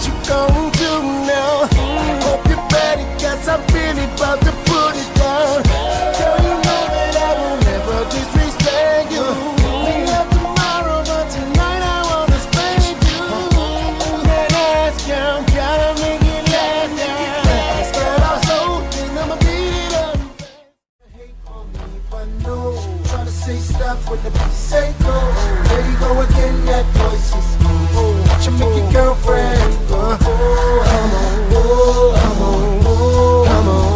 you gon' do now? Hope you're ready, cause I'm really about to put it down. Girl, you know that I will never disrespect you. We love tomorrow, but tonight I wanna spend you. That ass count, gotta make it last now. Start off slow, then I'ma beat it up. Hate on me if I know. Try to say stop when the beat say go. There you go again, that voice is cool. Watch you make your girlfriend go. Come on, come on, come on.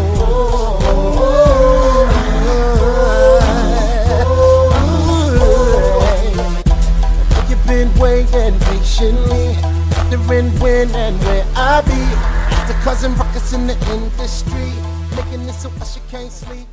You've been waiting patiently, wondering when and where I be. After causing ruckus in the industry, making this so she can't sleep.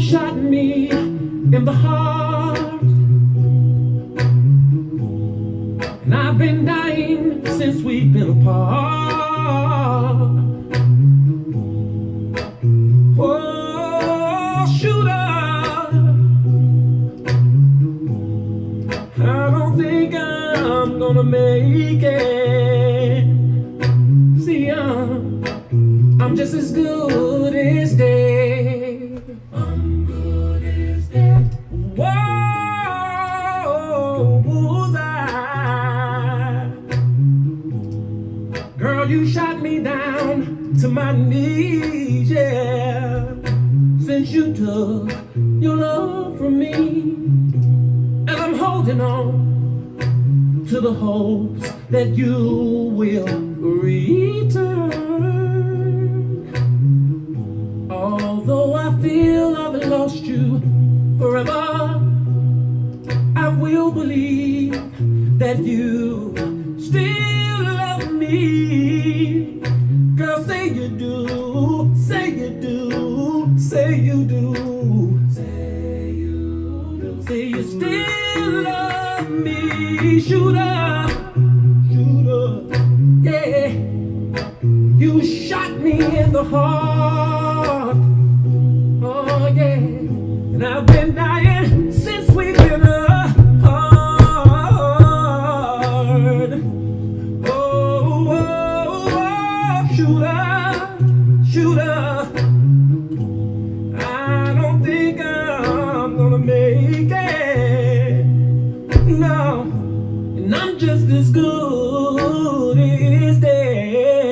Shot me in the heart, and I've been dying since we've been apart. Oh, shooter, I don't think I'm gonna make it. See, I'm just as good as dead. Girl, you shot me down to my knees, yeah. Since you took your love from me, and I'm holding on to the hopes that you will return. Although I feel I've lost you forever, I will believe that you still love me. Girl, say you do, say you do, say you do, say you do, say you still love me. Shooter, shooter, yeah. You shot me in the heart, oh yeah. And I've been dying since we've been apart. Shooter, I don't think I'm gonna make it. No, and I'm just as good as dead.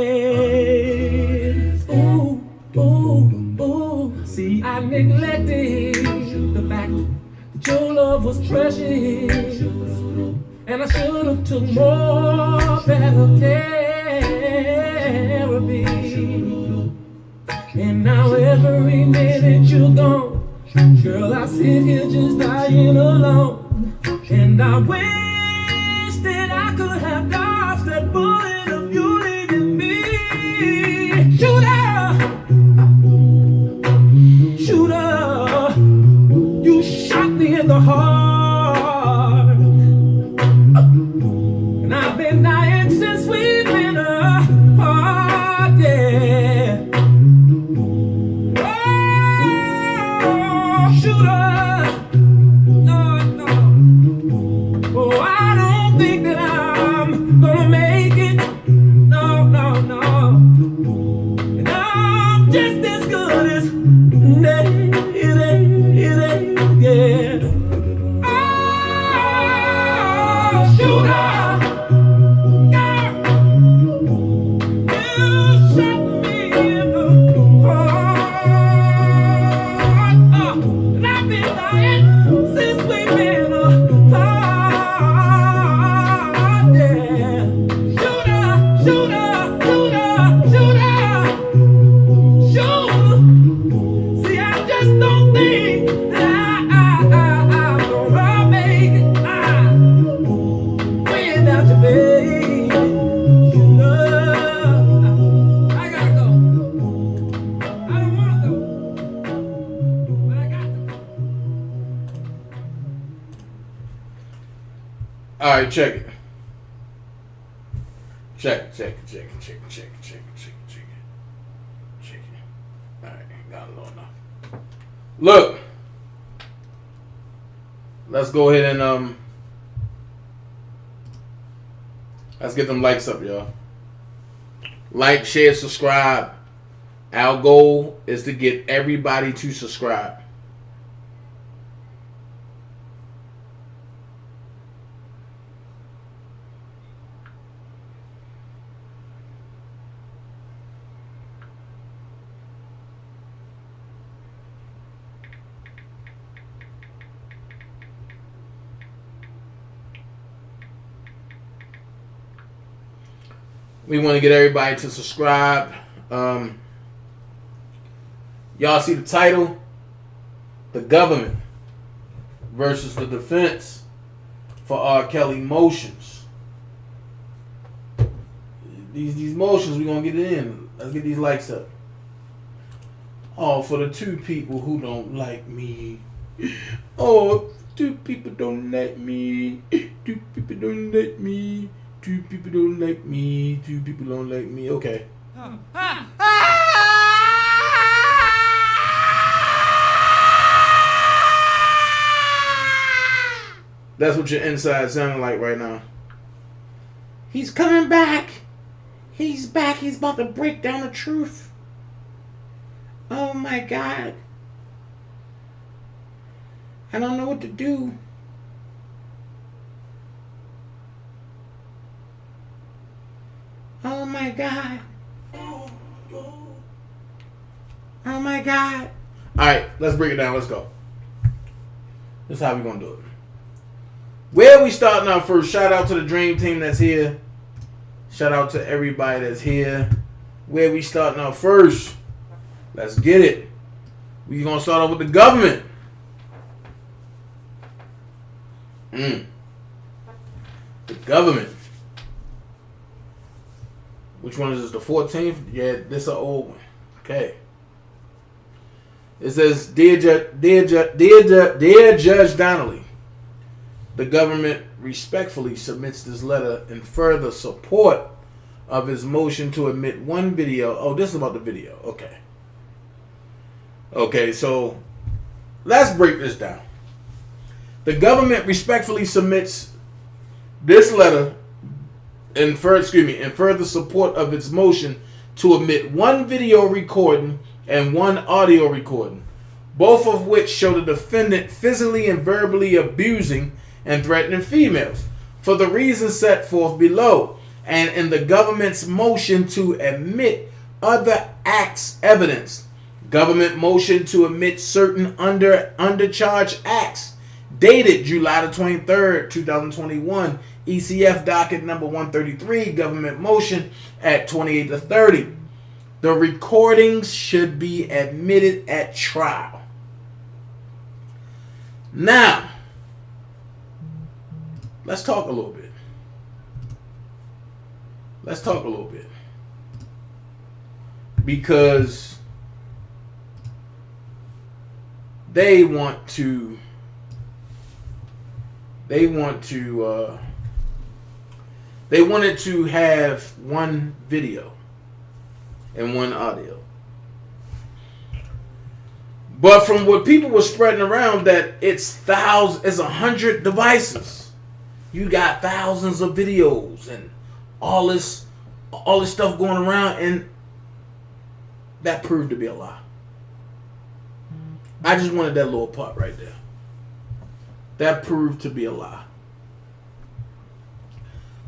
Ooh, ooh, ooh. See, I neglected the fact that your love was precious, and I should have took more better care of it. And now every minute you're gone, girl, I sit here just dying alone. And I wish that I could have dodged that bullet of you leaving me. Shooter, shooter, you shot me in the heart. And I've been dying since we've been apart, yeah. Shooter, no, no. Oh, I don't think that I'm gonna make it. right, check it. Check it. All right, got it low enough. Look, let's go ahead and let's get them likes up, y'all. Like, share, subscribe. Our goal is to get everybody to subscribe. We want to get everybody to subscribe. Y'all see the title? The government versus the defense for R. Kelly motions. These motions, we're going to get it in. Let's get these likes up. Oh, for the 2 people who don't like me. Oh, 2 people don't like me. 2 people don't like me. 2 people don't like me. 2 people don't like me. Okay. That's what your inside sounding like right now. He's coming back. He's back. He's about to break down the truth. Oh my God. I don't know what to do. Oh my God. Oh my God. Alright, let's break it down. Let's go. This is how we're going to do it. Where we starting out first? Shout out to the dream team that's here. Shout out to everybody that's here. Where we starting out first? Let's get it. We're going to start off with the government. The government. Which one is this? The 14th? Yeah, this is an old one. Okay. It says, Dear Judge Donnelly, the government respectfully submits this letter in further support of his motion to admit one video. Oh, this is about the video. Okay. Okay, so let's break this down. The government respectfully submits this letter in further support of its motion to admit one video recording and one audio recording, both of which show the defendant physically and verbally abusing and threatening females for the reasons set forth below, and in the government's motion to admit other acts evidence. Government motion to admit certain undercharged acts dated July the 23rd, 2021, ECF docket number 133, government motion at 28-30. The recordings should be admitted at trial. Now, let's talk a little bit. Because they wanted to have one video and one audio. But from what people were spreading around, that it's 100 devices. You got thousands of videos and all this stuff going around, and that proved to be a lie. I just wanted that little part right there. That proved to be a lie.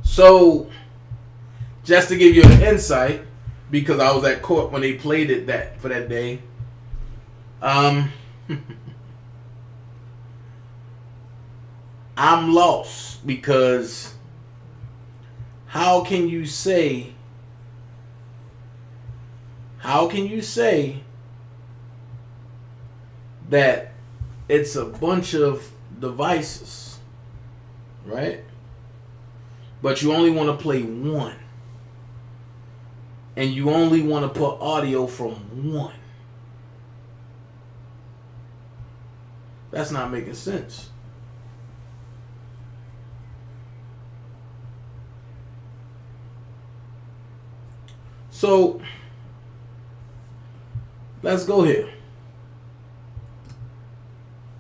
So, just to give you an insight, because I was at court when they played it for that day, I'm lost, because how can you say that it's a bunch of devices, right? But you only want to play one, and you only want to put audio from one. That's not making sense. So let's go here.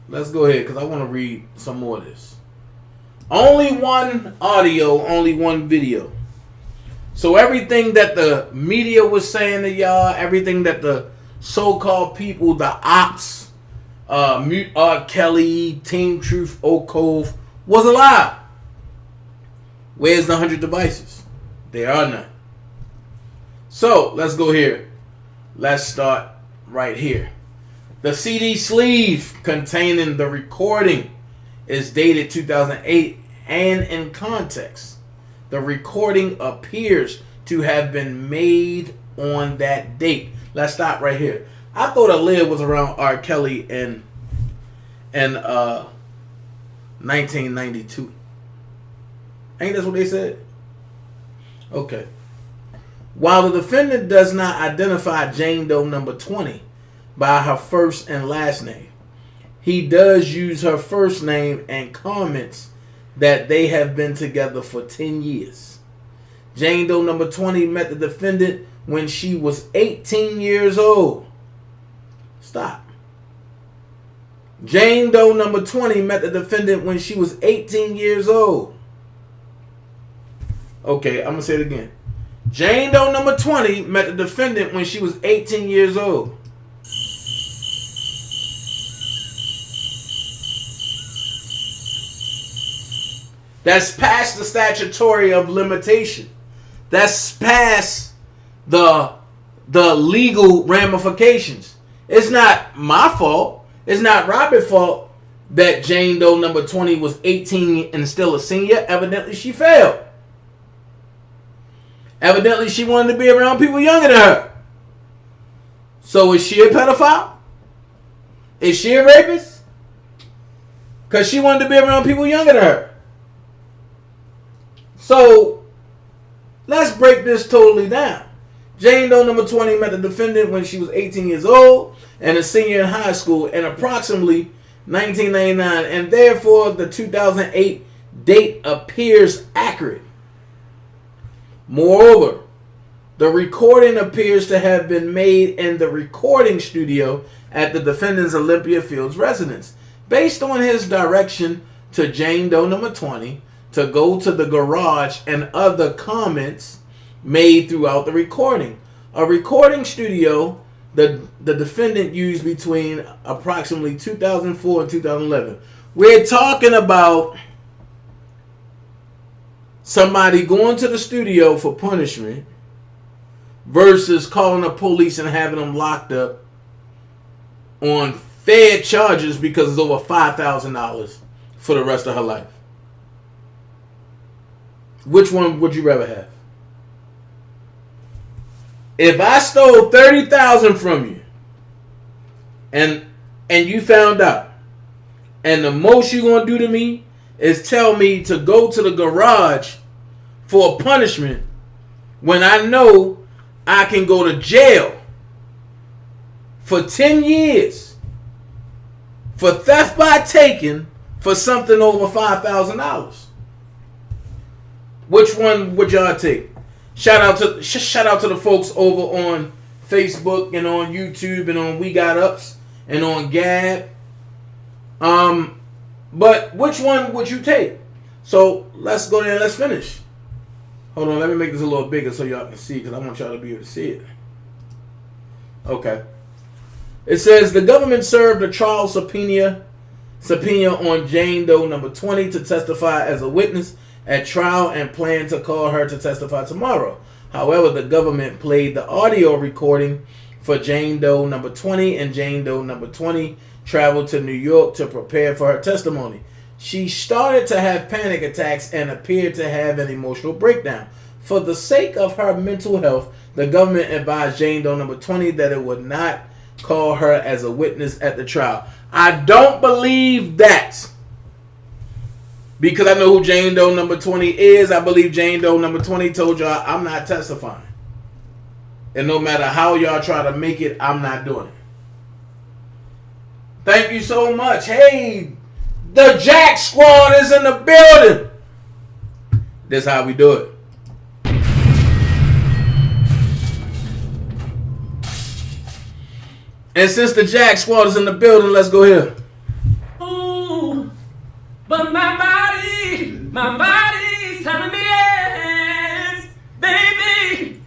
Let's go ahead because I want to read some more of this. Only one audio, only one video. So everything that the media was saying to y'all, everything that the so-called people, the ops, Mute R. Kelly, Team Truth, Oak Cove, was a lie. Where's the 100 devices? There are none. So let's go here. Let's start right here. The CD sleeve containing the recording is dated 2008, and in context, the recording appears to have been made on that date. Let's stop right here. I thought Aaliyah was around R. Kelly in 1992. Ain't that what they said? Okay. While the defendant does not identify Jane Doe number 20 by her first and last name, he does use her first name and comments that they have been together for 10 years. Jane Doe number 20 met the defendant when she was 18 years old. Stop. Jane Doe number 20 met the defendant when she was 18 years old. Okay, I'm going to say it again. Jane Doe number 20 met the defendant when she was 18 years old. That's past the statutory of limitation. That's past the legal ramifications. It's not my fault. It's not Robert's fault that Jane Doe number 20 was 18 and still a senior. Evidently, she failed. Evidently, she wanted to be around people younger than her. So is she a pedophile? Is she a rapist? Because she wanted to be around people younger than her. So let's break this totally down. Jane Doe number 20 met the defendant when she was 18 years old and a senior in high school in approximately 1999, and therefore the 2008 date appears accurate. Moreover, the recording appears to have been made in the recording studio at the defendant's Olympia Fields residence, based on his direction to Jane Doe number 20 to go to the garage and other comments made throughout the recording. A recording studio the defendant used between approximately 2004 and 2011. We're talking about somebody going to the studio for punishment versus calling the police and having them locked up on fair charges because it's over $5,000 for the rest of her life. Which one would you rather have? If I stole $30,000 from you and you found out, and the most you're going to do to me is tell me to go to the garage for a punishment when I know I can go to jail for 10 years for theft by taking for something over $5,000. Which one would y'all take? Shout out to the folks over on Facebook and on YouTube and on We Got Ups and on Gab. But which one would you take? So let's go there and let's finish. Hold on, let me make this a little bigger so y'all can see, because I want y'all to be able to see it. Okay. It says the government served a trial subpoena on Jane Doe number 20 to testify as a witness at trial and plan to call her to testify tomorrow. However, the government played the audio recording for Jane Doe number 20, and Jane Doe number 20 traveled to New York to prepare for her testimony. She started to have panic attacks and appeared to have an emotional breakdown. For the sake of her mental health, the government advised Jane Doe number 20 that it would not call her as a witness at the trial. I don't believe that, because I know who Jane Doe number 20 is. I believe Jane Doe number 20 told y'all, I'm not testifying. And no matter how y'all try to make it, I'm not doing it. Thank you so much. Hey, the Jack Squad is in the building. This is how we do it. And since the Jack Squad is in the building, let's go here. Ooh, but my body's telling me yes, baby.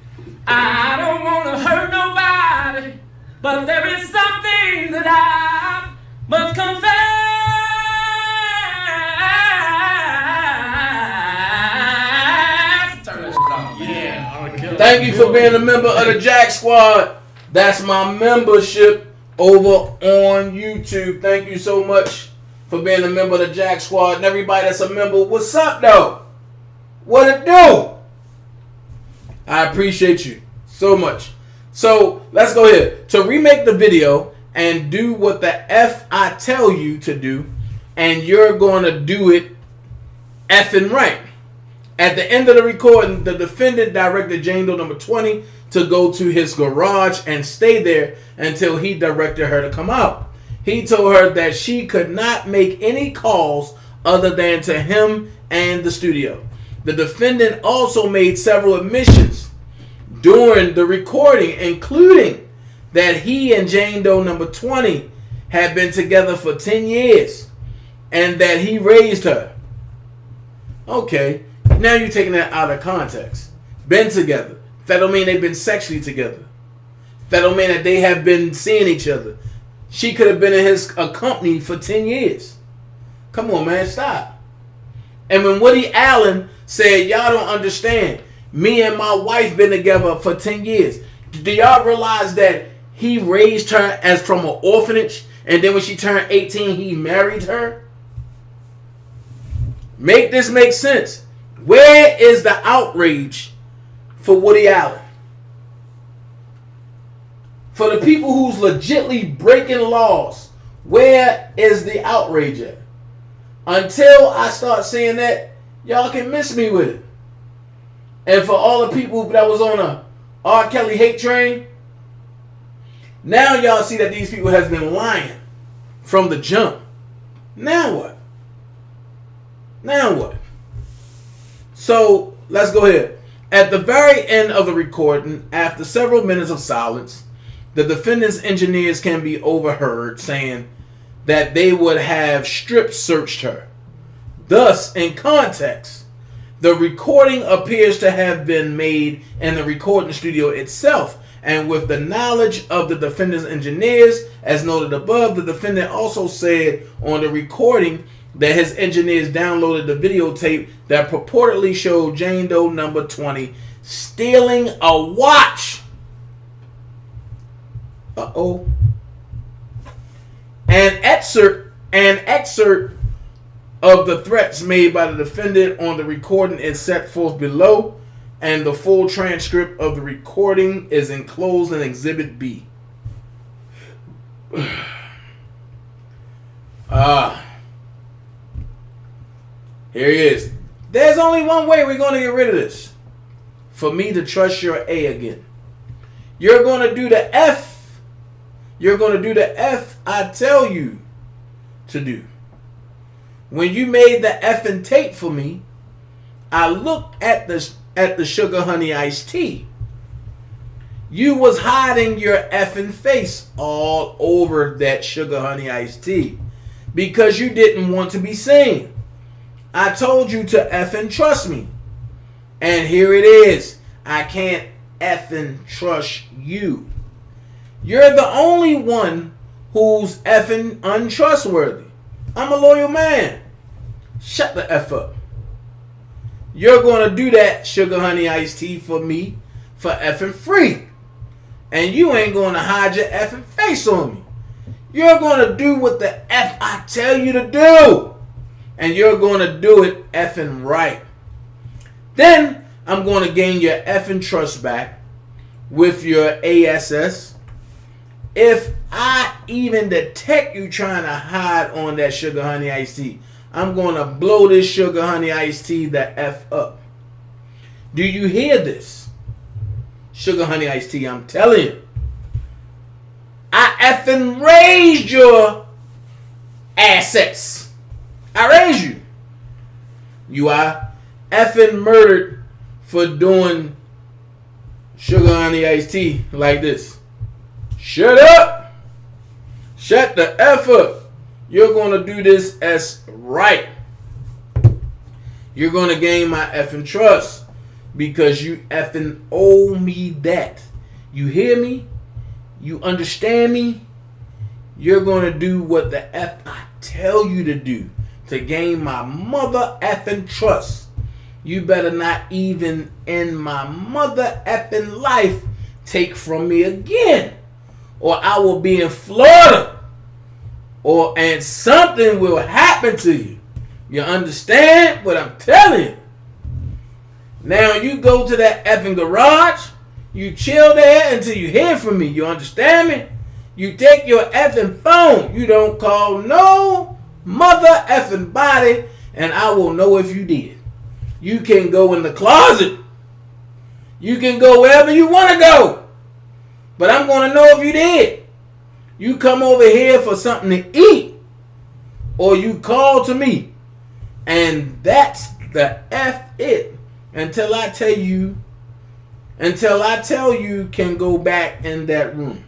I don't want to hurt nobody, but there is something that I must confess. Turn that shit off. Yeah. Thank you for being a member of the Jack Squad. That's my membership over on YouTube. Thank you so much for being a member of the Jack Squad. And everybody that's a member, what's up though? What it do? I appreciate you so much. So let's go ahead. To remake the video and do what the F I tell you to do, and you're going to do it effing right. At the end of the recording, the defendant directed Jane Doe number 20 to go to his garage and stay there until he directed her to come out. He told her that she could not make any calls other than to him and the studio. The defendant also made several admissions during the recording, including that he and Jane Doe number 20 had been together for 10 years and that he raised her. Okay, now you're taking that out of context. Been together. That don't mean they've been sexually together. That don't mean that they have been seeing each other. She could have been in his company for 10 years. Come on, man, stop. And when Woody Allen said, y'all don't understand, me and my wife been together for 10 years. Do y'all realize that he raised her as from an orphanage, and then when she turned 18, he married her? Make this make sense. Where is the outrage for Woody Allen? For the people who's legitly breaking laws, where is the outrage at? Until I start seeing that, y'all can miss me with it. And for all the people that was on a R. Kelly hate train, now y'all see that these people has been lying from the jump. Now what? Now what? So let's go ahead. At the very end of the recording, after several minutes of silence, the defendant's engineers can be overheard saying that they would have strip searched her. Thus, in context, the recording appears to have been made in the recording studio itself, and with the knowledge of the defendant's engineers, as noted above, the defendant also said on the recording that his engineers downloaded the videotape that purportedly showed Jane Doe number 20 stealing a watch. Uh-oh. An excerpt of the threats made by the defendant on the recording is set forth below, and the full transcript of the recording is enclosed in Exhibit B. Here he is. There's only one way we're going to get rid of this. For me to trust your A again. You're going to do the F. You're going to do the F I tell you to do. When you made the effing tape for me, I looked at the sugar honey iced tea. You was hiding your effing face all over that sugar honey iced tea because you didn't want to be seen. I told you to effing trust me. And here it is. I can't effing trust you. You're the only one who's effing untrustworthy. I'm a loyal man. Shut the F up. You're going to do that sugar honey iced tea for me for effing free. And you ain't going to hide your effing face on me. You're going to do what the F I tell you to do. And you're going to do it effing right. Then I'm going to gain your effing trust back with your ASS. If I even detect you trying to hide on that sugar honey iced tea, I'm going to blow this sugar honey iced tea the F up. Do you hear this? Sugar honey iced tea, I'm telling you. I effing raised your assets. I raised you. You are effing murdered for doing sugar honey iced tea like this. Shut up. Shut the F up. You're going to do this as right. You're going to gain my effing trust because you effing owe me that. You hear me? You understand me? You're going to do what the F I tell you to do to gain my mother effing trust. You better not even in my mother effing life take from me again, or I will be in Florida, and something will happen to you. You understand what I'm telling you? Now you go to that effing garage, you chill there until you hear from me. You understand me? You take your effing phone. You don't call no mother effing body, and I will know if you did. You can go in the closet. You can go wherever you want to go. But I'm going to know if you did. You come over here for something to eat, or you call to me. And that's the F it. Until I tell you can go back in that room.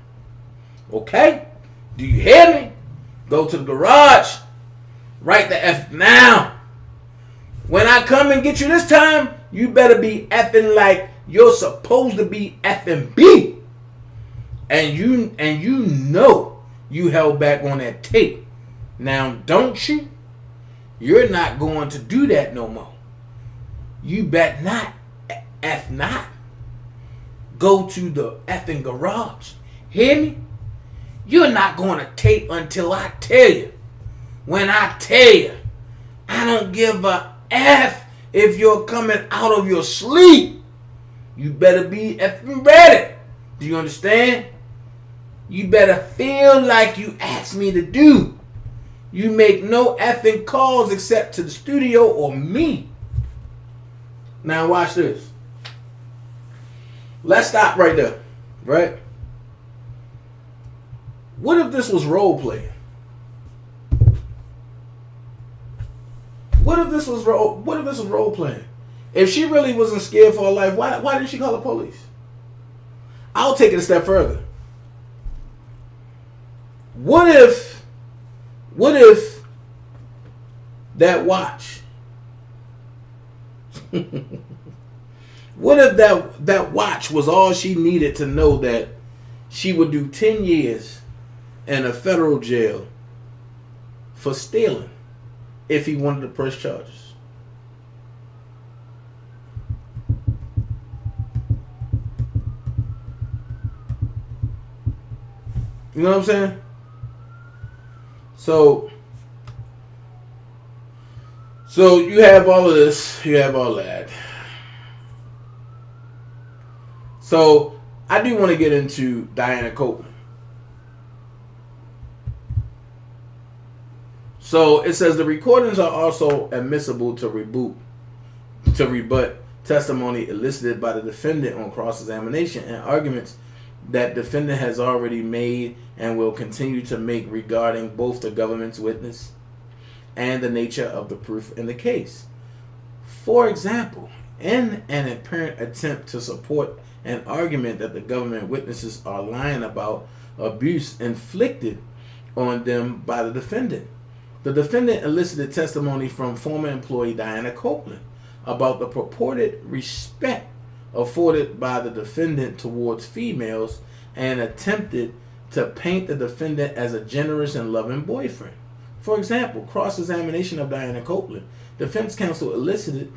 Okay? Do you hear me? Go to the garage. Write the F now. When I come and get you this time, you better be effing like you're supposed to be effing B. And you know you held back on that tape. Now, don't you? You're not going to do that no more. You bet not. F not. Go to the effing garage. Hear me? You're not going to tape until I tell you. When I tell you, I don't give a F if you're coming out of your sleep. You better be effing ready. Do you understand? You better feel like you asked me to do. You make no effing calls except to the studio or me. Now watch this. Let's stop right there. Right? What if this was role playing? What if this was role playing? If she really wasn't scared for her life, why didn't she call the police? I'll take it a step further. What if that watch? What if that watch was all she needed to know that she would do 10 years in a federal jail for stealing if he wanted to press charges? You know what I'm saying? So you have all of this, you have all that. So I do want to get into Diana Copeland. So it says the recordings are also admissible to rebut testimony elicited by the defendant on cross-examination and arguments that defendant has already made and will continue to make regarding both the government's witness and the nature of the proof in the case. For example, in an apparent attempt to support an argument that the government witnesses are lying about abuse inflicted on them by the defendant elicited testimony from former employee Diana Copeland about the purported respect afforded by the defendant towards females and attempted to paint the defendant as a generous and loving boyfriend. For example, cross-examination of Diana Copeland. Defense counsel elicited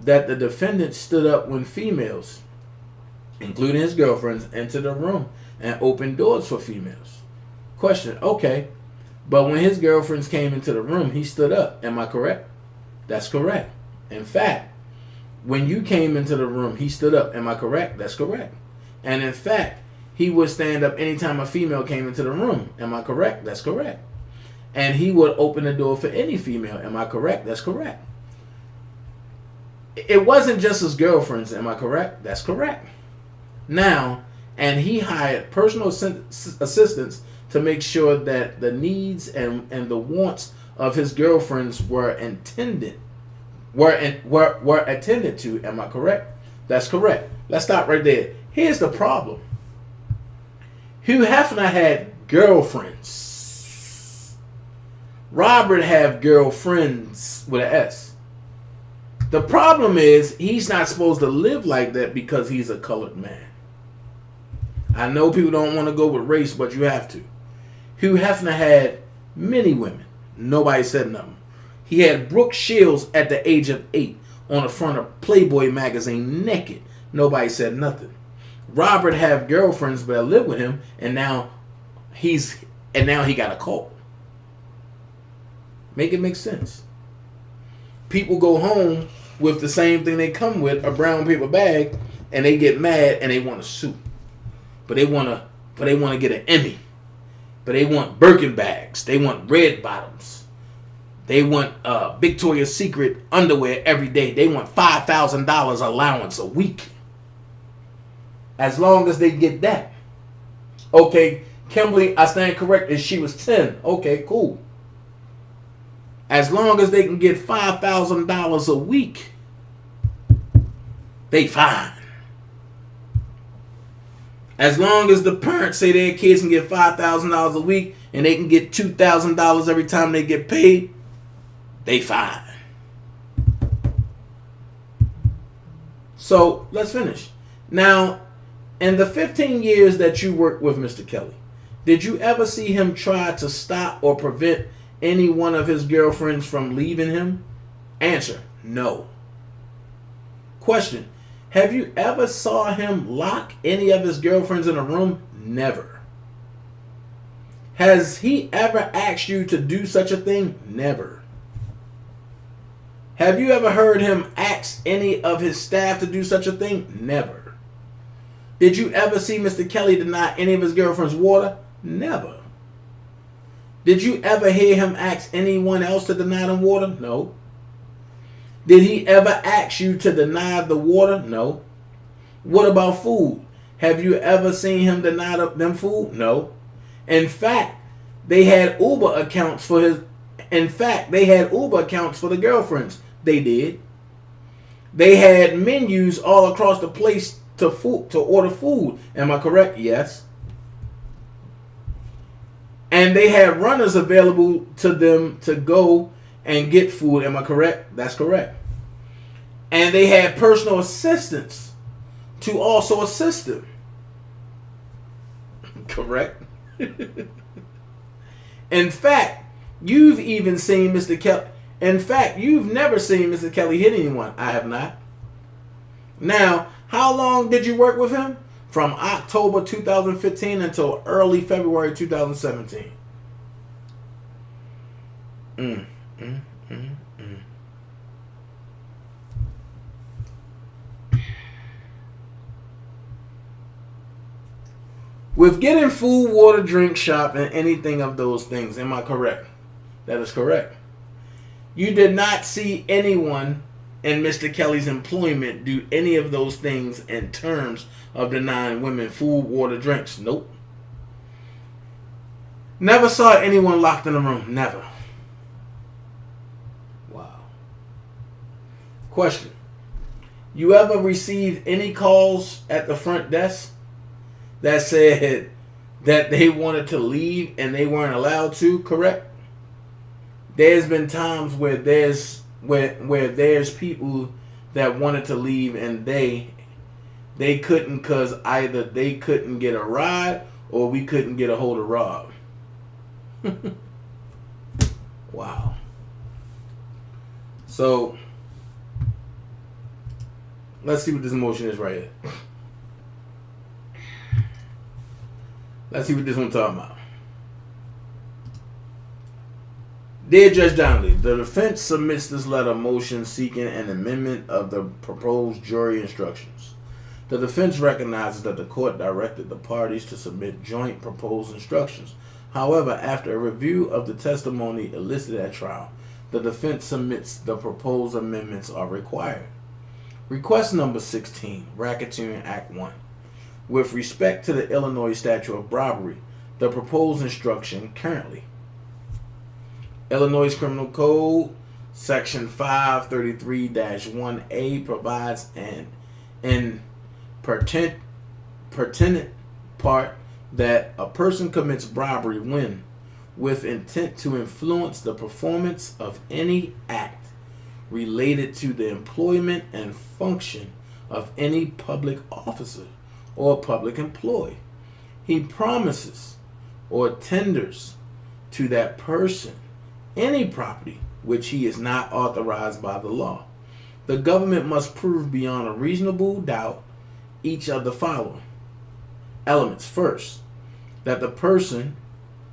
that the defendant stood up when females, including his girlfriends, entered the room and opened doors for females. Question, okay, but when his girlfriends came into the room, he stood up. Am I correct? That's correct. In fact, when you came into the room, he stood up. Am I correct? That's correct. And in fact, he would stand up anytime a female came into the room. Am I correct? That's correct. And he would open the door for any female. Am I correct? That's correct. It wasn't just his girlfriends. Am I correct? That's correct. Now, and he hired personal assistants to make sure that the needs and the wants of his girlfriends were attended to. Am I correct? That's correct. Let's stop right there. Here's the problem. Hugh Hefner had girlfriends. Robert have girlfriends with an S. The problem is he's not supposed to live like that because he's a colored man. I know people don't want to go with race, but you have to. Hugh Hefner had many women. Nobody said nothing. He had Brooke Shields at the age of 8 on the front of Playboy magazine naked. Nobody said nothing. Robert have girlfriends that live with him, and now he got a cult. Make it make sense. People go home with the same thing they come with, a brown paper bag, and they get mad and they want a suit. But they want to get an Emmy. But they want Birkin bags. They want red bottoms. They want Victoria's Secret underwear every day. They want $5,000 allowance a week. As long as they get that. Okay, Kimberly, I stand corrected. She was 10. Okay, cool. As long as they can get $5,000 a week, they fine. As long as the parents say their kids can get $5,000 a week and they can get $2,000 every time they get paid, they fine. So let's finish. Now, in the 15 years that you worked with Mr. Kelly, did you ever see him try to stop or prevent any one of his girlfriends from leaving him? Answer, no. Question, have you ever saw him lock any of his girlfriends in a room? Never. Has he ever asked you to do such a thing? Never. Have you ever heard him ask any of his staff to do such a thing? Never. Did you ever see Mr. Kelly deny any of his girlfriends water? Never. Did you ever hear him ask anyone else to deny them water? No. Did he ever ask you to deny the water? No. What about food? Have you ever seen him deny them food? No. In fact, they had Uber accounts for his. In fact, they had Uber accounts for the girlfriends. They did. They had menus all across the place to order food. Am I correct? Yes. And they had runners available to them to go and get food. Am I correct? That's correct. And they had personal assistants to also assist them. Correct? In fact, you've even seen Mr. Kelly. In fact, you've never seen Mr. Kelly hit anyone. I have not. Now, how long did you work with him? From October 2015 until early February 2017. With getting food, water, drink, shopping, anything of those things, am I correct? That is correct. You did not see anyone in Mr. Kelly's employment do any of those things in terms of denying women food, water, drinks. Nope. Never saw anyone locked in a room. Never. Wow. Question. You ever received any calls at the front desk that said that they wanted to leave and they weren't allowed to? Correct? There's been times where there's people that wanted to leave and they couldn't because either they couldn't get a ride or we couldn't get a hold of Rob. Wow. So let's see what this motion is right here. Let's see what this one's talking about. Dear Judge Donnelly, the defense submits this letter motion seeking an amendment of the proposed jury instructions. The defense recognizes that the court directed the parties to submit joint proposed instructions. However, after a review of the testimony elicited at trial, the defense submits the proposed amendments are required. Request number 16, Racketeering Act 1. With respect to the Illinois statute of robbery, the proposed instruction currently. Illinois Criminal Code, Section 533-1A provides an pertinent part that a person commits robbery when with intent to influence the performance of any act related to the employment and function of any public officer or public employee. He promises or tenders to that person any property which he is not authorized by the law. The government must prove beyond a reasonable doubt each of the following elements. First, that the person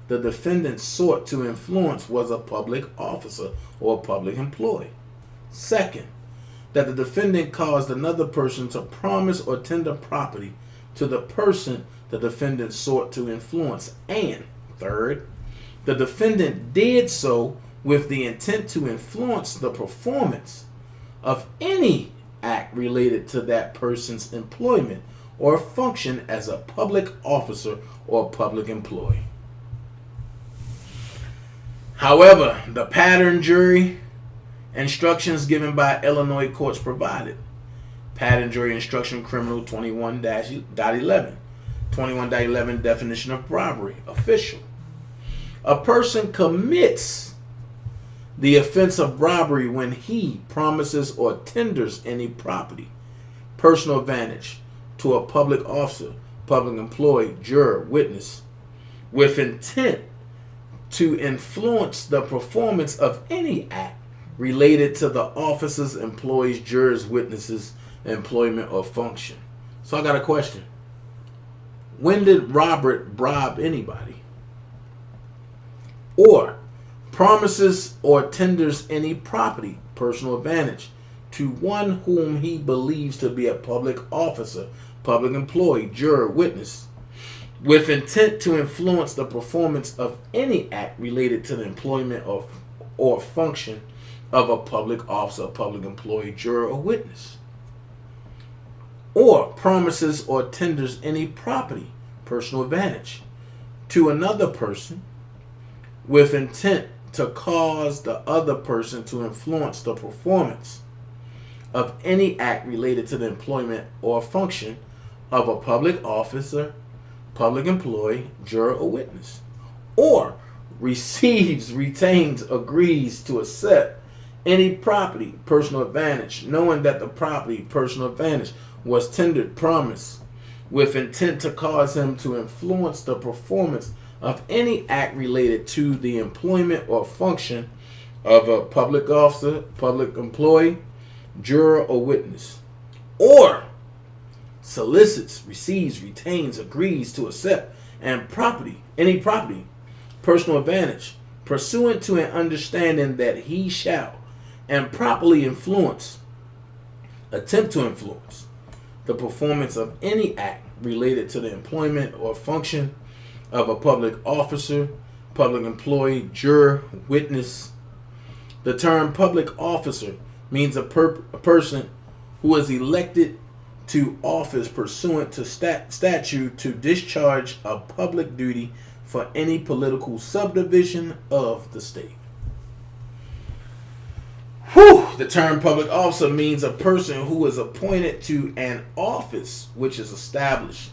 the defendant sought to influence was a public officer or a public employee. Second, that the defendant caused another person to promise or tender property to the person the defendant sought to influence. And third, the defendant did so with the intent to influence the performance of any act related to that person's employment or function as a public officer or public employee. However, the pattern jury instructions given by Illinois courts provided. Pattern jury instruction criminal 21-11. 21-11 definition of robbery. Official. A person commits the offense of robbery when he promises or tenders any property, personal advantage to a public officer, public employee, juror, witness, with intent to influence the performance of any act related to the officer's, employees, jurors, witnesses, employment, or function. So I got a question. When did Robert bribe anybody? Or promises or tenders any property, personal advantage, to one whom he believes to be a public officer, public employee, juror, witness, with intent to influence the performance of any act related to the employment or function of a public officer, public employee, juror, or witness. Or promises or tenders any property, personal advantage, to another person with intent to cause the other person to influence the performance of any act related to the employment or function of a public officer, public employee, juror, or witness. Or receives, retains, agrees to accept any property, personal advantage, knowing that the property, personal advantage, was tendered, promised, with intent to cause him to influence the performance of any act related to the employment or function of a public officer, public employee, juror, or witness. Or solicits, receives, retains, agrees to accept and any property, personal advantage, pursuant to an understanding that he shall and properly attempt to influence the performance of any act related to the employment or function of a public officer, public employee, juror, witness. The term public officer means a person who is elected to office pursuant to statute to discharge a public duty for any political subdivision of the state. The term public officer means a person who is appointed to an office which is established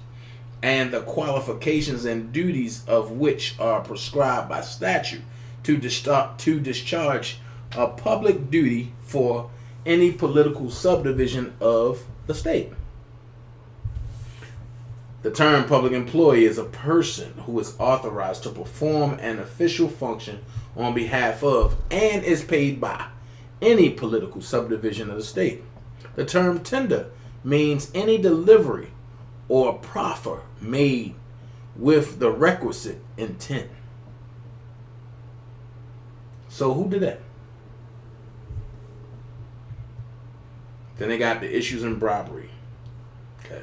and the qualifications and duties of which are prescribed by statute to discharge a public duty for any political subdivision of the state. The term public employee is a person who is authorized to perform an official function on behalf of and is paid by any political subdivision of the state. The term tender means any delivery or proffer made with the requisite intent. So who did that? Then they got the issues in bribery. Okay.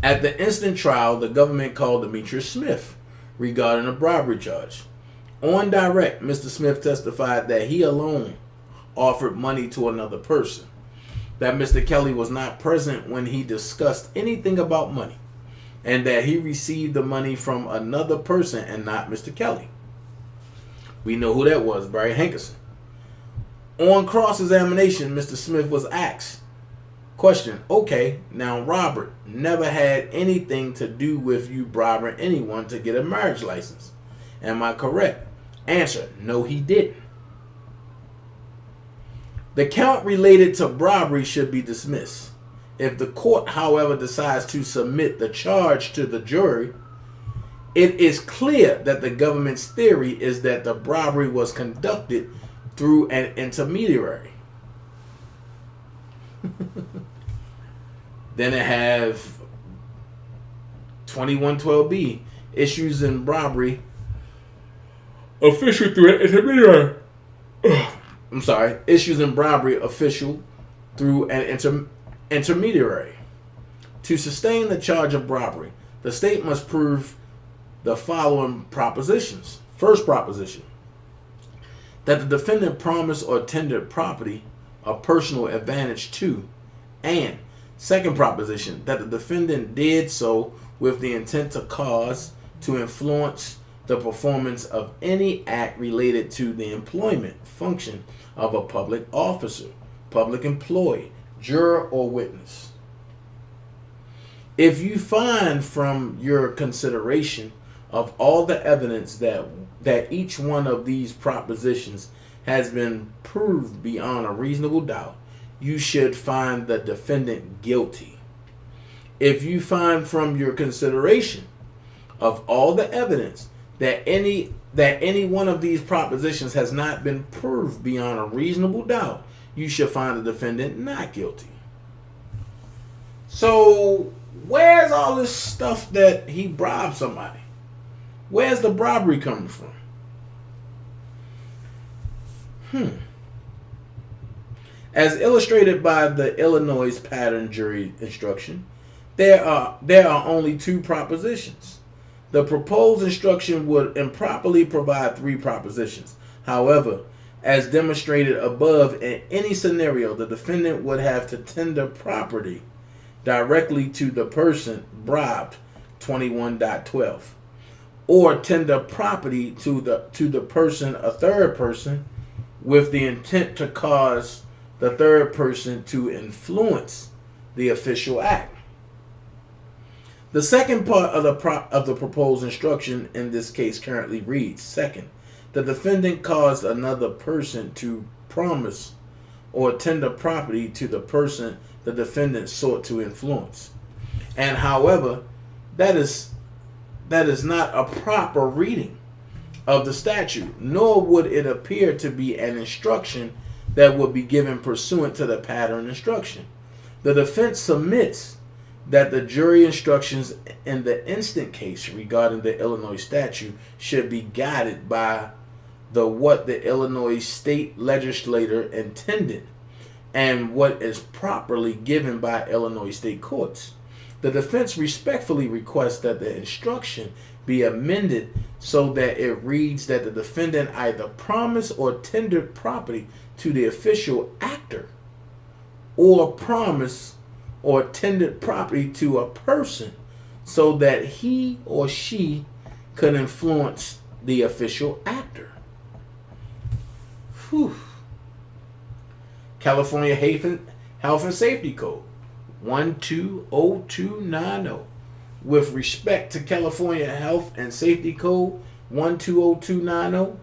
At the instant trial, the government called Demetrius Smith regarding a bribery charge. On direct, Mr. Smith testified that he alone offered money to another person, that Mr. Kelly was not present when he discussed anything about money, and that he received the money from another person and not Mr. Kelly. We know who that was, Barry Hankerson. On cross-examination, Mr. Smith was asked, question, okay, now Robert never had anything to do with you bribing anyone to get a marriage license. Am I correct? Answer, no, he didn't. The count related to robbery should be dismissed. If the court, however, decides to submit the charge to the jury, it is clear that the government's theory is that the robbery was conducted through an intermediary. Then it have 2112B, issues in robbery official through an intermediary. Issues in robbery official through an intermediary. To sustain the charge of robbery, the state must prove the following propositions. First proposition, that the defendant promised or tendered property of personal advantage to, and second proposition, that the defendant did so with the intent to cause, to influence the performance of any act related to the employment function of a public officer, public employee, juror, or witness. If you find from your consideration of all the evidence that each one of these propositions has been proved beyond a reasonable doubt, you should find the defendant guilty. If you find from your consideration of all the evidence that any one of these propositions has not been proved beyond a reasonable doubt, you should find the defendant not guilty. So where's all this stuff that he bribed somebody? Where's the bribery coming from? As illustrated by the Illinois pattern jury instruction, there are only two propositions. The proposed instruction would improperly provide three propositions. However, as demonstrated above, in any scenario, the defendant would have to tender property directly to the person bribed, 21.12, or tender property to the person, a third person, with the intent to cause the third person to influence the official act. The second part of the proposed instruction in this case currently reads, second, the defendant caused another person to promise or tender property to the person the defendant sought to influence. And however, that is not a proper reading of the statute, nor would it appear to be an instruction that would be given pursuant to the pattern instruction. The defense submits that the jury instructions in the instant case regarding the Illinois statute should be guided by what the Illinois state legislature intended and what is properly given by Illinois state courts. The defense respectfully requests that the instruction be amended so that it reads that the defendant either promised or tendered property to the official actor, or promised or tendered property to a person so that he or she could influence the official actor. Whew. California Health and Safety Code 120290. With respect to California Health and Safety Code 120290,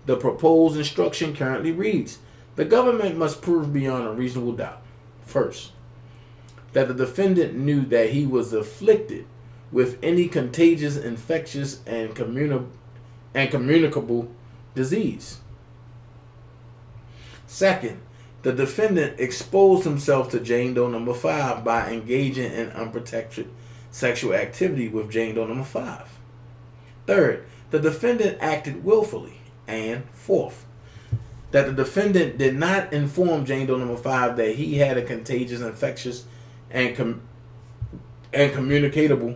the proposed instruction currently reads, the government must prove beyond a reasonable doubt, first, that the defendant knew that he was afflicted with any contagious, infectious, and communicable disease. Second, the defendant exposed himself to Jane Doe number 5 by engaging in unprotected sexual activity with Jane Doe number 5. Third, the defendant acted willfully. And fourth, that the defendant did not inform Jane Doe number 5 that he had a contagious, infectious, and communicable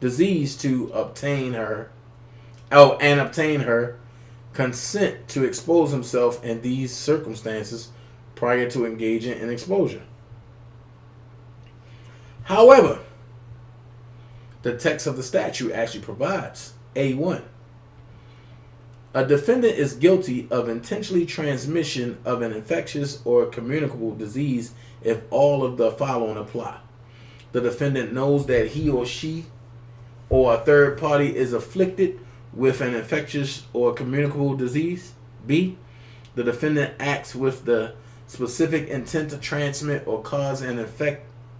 disease to obtain her consent to expose himself in these circumstances prior to engaging in exposure. However, the text of the statute actually provides A1. A defendant is guilty of intentionally transmission of an infectious or communicable disease if all of the following apply. The defendant knows that he or she or a third party is afflicted with an infectious or communicable disease. B, the defendant acts with the specific intent to transmit or cause an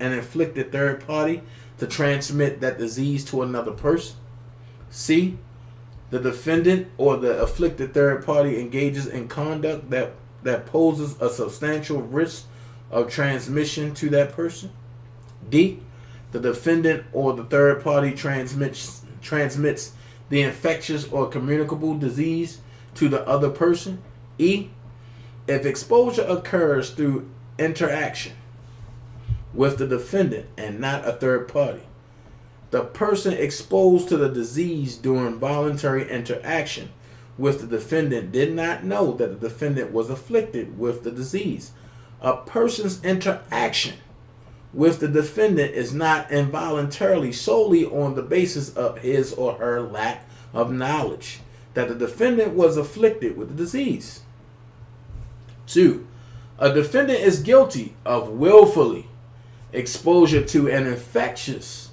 inflicted third party to transmit that disease to another person. C, the defendant or the afflicted third party engages in conduct that poses a substantial risk of transmission to that person. D, the defendant or the third party transmits the infectious or communicable disease to the other person. E, if exposure occurs through interaction with the defendant and not a third party, the person exposed to the disease during voluntary interaction with the defendant did not know that the defendant was afflicted with the disease. A person's interaction with the defendant is not involuntarily solely on the basis of his or her lack of knowledge that the defendant was afflicted with the disease. 2. A defendant is guilty of willfully exposure to an infectious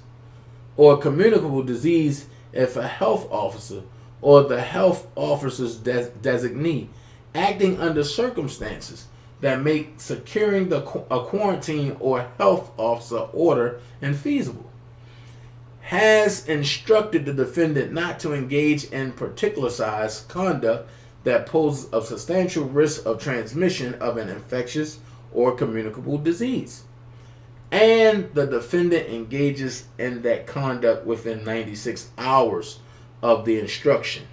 or communicable disease if a health officer or the health officer's designee, acting under circumstances that make securing a quarantine or health officer order infeasible, has instructed the defendant not to engage in particularized conduct that poses a substantial risk of transmission of an infectious or communicable disease, and the defendant engages in that conduct within 96 hours of the instruction.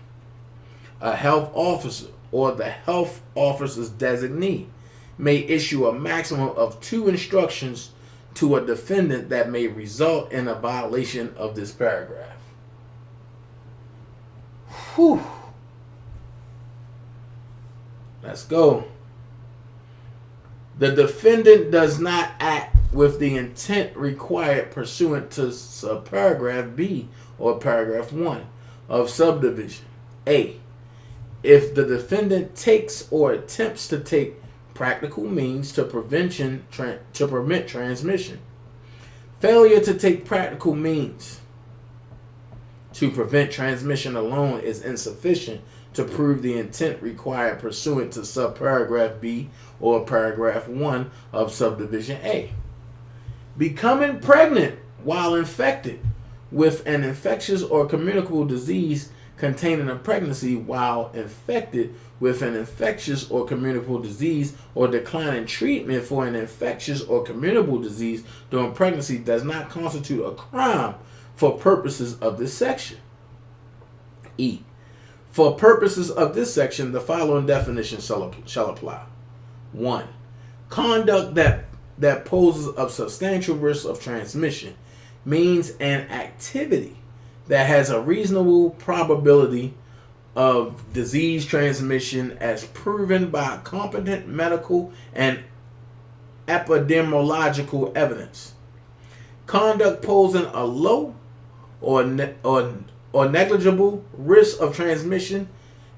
A health officer or the health officer's designee may issue a maximum of 2 instructions to a defendant that may result in a violation of this paragraph. Whew. Let's go. The defendant does not act with the intent required pursuant to subparagraph B or paragraph 1 of subdivision A if the defendant takes or attempts to take practical means to prevent transmission. Failure to take practical means to prevent transmission alone is insufficient to prove the intent required pursuant to subparagraph B or paragraph 1 of subdivision A. Becoming pregnant while infected with an infectious or communicable disease containing a pregnancy while infected with an infectious or communicable disease or declining treatment for an infectious or communicable disease during pregnancy does not constitute a crime for purposes of this section. E. For purposes of this section, the following definitions shall apply. 1. Conduct that poses a substantial risk of transmission means an activity that has a reasonable probability of disease transmission as proven by competent medical and epidemiological evidence. Conduct posing a low or negligible risk of transmission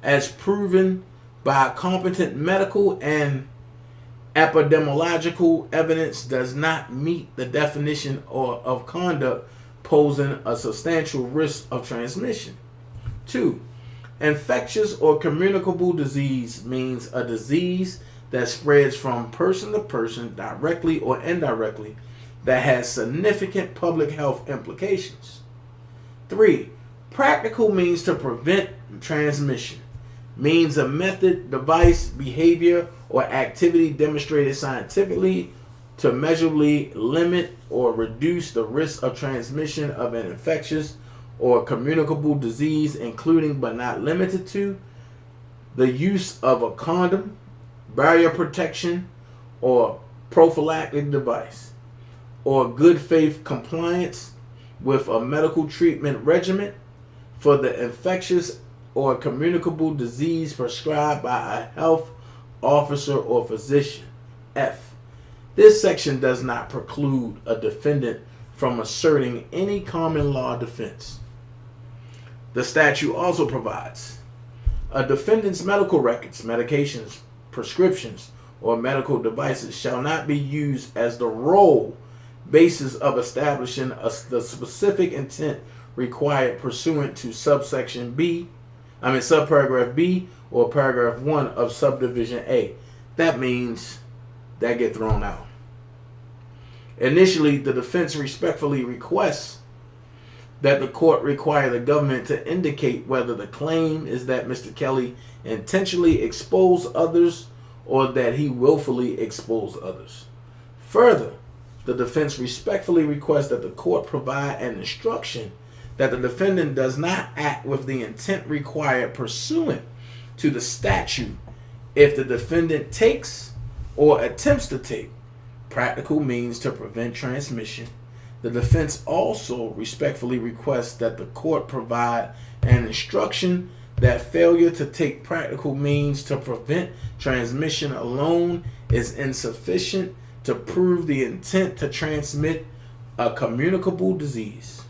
as proven by competent medical and epidemiological evidence does not meet the definition of conduct posing a substantial risk of transmission. 2. Infectious or communicable disease means a disease that spreads from person to person directly or indirectly that has significant public health implications. 3. Practical means to prevent transmission means a method, device, behavior, or activity demonstrated scientifically to measurably limit or reduce the risk of transmission of an infectious or communicable disease, including but not limited to the use of a condom, barrier protection, or prophylactic device, or good faith compliance with a medical treatment regimen for the infectious or communicable disease prescribed by a health officer or physician. F. This section does not preclude a defendant from asserting any common law defense. The statute also provides a defendant's medical records, medications, prescriptions, or medical devices shall not be used as the role basis of establishing the specific intent required pursuant to subsection B, subparagraph B or paragraph 1 of subdivision A. That means that get thrown out. Initially, the defense respectfully requests that the court require the government to indicate whether the claim is that Mr. Kelly intentionally exposed others or that he willfully exposed others. Further, the defense respectfully requests that the court provide an instruction that the defendant does not act with the intent required pursuant to the statute if the defendant takes or attempts to take practical means to prevent transmission. The defense also respectfully requests that the court provide an instruction that failure to take practical means to prevent transmission alone is insufficient to prove the intent to transmit a communicable disease.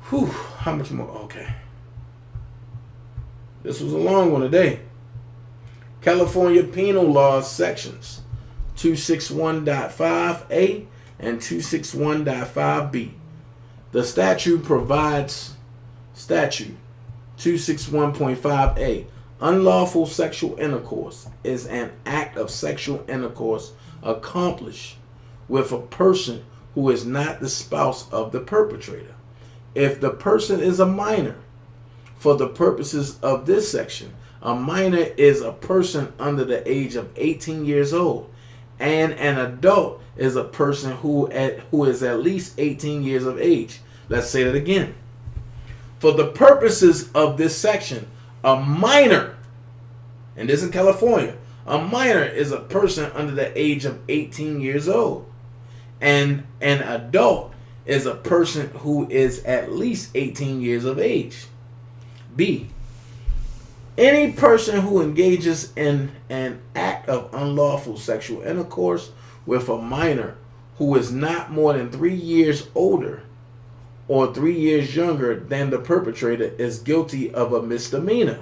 Whew, how much more? Okay. This was a long one today. California Penal Law sections 261.5A and 261.5B. The statute provides, statute 261.5A, unlawful sexual intercourse is an act of sexual intercourse accomplished with a person who is not the spouse of the perpetrator. If the person is a minor, for the purposes of this section, a minor is a person under the age of 18 years old, and an adult is a person who is at least 18 years of age. Let's say that again. For the purposes of this section, a minor, and this in California, a minor is a person under the age of 18 years old, and an adult is a person who is at least 18 years of age. B, any person who engages in an act of unlawful sexual intercourse with a minor who is not more than 3 years older or 3 years younger than the perpetrator is guilty of a misdemeanor.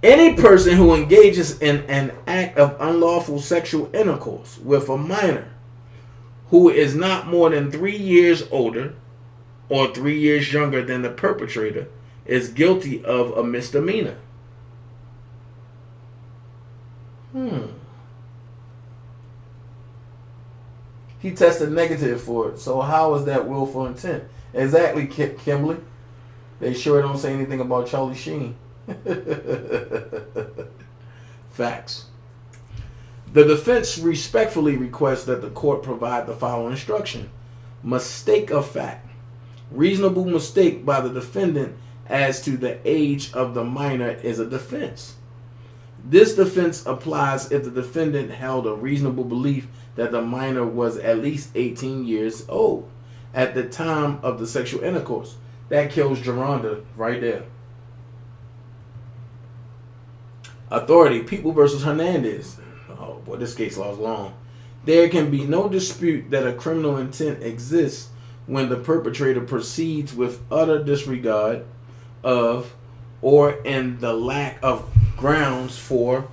Any person who engages in an act of unlawful sexual intercourse with a minor who is not more than 3 years older or 3 years younger than the perpetrator is guilty of a misdemeanor. He tested negative for it. So how is that willful intent? Exactly, Kimberly. They sure don't say anything about Charlie Sheen. Facts. The defense respectfully requests that the court provide the following instruction. Mistake of fact. Reasonable mistake by the defendant as to the age of the minor is a defense. This defense applies if the defendant held a reasonable belief that the minor was at least 18 years old at the time of the sexual intercourse. That kills Geronda right there. Authority, People versus Hernandez. Oh boy, this case law is long. There can be no dispute that a criminal intent exists when the perpetrator proceeds with utter disregard of or in the lack of grounds for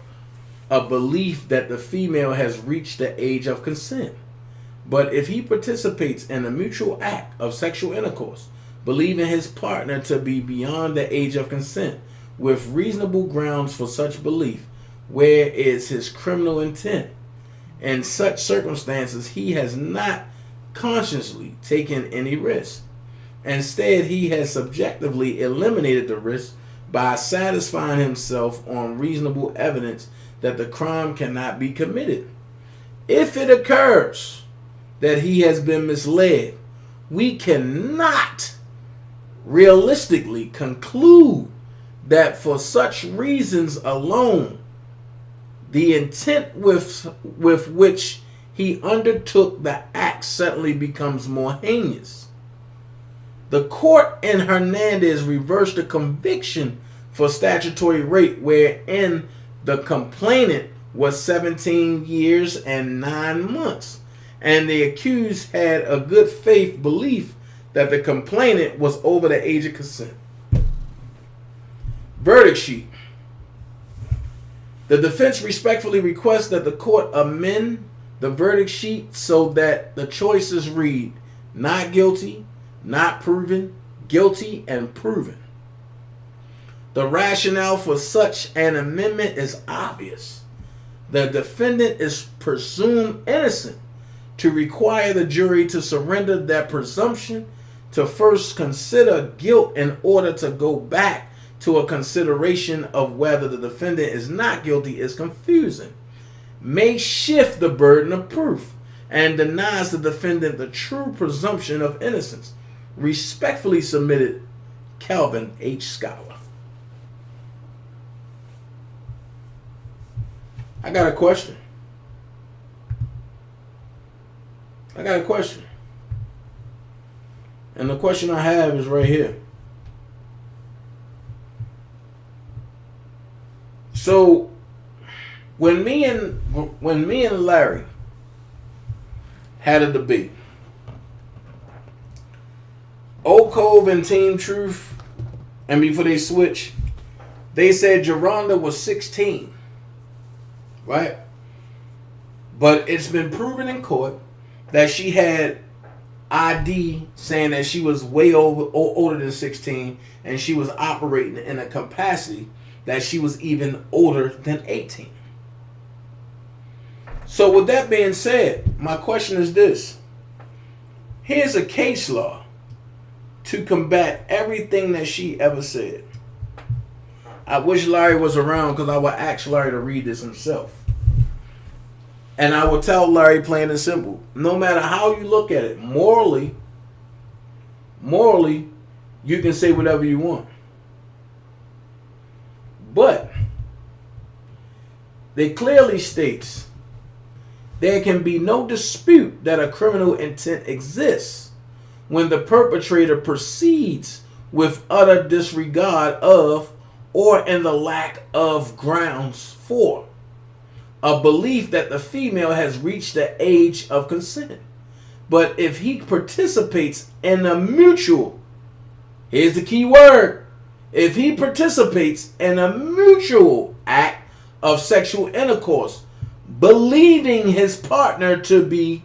a belief that the female has reached the age of consent. But if he participates in a mutual act of sexual intercourse, believing his partner to be beyond the age of consent, with reasonable grounds for such belief, where is his criminal intent? In such circumstances, he has not consciously taken any risk. Instead, he has subjectively eliminated the risk by satisfying himself on reasonable evidence that the crime cannot be committed. If it occurs that he has been misled, we cannot realistically conclude that for such reasons alone, the intent with which he undertook the act suddenly becomes more heinous. The court in Hernandez reversed the conviction for statutory rape wherein the complainant was 17 years and 9 months, and the accused had a good faith belief that the complainant was over the age of consent. Verdict sheet. The defense respectfully requests that the court amend the verdict sheet so that the choices read not guilty, not proven, guilty, and proven. The rationale for such an amendment is obvious. The defendant is presumed innocent to require the jury to surrender that presumption to first consider guilt in order to go back to a consideration of whether the defendant is not guilty is confusing, may shift the burden of proof, and denies the defendant the true presumption of innocence. Respectfully submitted, Calvin H. Scholar. I got a question. And the question I have is right here. So when me and Larry had a debate, Oak Cove and Team Truth, and before they switched, they said Geronda was 16. Right? But it's been proven in court that she had ID saying that she was way older than 16, and she was operating in a capacity that she was even older than 18. So with that being said, my question is this. Here's a case law to combat everything that she ever said. I wish Larry was around because I would ask Larry to read this himself. And I will tell Larry plain and simple, no matter how you look at it, morally, you can say whatever you want. But it clearly states there can be no dispute that a criminal intent exists when the perpetrator proceeds with utter disregard of or in the lack of grounds for a belief that the female has reached the age of consent. But if he participates in a mutual, here's the key word, if he participates in a mutual act of sexual intercourse, believing his partner to be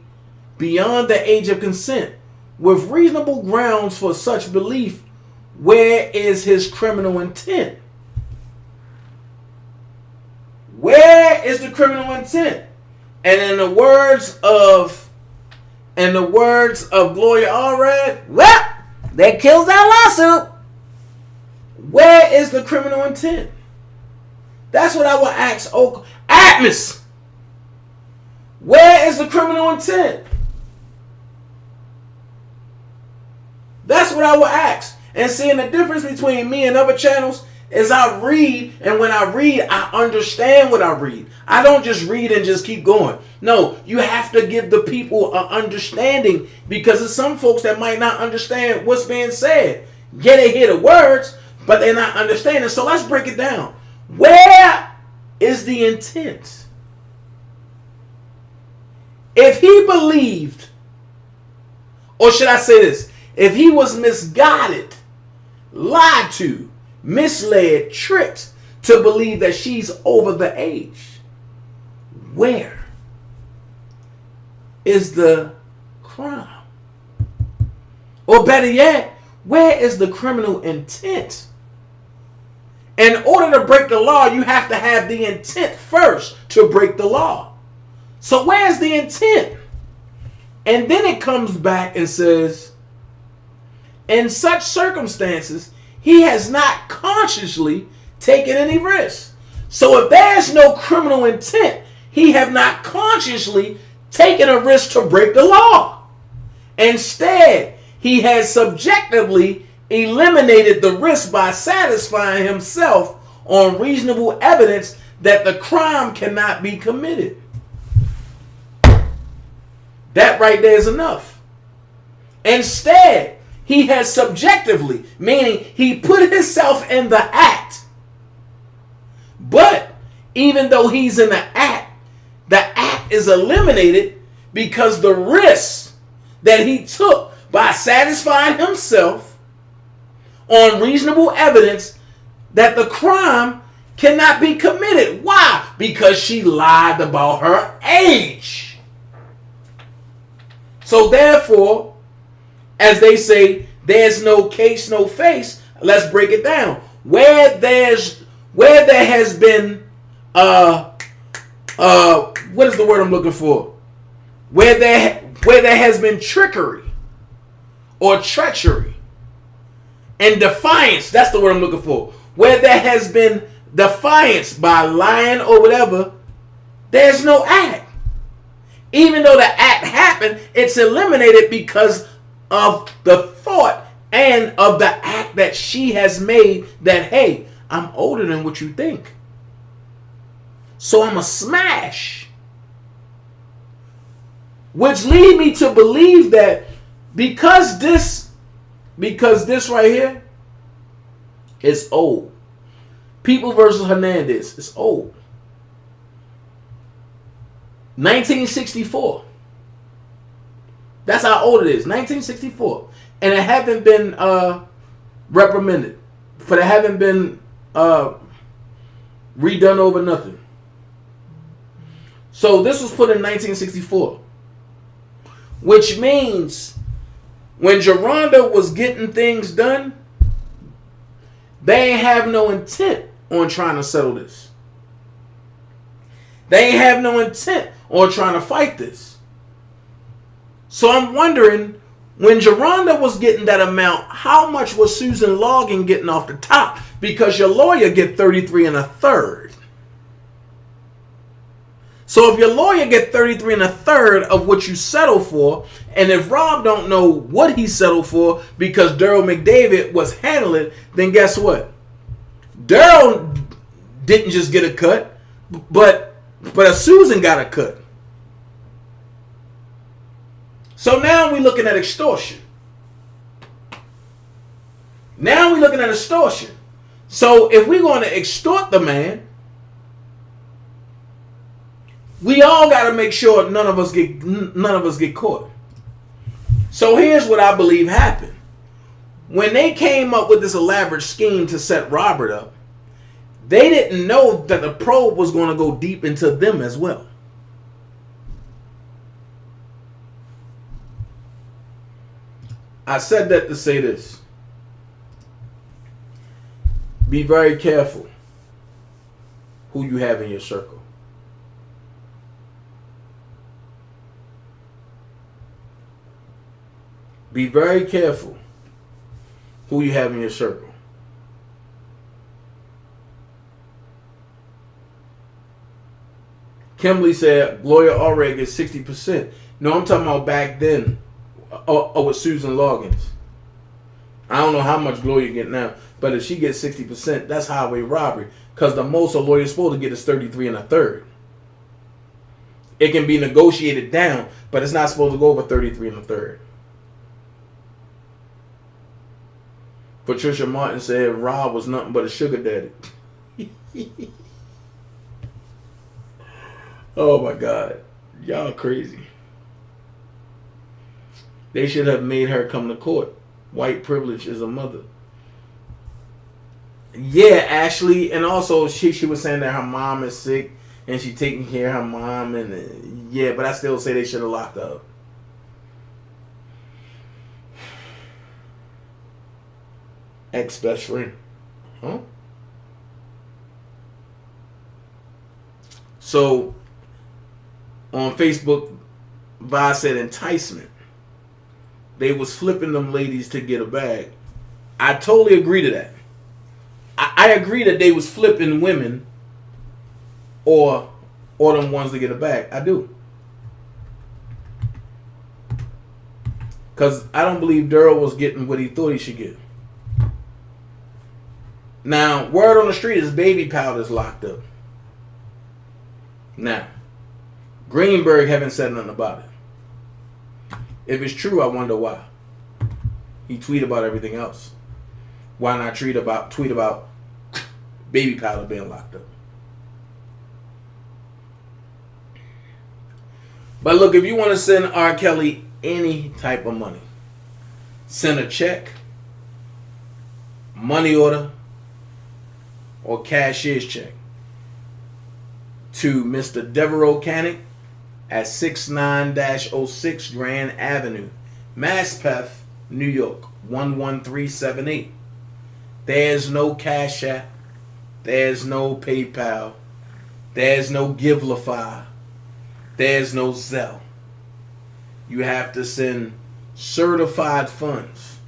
beyond the age of consent, with reasonable grounds for such belief, where is his criminal intent? Where is the criminal intent? And in the words of Gloria Allred, well, that kills that lawsuit. Where is the criminal intent? That's what I will ask Atmos. Where is the criminal intent? That's what I will ask. And seeing the difference between me and other channels is I read, and when I read, I understand what I read. I don't just read and just keep going. No, you have to give the people an understanding, because there's some folks that might not understand what's being said. Yeah, they hear the words, but they're not understanding. So let's break it down. Where is the intent? If he believed, or should I say this, if he was misguided, lied to, misled, tricked to believe that she's over the age, where is the crime? Or better yet, where is the criminal intent? In order to break the law, you have to have the intent first to break the law. So where's the intent? And then it comes back and says, in such circumstances, he has not consciously taken any risks. So if there's no criminal intent, he have not consciously taken a risk to break the law. Instead, he has subjectively eliminated the risk by satisfying himself on reasonable evidence that the crime cannot be committed. That right there is enough. Instead, he has subjectively, meaning he put himself in the act. But even though he's in the act is eliminated because the risk that he took by satisfying himself on reasonable evidence that the crime cannot be committed. Why? Because she lied about her age. So therefore, as they say, there's no case, no face. Let's break it down. Where there has been what is the word I'm looking for? Where there has been trickery or treachery and defiance, that's the word I'm looking for. Where there has been defiance by lying or whatever, there's no act. Even though the act happened, it's eliminated because of the thought and of the act that she has made that, hey, I'm older than what you think, so I'm a smash. Which lead me to believe that because this right here is old. People versus Hernandez is old. 1964. That's how old it is. 1964. And it haven't been reprimanded. But it haven't been redone over nothing. So this was put in 1964. Which means when Geronda was getting things done, they ain't have no intent on trying to settle this. They ain't have no intent on trying to fight this. So I'm wondering, when Geronda was getting that amount, how much was Susan Logan getting off the top? Because your lawyer get 33 1/3. So if your lawyer get 33 1/3 of what you settle for, and if Rob don't know what he settled for because Daryl McDavid was handling it, then guess what? Daryl didn't just get a cut, but Susan got a cut. So now we're looking at extortion. So if we're going to extort the man, we all got to make sure none of us get caught. So here's what I believe happened. When they came up with this elaborate scheme to set Robert up, they didn't know that the probe was going to go deep into them as well. I said that to say this. Be very careful who you have in your circle. Be very careful who you have in your circle. Kimberly said Gloria already gets 60%. No, I'm talking about back then. With Susan Loggins. I don't know how much Gloria get now, but if she gets 60%, that's highway robbery. Because the most a lawyer's supposed to get is 33 1/3. It can be negotiated down, but it's not supposed to go over 33 1/3. Patricia Martin said Rob was nothing but a sugar daddy. Oh my God. Y'all crazy. They should have made her come to court. White privilege is a mother. Yeah, Ashley. And also she was saying that her mom is sick and she taking care of her mom. And yeah, but I still say they should have locked her up. Ex-best friend. Huh? So, on Facebook, Vi said enticement. They was flipping them ladies to get a bag. I totally agree to that. I agree that they was flipping women or them ones to get a bag. I do. Because I don't believe Daryl was getting what he thought he should get. Now, word on the street is baby powder's locked up. Now, Greenberg haven't said nothing about it. If it's true, I wonder why. He tweet about everything else. Why not tweet about baby powder being locked up? But look, if you want to send R. Kelly any type of money, send a check, money order, or cashier's check to Mr. Devereaux Canick at 69-06 Grand Avenue, Maspeth, New York, 11378. There's no Cash App. There's no PayPal. There's no Givelify. There's no Zelle. You have to send certified funds,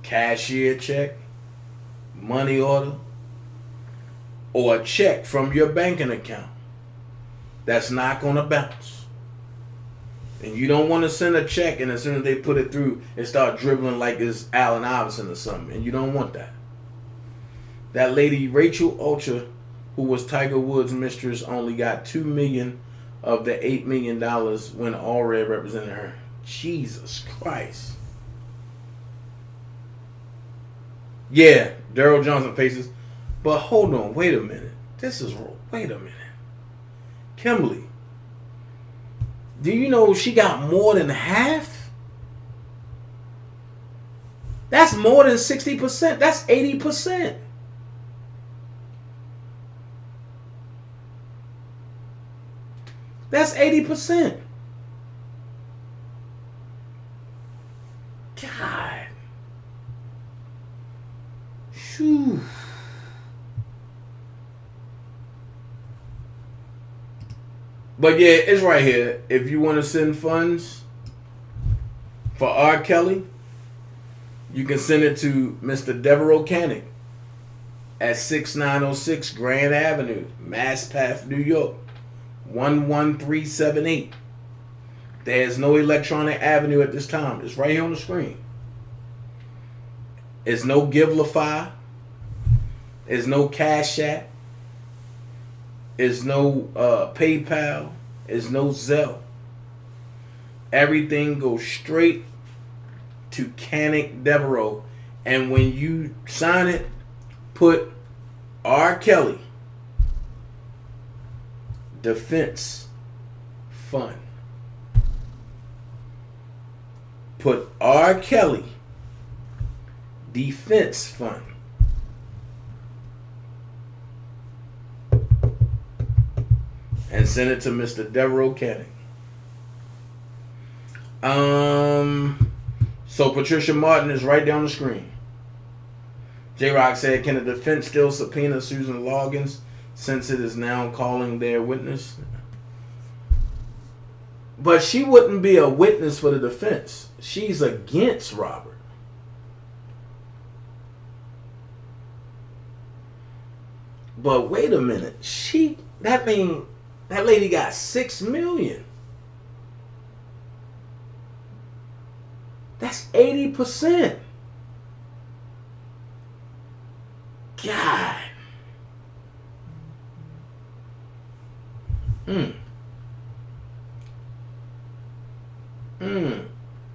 cashier check, money order, or a check from your banking account that's not going to bounce. And you don't want to send a check and as soon as they put it through, it start dribbling like it's Allen Iverson or something. And you don't want that. That lady, Rachel Ultra, who was Tiger Woods' mistress, only got $2 million of the $8 million when Allred represented her. Jesus Christ. Yeah, Daryl Johnson faces. But hold on, wait a minute. Wait a minute. Kimberly, do you know she got more than half? That's more than 60%. That's 80%. That's 80%. God. Phew. But yeah, it's right here. If you want to send funds for R. Kelly, you can send it to Mr. Devereaux Canick at 6906 Grand Avenue, Maspeth, New York, 11378. There's no electronic avenue at this time. It's right here on the screen. There's no Givelify. There's no Cash App. There's no PayPal. There's no Zelle. Everything goes straight to Canick Devereaux. And when you sign it, put R. Kelly Defense Fund. Put R. Kelly Defense Fund. And send it to Mr. Devereaux Canick. So Patricia Martin is right down the screen. J-Rock said, can the defense still subpoena Susan Loggins since it is now calling their witness? But she wouldn't be a witness for the defense. She's against Robert. But wait a minute. That lady got $6 million. That's 80%. God.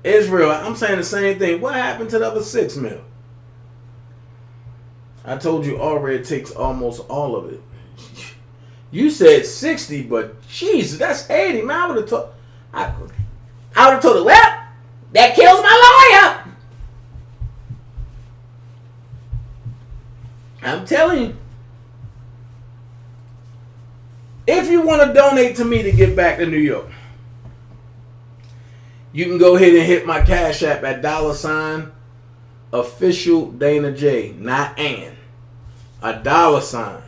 Israel, I'm saying the same thing. What happened to the other $6 million? I told you Allred takes almost all of it. You said 60, but Jesus, that's 80. Man, I would have told. I would have told her, well, that kills my lawyer. I'm telling you. If you want to donate to me to get back to New York, you can go ahead and hit my Cash App at $ official DanaJay, not Ann. $,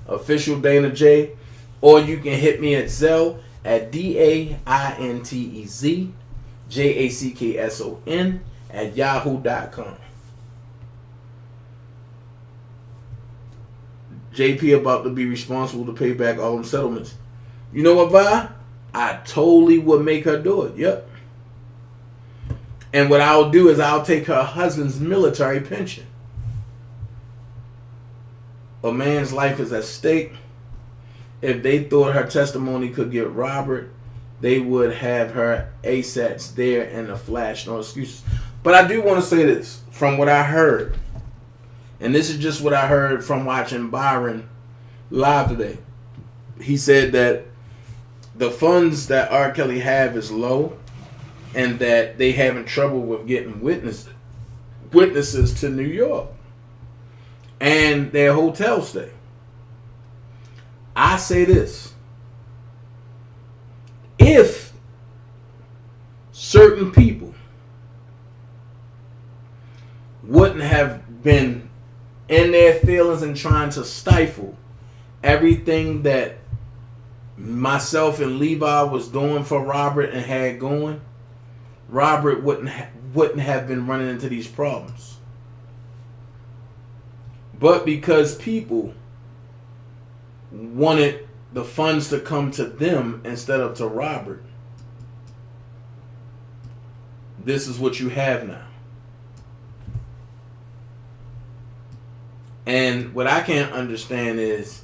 official DanaJay. Or you can hit me at Zelle at DAINTEZJACKSON at yahoo.com. JP about to be responsible to pay back all them settlements. You know what, Vi? I totally would make her do it. Yep. And what I'll do is I'll take her husband's military pension. A man's life is at stake. If they thought her testimony could get Robert, they would have her ASATs there in a flash, no excuses. But I do want to say this, from what I heard, and this is just what I heard from watching Byron live today. He said that the funds that R. Kelly have is low, and that they having trouble with getting witnesses to New York. and their hotel stay. I say this. If certain people wouldn't have been in their feelings and trying to stifle everything that myself and Levi was doing for Robert and had going, Robert wouldn't have been running into these problems. But because people wanted the funds to come to them instead of to Robert, this is what you have now. And what I can't understand is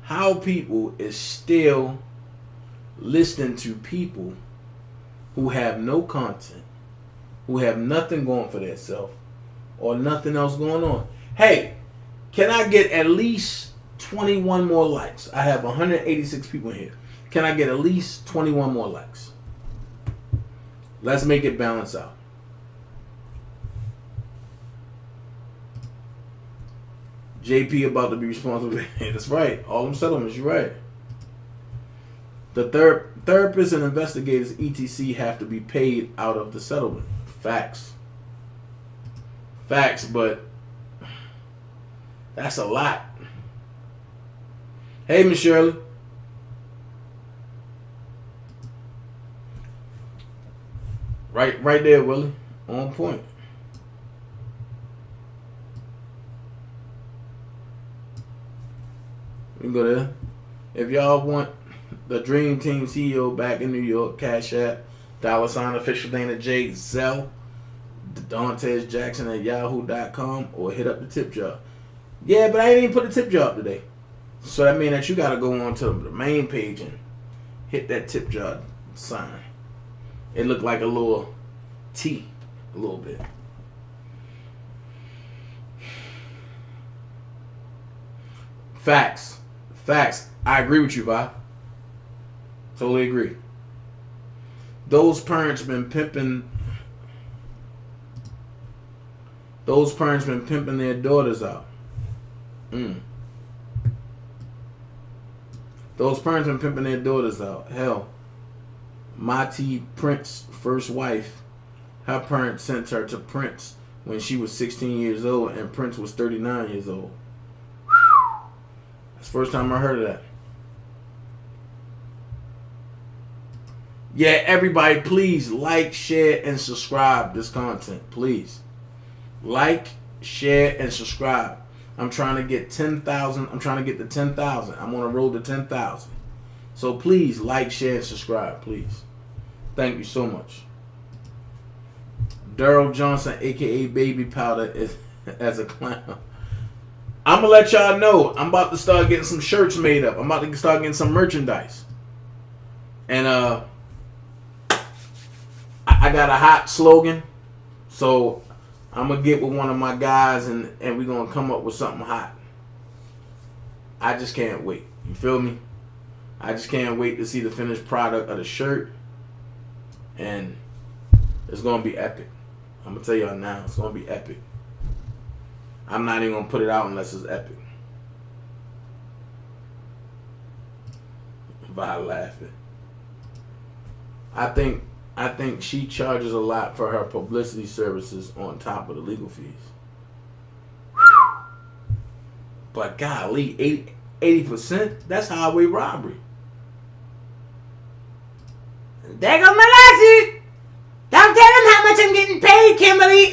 how people is still listening to people who have no content, who have nothing going for themselves, or nothing else going on. Hey, can I get at least 21 more likes? I have 186 people here. Can I get at least 21 more likes? Let's make it balance out. JP about to be responsible. That's right. All them settlements, you're right. The therapists and investigators, etc., have to be paid out of the settlement. Facts. Facts, but that's a lot. Hey, Miss Shirley. Right there, Willie. On point. We can go there. If y'all want the Dream Team CEO back in New York, Cash App, $ official DanaJay, ZELLE, daintezjackson at yahoo.com, or hit up the tip jar. Yeah, but I ain't even put the tip jar up today. So that means that you got to go on to the main page and hit that tip jar sign. It looked like a little T, a little bit. Facts. Facts. I agree with you, Vi. Totally agree. Those parents been pimping. Those parents been pimping their daughters out. Those parents been pimping their daughters out. Hell, Mati Prince's first wife, her parents sent her to Prince when she was 16 years old and Prince was 39 years old. That's the first time I heard of that. Yeah, everybody, please like, share, and subscribe this content. Please. Like, share, and subscribe. I'm trying to get 10,000. I'm trying to get to 10,000. I'm on a road to 10,000. So please like, share, and subscribe, please. Thank you so much. Daryl Johnson, a.k.a. Baby Powder, is as a clown. I'm going to let y'all know. I'm about to start getting some shirts made up. I'm about to start getting some merchandise. And I got a hot slogan. So I'm going to get with one of my guys and we're going to come up with something hot. I just can't wait. You feel me? I just can't wait to see the finished product of the shirt. And it's going to be epic. I'm going to tell y'all now. It's going to be epic. I'm not even going to put it out unless it's epic. By laughing. I think she charges a lot for her publicity services on top of the legal fees. But golly, 80%? That's highway robbery. There goes my lawsuit. Don't tell them how much I'm getting paid, Kimberly.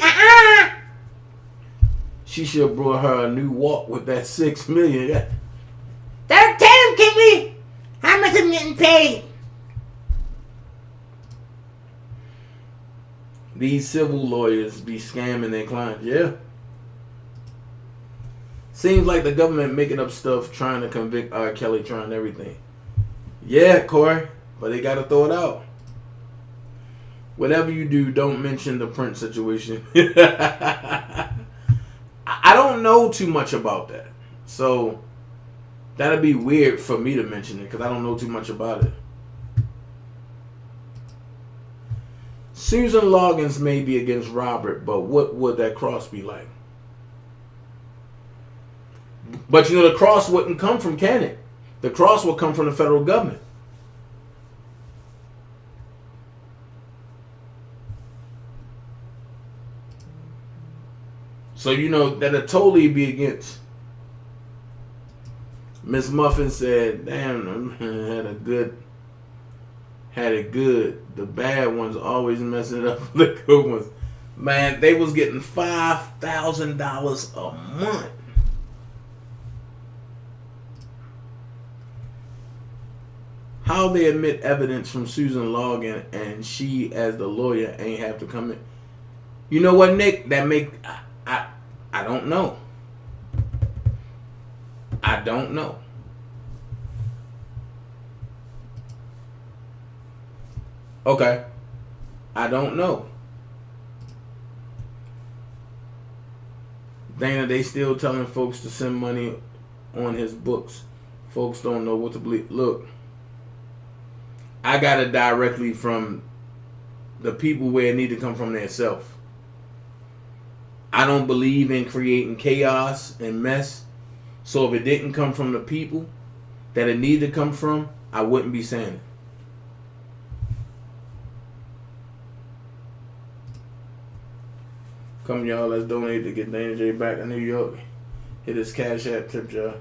She should have brought her a new walk with that $6 million. Don't tell them, Kimberly, how much I'm getting paid. These civil lawyers be scamming their clients. Yeah. Seems like the government making up stuff trying to convict R. Kelly, trying everything. Yeah, Corey, but they got to throw it out. Whatever you do, don't mention the Prince situation. I don't know too much about that. So that'd be weird for me to mention it because I don't know too much about it. Susan Loggins may be against Robert, but what would that cross be like? But you know, the cross wouldn't come from Cannon. The cross will come from the federal government. So you know that'll totally be against. Miss Muffin said, "Damn, had it good. The bad ones always messing it up for the good ones." Man, they was getting $5,000 a month. How they admit evidence from Susan Logan and she, as the lawyer, ain't have to come in? You know what, Nick? That make I don't know. I don't know. Okay. I don't know. Dana, they still telling folks to send money on his books. Folks don't know what to believe. Look, I got it directly from the people where it need to come from themselves. I don't believe in creating chaos and mess. So if it didn't come from the people that it needed to come from, I wouldn't be saying it. Come, y'all, let's donate to get DanaJay back to New York. Hit his Cash App, tip jar.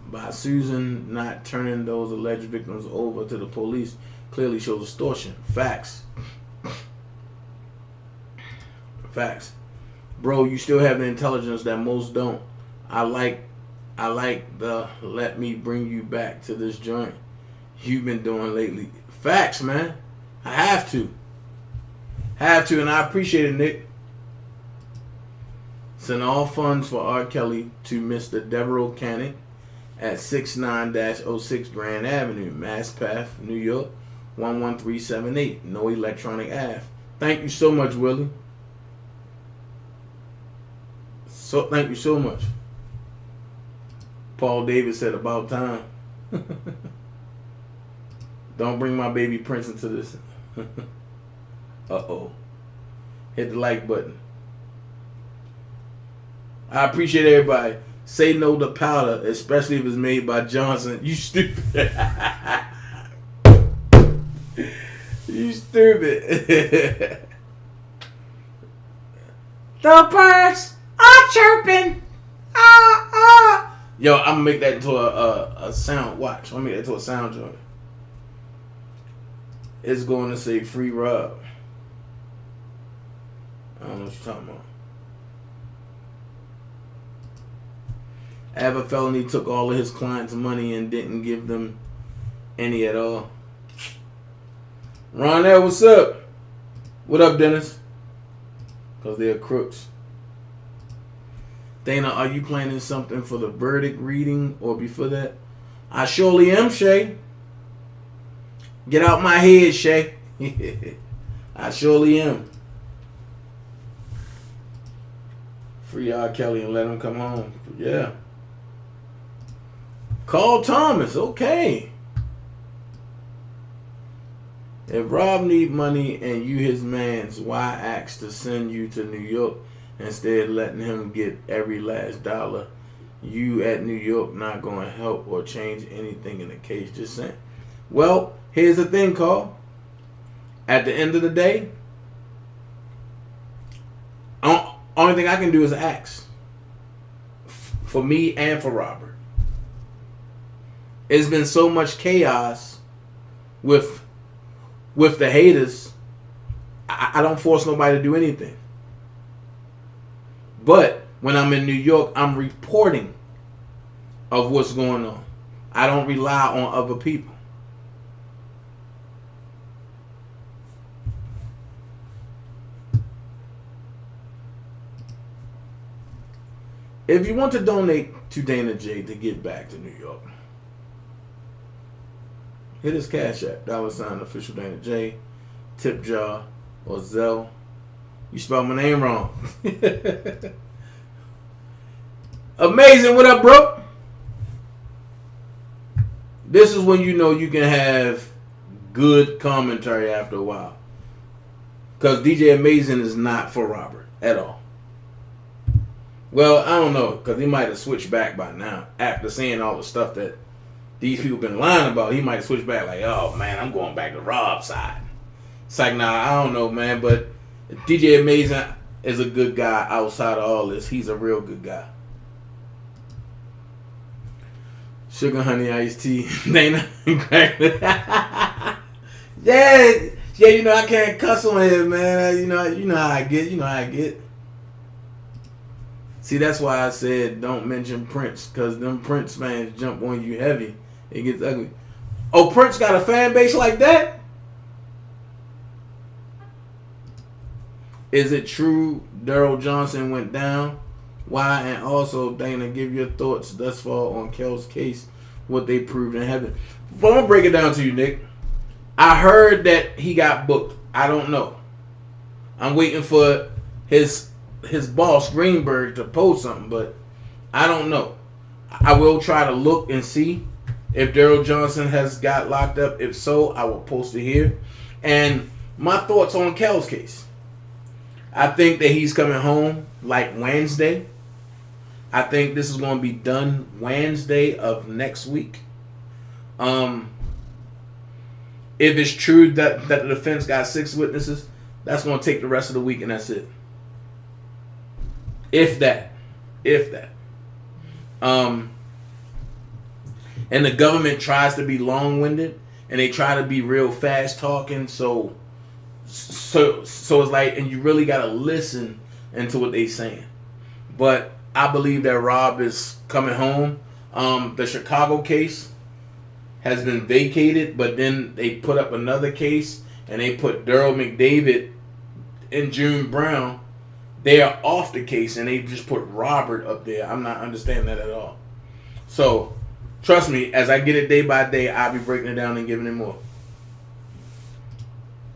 By Susan not turning those alleged victims over to the police clearly shows extortion. Facts. Facts. Bro, you still have the intelligence that most don't. I like the let me bring you back to this joint you've been doing lately. Facts, man. I have to. And I appreciate it, Nick. Send all funds for R. Kelly to Mr. Devereaux Cannon at 69-06 Grand Avenue, Mass Path, New York, 11378. No electronic Ave. Thank you so much, Willie. So thank you so much. Paul Davis said about time. Don't bring my baby Prince into this. Uh-oh. Hit the like button. I appreciate everybody. Say no to powder, especially if it's made by Johnson. You stupid. You stupid. The birds are chirping. Yo, I'm gonna make that into a sound. Watch. I'm gonna make that into a sound joint. It's going to say free Rob. I don't know what you're talking about. Ava Felony took all of his clients' money and didn't give them any at all. Ronell, what's up? What up, Dennis? Because they're crooks. Dana, are you planning something for the verdict reading or before that? I surely am, Shay. Get out my head, Shay. I surely am. Free R. Kelly and let him come home. Yeah. Call Thomas. Okay. If Rob need money and you his mans, why ask to send you to New York instead of letting him get every last dollar? You at New York not going to help or change anything in the case. Just saying. Well, here's the thing, Carl. At the end of the day, only thing I can do is ask. For me and for Robert. It's been so much chaos with the haters. I don't force nobody to do anything. But when I'm in New York, I'm reporting of what's going on. I don't rely on other people. If you want to donate to DanaJay to get back to New York, hit his Cash App, $ official DanaJay, tip jar, or ZELLE. You spelled my name wrong. Amazing. What up, bro? This is when you know you can have good commentary after a while. Because DJ Amazing is not for Robert at all. Well, I don't know, because he might have switched back by now. After seeing all the stuff that these people been lying about, he might switch back like, oh man, I'm going back to Rob's side. It's like, nah, I don't know, man. But DJ Amazing is a good guy outside of all this. He's a real good guy. Sugar Honey Iced Tea. Dana. Yeah, you know I can't cuss on here, man. You know how I get. You know how I get. See, that's why I said don't mention Prince, because them Prince fans jump on you heavy. It gets ugly. Oh, Prince got a fan base like that? Is it true Daryl Johnson went down? Why? And also, Dana, give your thoughts thus far on Kel's case, what they proved in heaven. But I'm going to break it down to you, Nick. I heard that he got booked. I don't know. I'm waiting for his boss, Greenberg, to post something, but I don't know. I will try to look and see if Daryl Johnson has got locked up. If so, I will post it here. And my thoughts on Kel's case. I think that he's coming home like Wednesday. I think this is going to be done Wednesday of next week. If it's true that the defense got 6 witnesses, that's going to take the rest of the week, and that's it. If that. And the government tries to be long-winded, and they try to be real fast talking, so it's like, and you really got to listen into what they saying. But I believe that Rob is coming home. The Chicago case has been vacated, but then they put up another case, and they put Daryl McDavid and June Brown. They are off the case, and they just put Robert up there. I'm not understanding that at all. So, trust me, as I get it day by day, I'll be breaking it down and giving it more.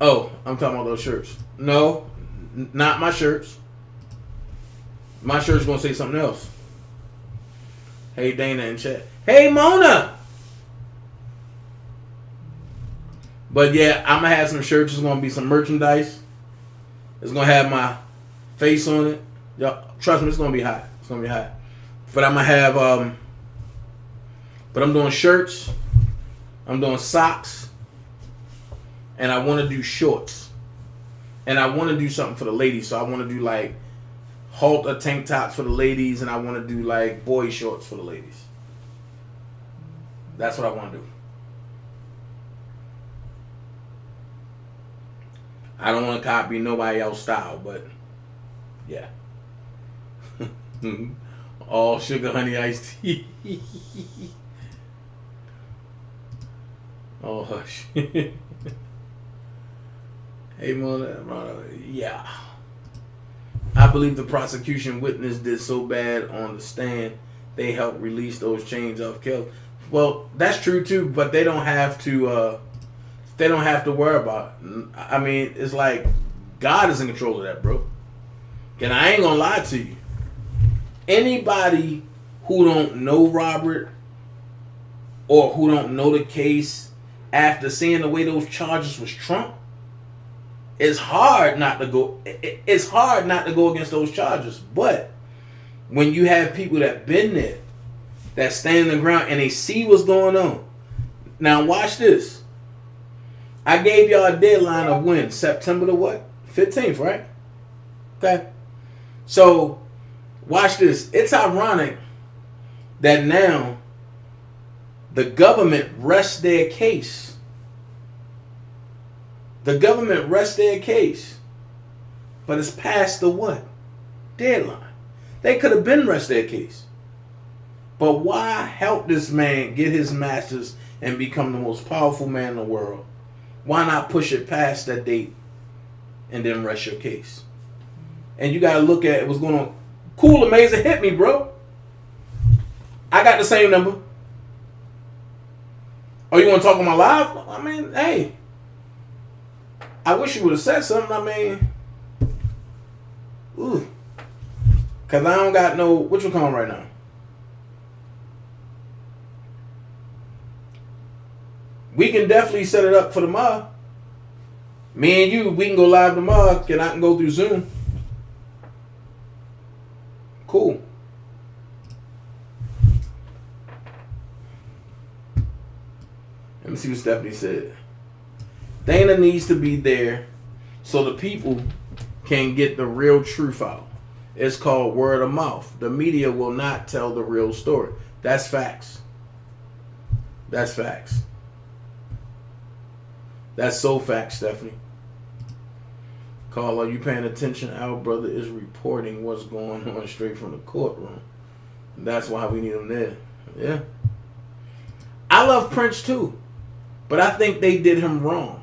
Oh, I'm talking about those shirts. No, not my shirts. My shirt's going to say something else. Hey, Dana in chat. Hey, Mona! But yeah, I'm going to have some shirts. It's going to be some merchandise. It's going to have my face on it. Y'all, trust me, it's going to be hot. It's going to be hot. But I'm going to have, but I'm doing shirts. I'm doing socks. And I want to do shorts. And I want to do something for the ladies. So I want to do like halter tank tops for the ladies. And I want to do like boy shorts for the ladies. That's what I want to do. I don't want to copy nobody else's style, but yeah. All sugar, honey, iced tea. Oh, hush. Hey, Mona, yeah. I believe the prosecution witness did so bad on the stand, they helped release those chains off Kel. Well, that's true too, but they don't have to. They don't have to worry about it. I mean, it's like God is in control of that, bro. And I ain't gonna lie to you. Anybody who don't know Robert or who don't know the case after seeing the way those charges was trumped, it's hard not to go. It's hard not to go against those charges. But when you have people that been there, that stand the ground and they see what's going on. Now watch this. I gave y'all a deadline of when? September the what? 15th, right? Okay. So, watch this. It's ironic that now the government rests their case. The government rests their case. But it's past the what? Deadline. They could have been rest their case. But why help this man get his masters and become the most powerful man in the world? Why not push it past that date and then rest your case? And you got to look at what's going on. Cool, amazing, hit me, bro. I got the same number. Oh, you want to talk on my live? I mean, hey. I wish you would have said something. I mean, ooh. Because I don't got no, what you calling right now? We can definitely set it up for tomorrow. Me and you, we can go live tomorrow, and I can go through Zoom. Cool. Let me see what Stephanie said. Dana needs to be there so the people can get the real truth out. It's called word of mouth. The media will not tell the real story. That's facts. That's facts. That's so facts, Stephanie. Carl, are you paying attention? Our brother is reporting what's going on straight from the courtroom. That's why we need him there. Yeah. I love Prince too, but I think they did him wrong.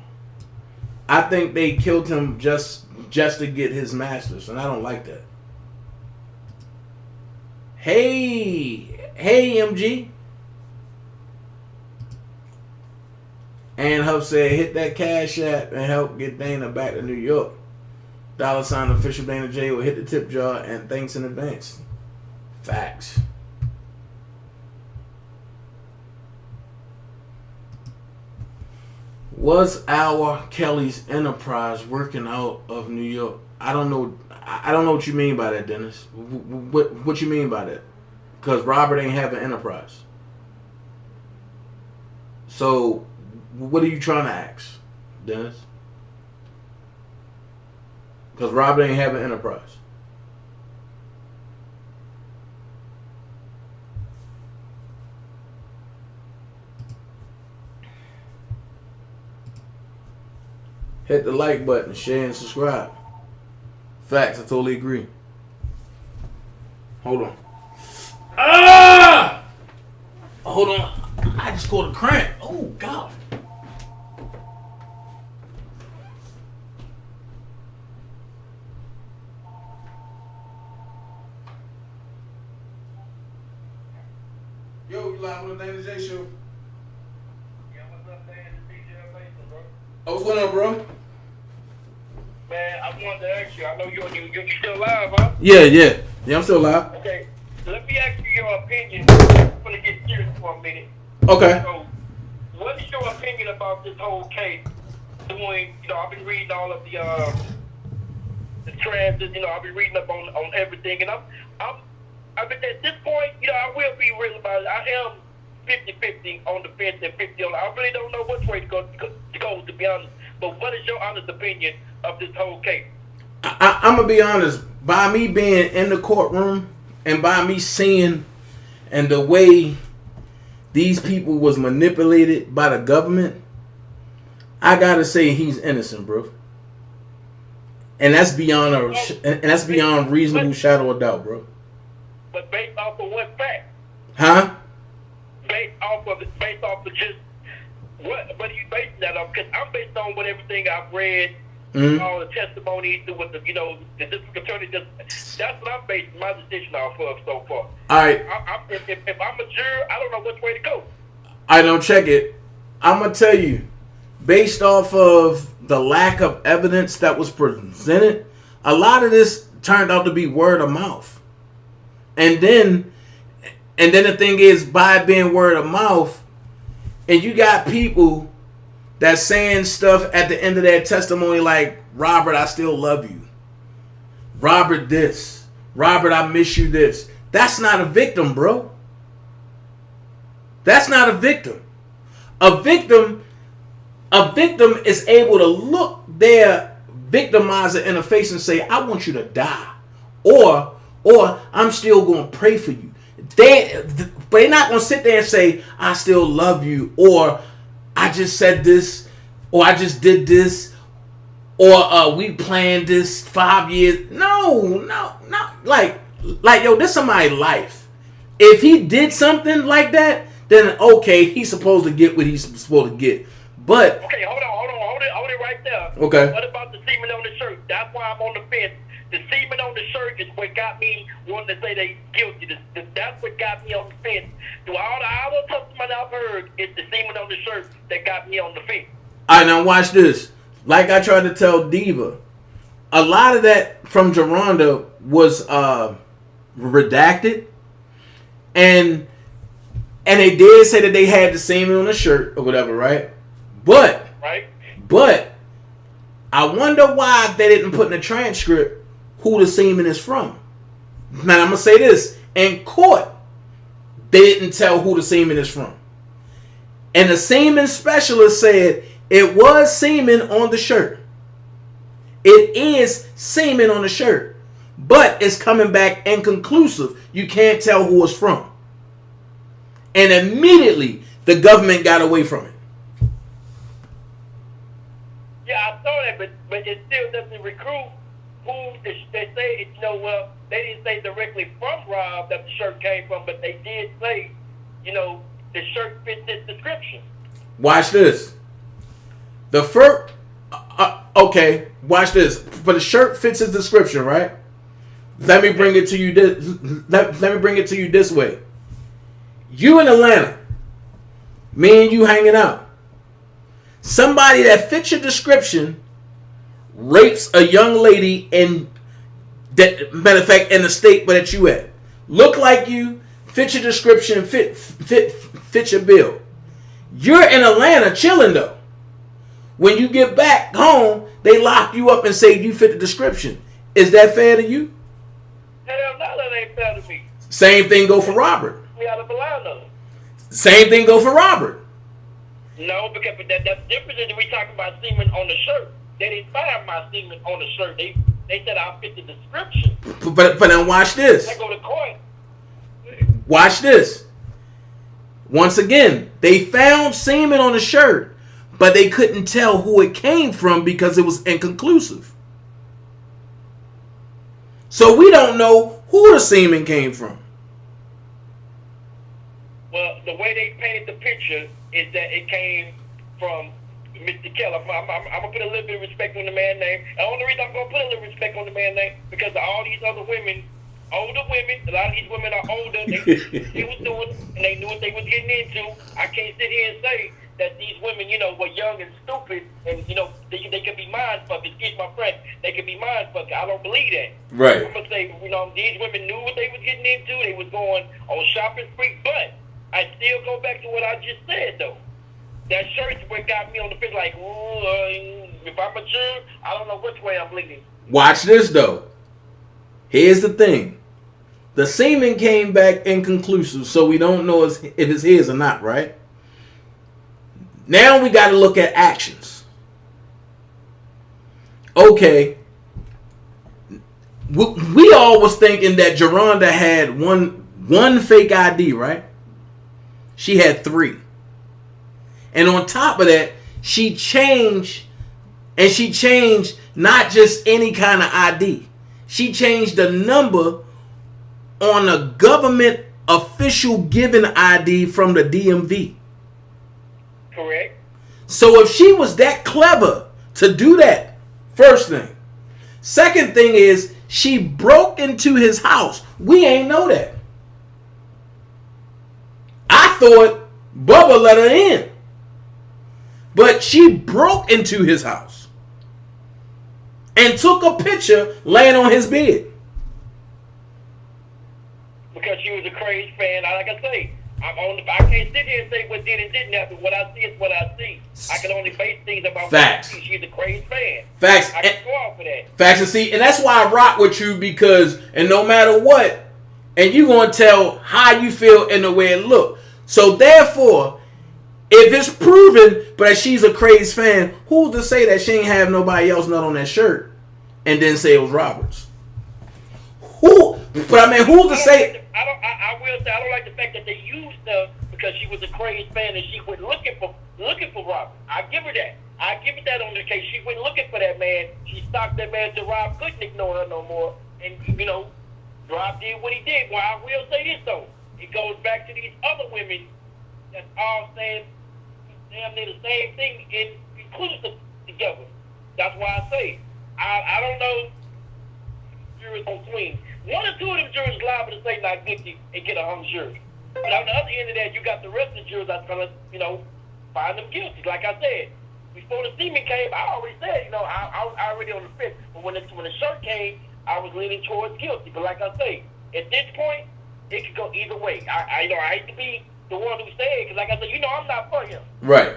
I think they killed him just to get his masters, and I don't like that. Hey, MG. And Huff said, hit that Cash App and help get Dana back to New York. $ official DanaJay will hit the tip jar, and thanks in advance. Facts. Was our Kelly's enterprise working out of New York? I don't know. I don't know what you mean by that, Dennis. What you mean by that? Because Robert ain't have an enterprise. So, what are you trying to ask, Dennis? Because Robert ain't have an enterprise. Hit the like button, share, and subscribe. Facts, I totally agree. Hold on. Ah! Hold on. I just caught a cramp. Oh, God. Yo, you live on the DanaJay show? Yeah, what's up, man? It's DJ Mason, bro. Oh, what's going on, bro? Man, I wanted to ask you. I know you're still live, huh? Yeah, I'm still live. Okay. Let me ask you your opinion. I'm gonna get serious for a minute. Okay. So, what is your opinion about this whole case? I've been reading all of the transits. I've been reading up on everything, and I've been at this point. I will be real about it. I am 50-50 on the fence and 50 on. I really don't know which way to go, to be honest. But what is your honest opinion of this whole case? I'm gonna be honest. By me being in the courtroom and by me seeing and the way these people was manipulated by the government, I gotta say he's innocent, bro. And that's beyond reasonable shadow of doubt, bro. But based off of what fact? Huh? Based off of just what are you basing that on? Because I'm based on everything I've read, all the testimonies, with the district attorney. That's what I'm basing my decision off of so far. All right. If I'm a juror, I don't know which way to go. I don't check it. I'm gonna tell you, based off of the lack of evidence that was presented, a lot of this turned out to be word of mouth. And then the thing is, by it being word of mouth, and you got people that's saying stuff at the end of their testimony like, Robert, I still love you. Robert this. Robert, I miss you this. That's not a victim, bro. That's not a victim. A victim is able to look their victimizer in the face and say, I want you to die. Or I'm still going to pray for you. But they're not going to sit there and say, I still love you, or I just said this, or I just did this, or we planned this 5 years. No. Like, yo, this is somebody's life. If he did something like that, then okay, he's supposed to get what he's supposed to get. But okay, hold it right there. Okay. What about the semen on the shirt? That's why I'm on the fence. The semen on the shirt is what got me wanting to say they guilty. That's what got me on the fence. Through all the hour testimony I've heard, it's the semen on the shirt that got me on the fence. All right, now watch this. Like I tried to tell Diva, a lot of that from Geronda was redacted, and they did say that they had the semen on the shirt or whatever, right? But I wonder why they didn't put in the transcript who the semen is from. Now, I'm going to say this. In court, they didn't tell who the semen is from. And the semen specialist said it was semen on the shirt. It is semen on the shirt, but it's coming back inconclusive. You can't tell who it's from. And immediately the government got away from it. Yeah, I saw that, but it still doesn't recruit who they say. You know, well, they didn't say directly from Rob that the shirt came from, but they did say, you know, the shirt fits this description. Watch this. The fur. Okay, watch this. But the shirt fits his description, right? Let me bring it to you. Let me bring it to you this way. You in Atlanta, me and you hanging out. Somebody that fits your description rapes a young lady in that, matter of fact, in the state that you at. Look like you, fit your description, fit your bill. You're in Atlanta chilling though. When you get back home, they lock you up and say you fit the description. Is that fair to you? Hell no, that ain't fair to me. Same thing go for Robert. Me out of Atlanta. Same thing go for Robert. No, because that's different than we talking about semen on the shirt. They didn't find my semen on the shirt. They said I fit the description. But then watch this. I go to court. Watch this. Once again, they found semen on the shirt, but they couldn't tell who it came from because it was inconclusive. So we don't know who the semen came from. Well, the way they painted the picture is that it came from Mr. Keller. I'm going to put a little bit of respect on the man's name. The only reason I'm going to put a little respect on the man's name because all these other women, older women, a lot of these women are older. They was doing, and they knew what they was getting into. I can't sit here and say that these women, you know, were young and stupid, and you know they can be mind fuckers. Excuse my friend, they can be mind fuckers. I don't believe that. Right. I'm gonna say, you know, these women knew what they was getting into. They was going on shopping spree, but I still go back to what I just said though. That shirt's what got me on the fence. Like, if I'm mature, I don't know which way I'm leaning. Watch this though. Here's the thing. The semen came back inconclusive, so we don't know if it's his or not, right? Now we got to look at actions. Okay. We all was thinking that Geronda had one fake ID, right? She had 3. And on top of that, she changed not just any kind of ID. She changed the number on a government official given ID from the DMV. Correct. So if she was that clever to do that, first thing. Second thing is she broke into his house. We ain't know that. I thought Bubba let her in. But she broke into his house and took a picture laying on his bed. Because she was a crazy fan. Like I say, I can't sit here and say what did and didn't happen. What I see is what I see. I can only base things about facts. What I see. She's a crazy fan. Facts. I can go off of that. Facts. And see, and that's why I rock with you because, and no matter what, and you gonna tell how you feel and the way it look. So therefore, if it's proven, but she's a crazy fan, who's to say that she ain't have nobody else nut on that shirt, and then say it was Robert's? Who? But I mean, who's to say? I will say I don't like the fact that they used her because she was a crazy fan and she went looking for Robert. I give her that. I give it that on the case. She went looking for that man. She stalked that man till Rob couldn't ignore her no more. And you know, Rob did what he did. Well, I will say this though. It goes back to these other women that's all saying damn near the same thing and inclusive together. That's why I say I don't know. Jurors on swing. 1 or 2 of them jurors liable to say not guilty and get a hung jury. But on the other end of that, you got the rest of the jurors that's gonna, you know, find them guilty. Like I said, before the semen came, I already said, you know, I was already on the fence. But when the shirt came, I was leaning towards guilty. But like I say, at this point, it could go either way. I hate to be the one who said it, because like I said, you know, I'm not for him. Right.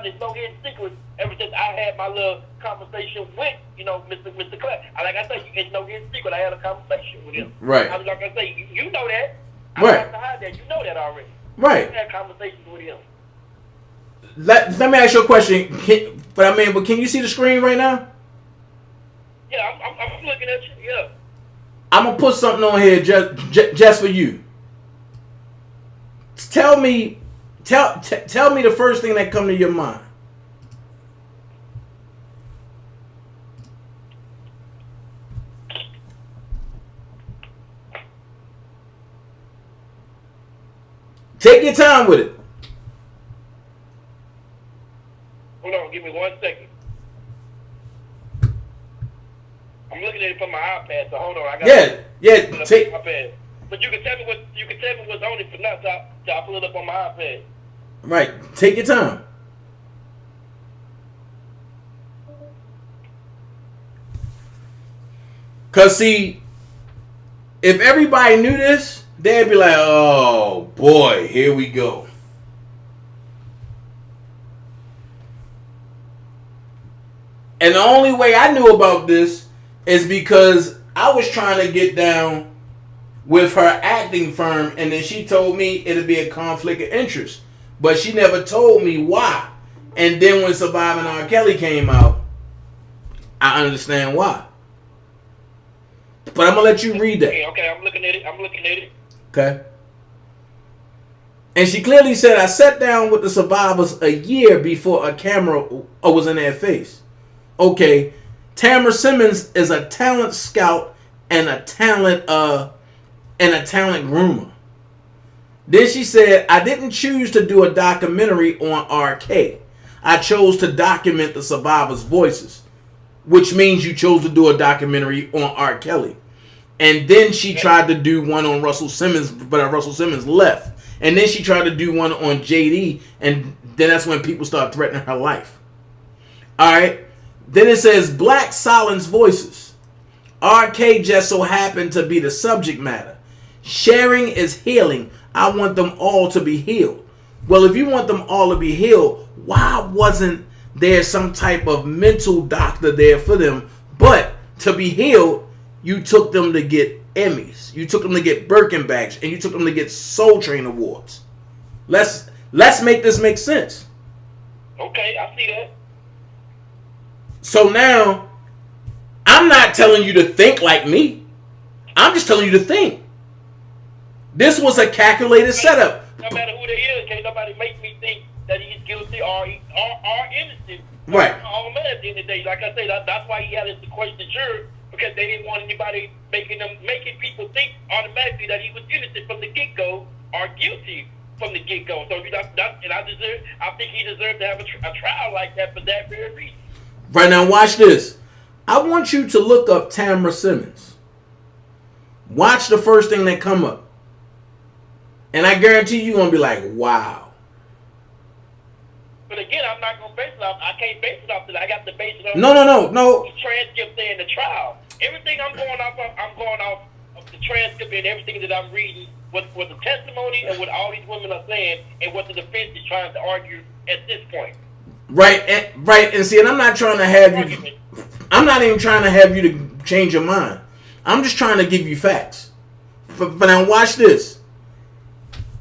There's no hidden secret. Ever since I had my little conversation with, you know, Mr. Clapp. Like I said, it's no hidden secret. I had a conversation with him. Right. I was like I say, you know that. I Right. don't have to hide that. You know that already. Right. I had conversations with him. let me ask you a question. But can you see the screen right now? Yeah, I'm looking at you. Yeah. I'm gonna put something on here just for you. Tell me the first thing that come to your mind. Take your time with it. Hold on, give me 1 second. I'm looking at it from my iPad, so hold on. I got Take. iPad. But you can tell me what's on it for now, so I pull it up on my iPad. Right. Take your time. Cause see, if everybody knew this, they'd be like, "Oh boy, here we go." And the only way I knew about this is because I was trying to get down with her acting firm, and then she told me it'd be a conflict of interest, but she never told me why. And then when Surviving R. Kelly came out, I understand why. But I'm gonna let you read that. Okay, I'm looking at it. Okay. And she clearly said, I sat down with the survivors a year before a camera was in their face. Okay, Tamara Simmons is a talent scout and a talent groomer. Then she said, I didn't choose to do a documentary on RK. I chose to document the survivors' voices, which means you chose to do a documentary on R. Kelly. And then she tried to do one on Russell Simmons, but Russell Simmons left. And then she tried to do one on JD, and then that's when people start threatening her life. All right. Then it says Black Silence Voices. RK just so happened to be the subject matter. Sharing is healing. I want them all to be healed. Well, if you want them all to be healed, why wasn't there some type of mental doctor there for them? But to be healed, you took them to get Emmys. You took them to get Birkin bags, and you took them to get Soul Train awards. Let's make this make sense. Okay, I see that. So now, I'm not telling you to think like me. I'm just telling you to think. This was a calculated setup. No matter who they is, can't nobody make me think that he's guilty or innocent. Right. All man at the end of the day. Like I say, that's why he had us to question the jury, because they didn't want anybody making people think automatically that he was innocent from the get-go or guilty from the get-go. So I think he deserved to have a trial like that for that very reason. Right, now watch this. I want you to look up Tamara Simmons. Watch the first thing that come up. And I guarantee you're going to be like, wow. But again, I'm not going to base it off. I can't base it off that. I got to base it off. No. The transcript there in the trial. Everything I'm going off of the transcript and everything that I'm reading, what the testimony and what all these women are saying, and what the defense is trying to argue at this point. Right, and see, and I'm not trying to have you. I'm not even trying to have you to change your mind. I'm just trying to give you facts. But now watch this.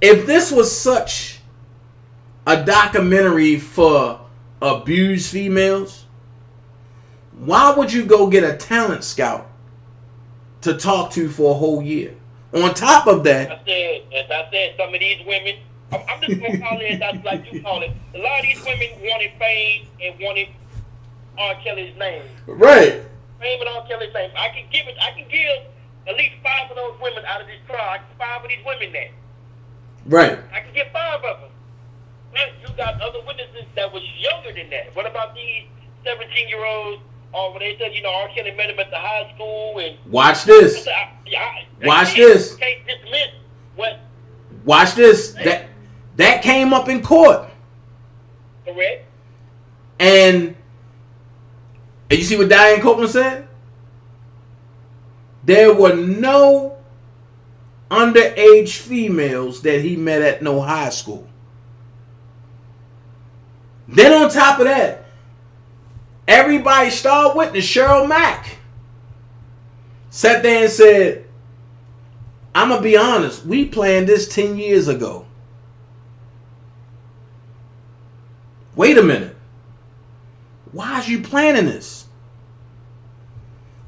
If this was such a documentary for abused females, why would you go get a talent scout to talk to for a whole year? On top of that, as I said, some of these women, I'm just going to call it that's like you call it. A lot of these women wanted fame and wanted R. Kelly's name. right? Fame and R. Kelly's name. I can give at least 5 of those women out of this trial. I can 5 of these women that. Right. I can get 5 of them. But you got other witnesses that was younger than that. What about these 17-year-olds? Or when they said, R. Kelly met him at the high school and watch this. Watch this. Can't dismiss what. Watch this. That came up in court. Correct. And you see what Diane Copeland said? There were no underage females that he met at no high school. Then on top of that, everybody star witness Cheryl Mack sat there and said, I'm going to be honest, we planned this 10 years ago. wait a minute. Why is you planning this?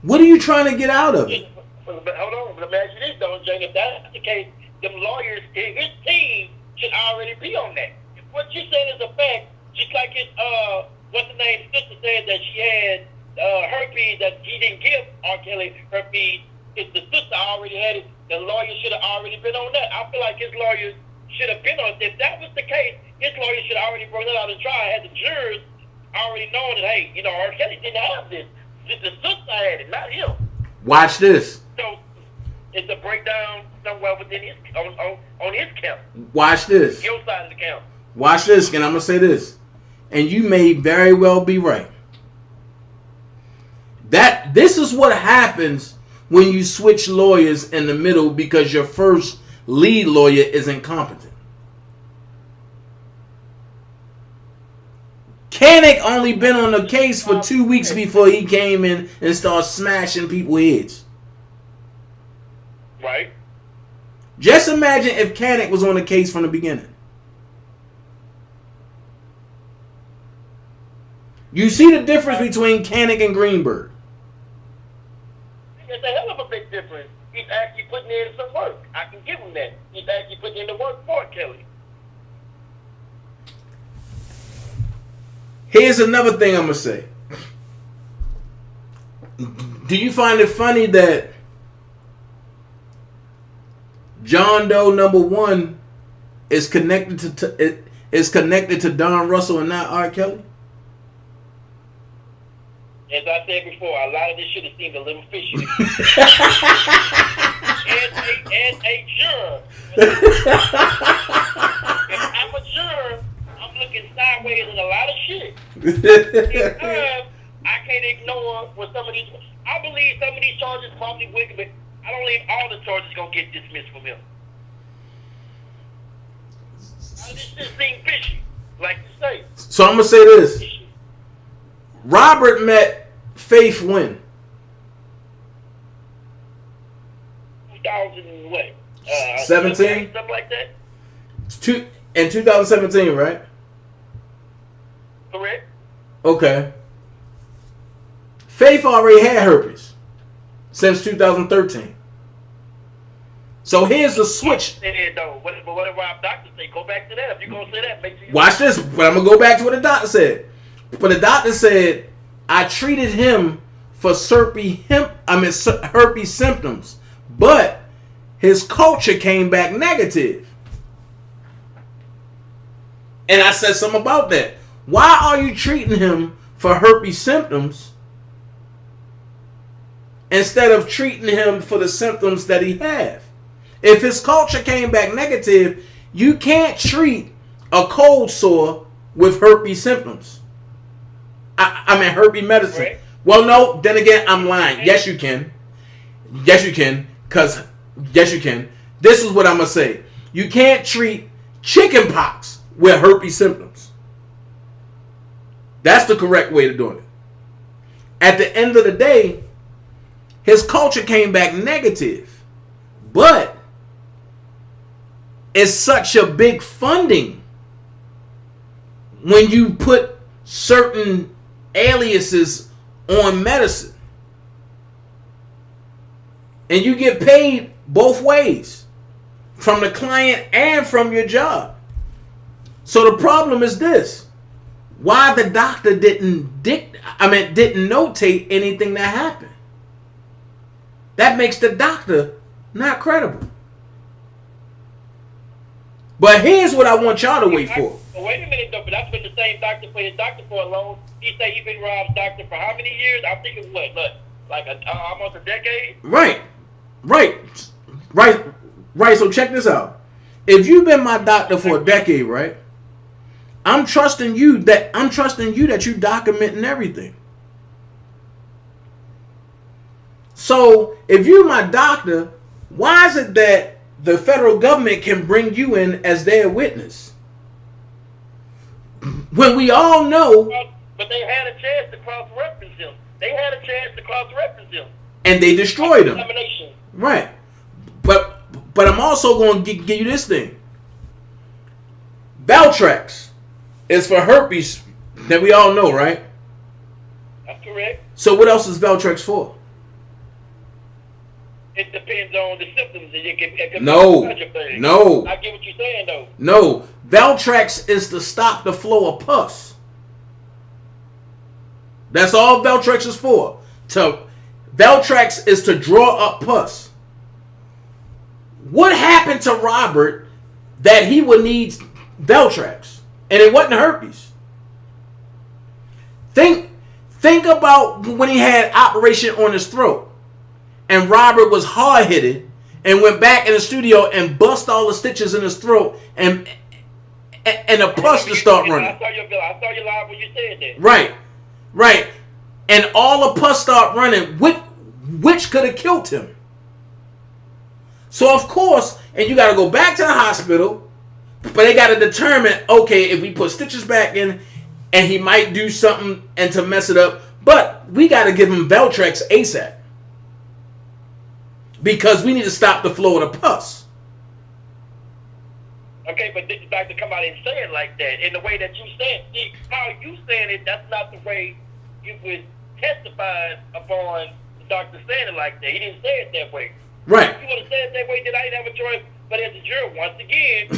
What are you trying to get out of it? But hold on, but imagine this, though, Jay. If that's the case, them lawyers, his team should already be on that. If what you're saying is a fact, just like his, what's the name, sister said that she had herpes, that he didn't give R. Kelly herpes. If the sister already had it, the lawyer should have already been on that. I feel like his lawyers should have been on it. If that was the case, his lawyer should have already brought that out of trial. Had the jurors already known that, hey, you know, R. Kelly didn't have this. The sister had it, not him. Watch this. So it's a breakdown somewhere within his on his count. Watch this. Your side of the count. Watch this, and I'm going to say this. And you may very well be right. This is what happens when you switch lawyers in the middle because your first lead lawyer is incompetent. Kanek only been on the case for 2 weeks before he came in and started smashing people's heads. Right. Just imagine if Kanek was on the case from the beginning. You see the difference between Kanek and Greenberg. It's a hell of a big difference. He's actually putting in some work. I can give him that. He's actually putting in the work for Kelly. Here's another thing I'm going to say. Do you find it funny that John Doe #1 is connected to Don Russell and not R. Kelly? As I said before, a lot of this should have seemed a little fishy. as a juror, if I'm a juror, I'm looking sideways at a lot of shit. Because I can't ignore what some of these. I believe some of these charges probably will, but I don't believe all the charges gonna get dismissed from him. This shit seems fishy, like you say. So I'm gonna say this. Robert met Faith when? 2000 what? 17? Something like that. In 2017, right? Correct. Okay. Faith already had herpes since 2013. So here's the switch. What did Rob Doctor say? Go back to that. If you're going to say that, make sure you... Watch this. But I'm going to go back to what the doctor said. But the doctor said, I treated him for herpes symptoms. But his culture came back negative. And I said something about that. Why are you treating him for herpes symptoms instead of treating him for the symptoms that he have? If his culture came back negative, you can't treat a cold sore with herpes symptoms. I mean herpes medicine. Right. Well, no, then again, I'm lying. Yes, you can. Yes, you can. Because, yes, you can. This is what I'm going to say. You can't treat chicken pox with herpes symptoms. That's the correct way to do it. At the end of the day, his culture came back negative. But it's such a big funding when you put certain aliases on medicine. And you get paid both ways, from the client and from your job. So the problem is this. Why the doctor didn't notate anything that happened. That makes the doctor not credible. But here's what I want y'all to wait for. Wait a minute though, but that's been the same doctor for his doctor for a long. He said he's been Rob's doctor for how many years? I'm thinking almost a decade. Right. So check this out. If you've been my doctor for a decade, right? I'm trusting you that you documenting everything. So if you're my doctor, why is it that the federal government can bring you in as their witness? When we all know... But they had a chance to cross-reference him. And they destroyed him. Right. But I'm also going to give you this thing. Valtrex. is for herpes that we all know, right? That's correct. So what else is Valtrex for? It depends on the symptoms. It can No. be a bunch of things. No. I get what you're saying, though. No. Valtrex is to stop the flow of pus. That's all Valtrex is for. Valtrex is to draw up pus. What happened to Robert that he would need Valtrex? And it wasn't herpes. Think about when he had operation on his throat. And Robert was hard-headed and went back in the studio and bust all the stitches in his throat and the pus to start running. I saw you live when you said that. Right. And all the pus start running, which could have killed him. So, of course, and you got to go back to the hospital, but they got to determine, okay, if we put stitches back in, and he might do something and to mess it up, but we got to give him Valtrex ASAP. Because we need to stop the flow of the pus. Okay, but this is back to come out and say it like that. In the way that you said it, how you saying it, that's not the way you would testify upon the doctor saying it like that. He didn't say it that way. Right. If you would have said it that way, then I didn't have a choice. But as a juror, once again,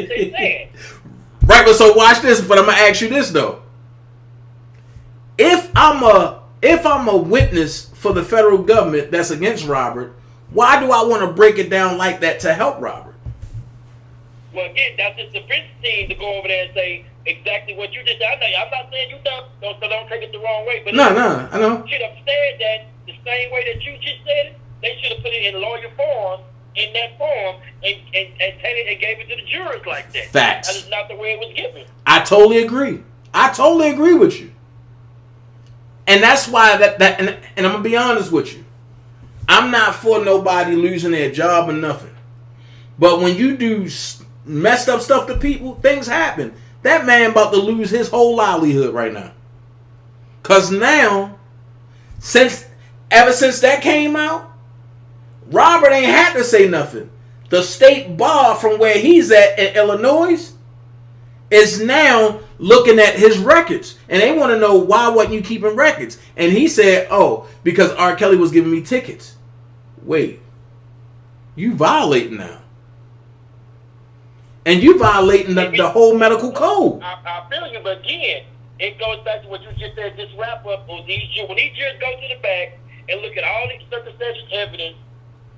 they said. Right, but so watch this, but I'm going to ask you this, though. If I'm a witness for the federal government that's against Robert, why do I want to break it down like that to help Robert? Well, again, that's the defense team to go over there and say exactly what you just said. I'm not saying you dumb, so don't take it the wrong way. But No, I know. should have said that the same way that you just said it. They should have put it in lawyer form, in that form, and gave it to the jurors like that. Facts. That is not the way it was given. I totally agree with you. And that's why and I'm going to be honest with you. I'm not for nobody losing their job or nothing. But when you do messed up stuff to people, things happen. That man about to lose his whole livelihood right now. Because now, ever since that came out, Robert ain't had to say nothing. The state bar from where he's at in Illinois is now looking at his records. And they want to know, why wasn't you keeping records? And he said, oh, because R. Kelly was giving me tickets. Wait. You violating now. And you violating the whole medical code. I feel you, but again, it goes back to what you just said, this wrap up on these jurors. When these jurors go to the back and look at all these circumstantial evidence,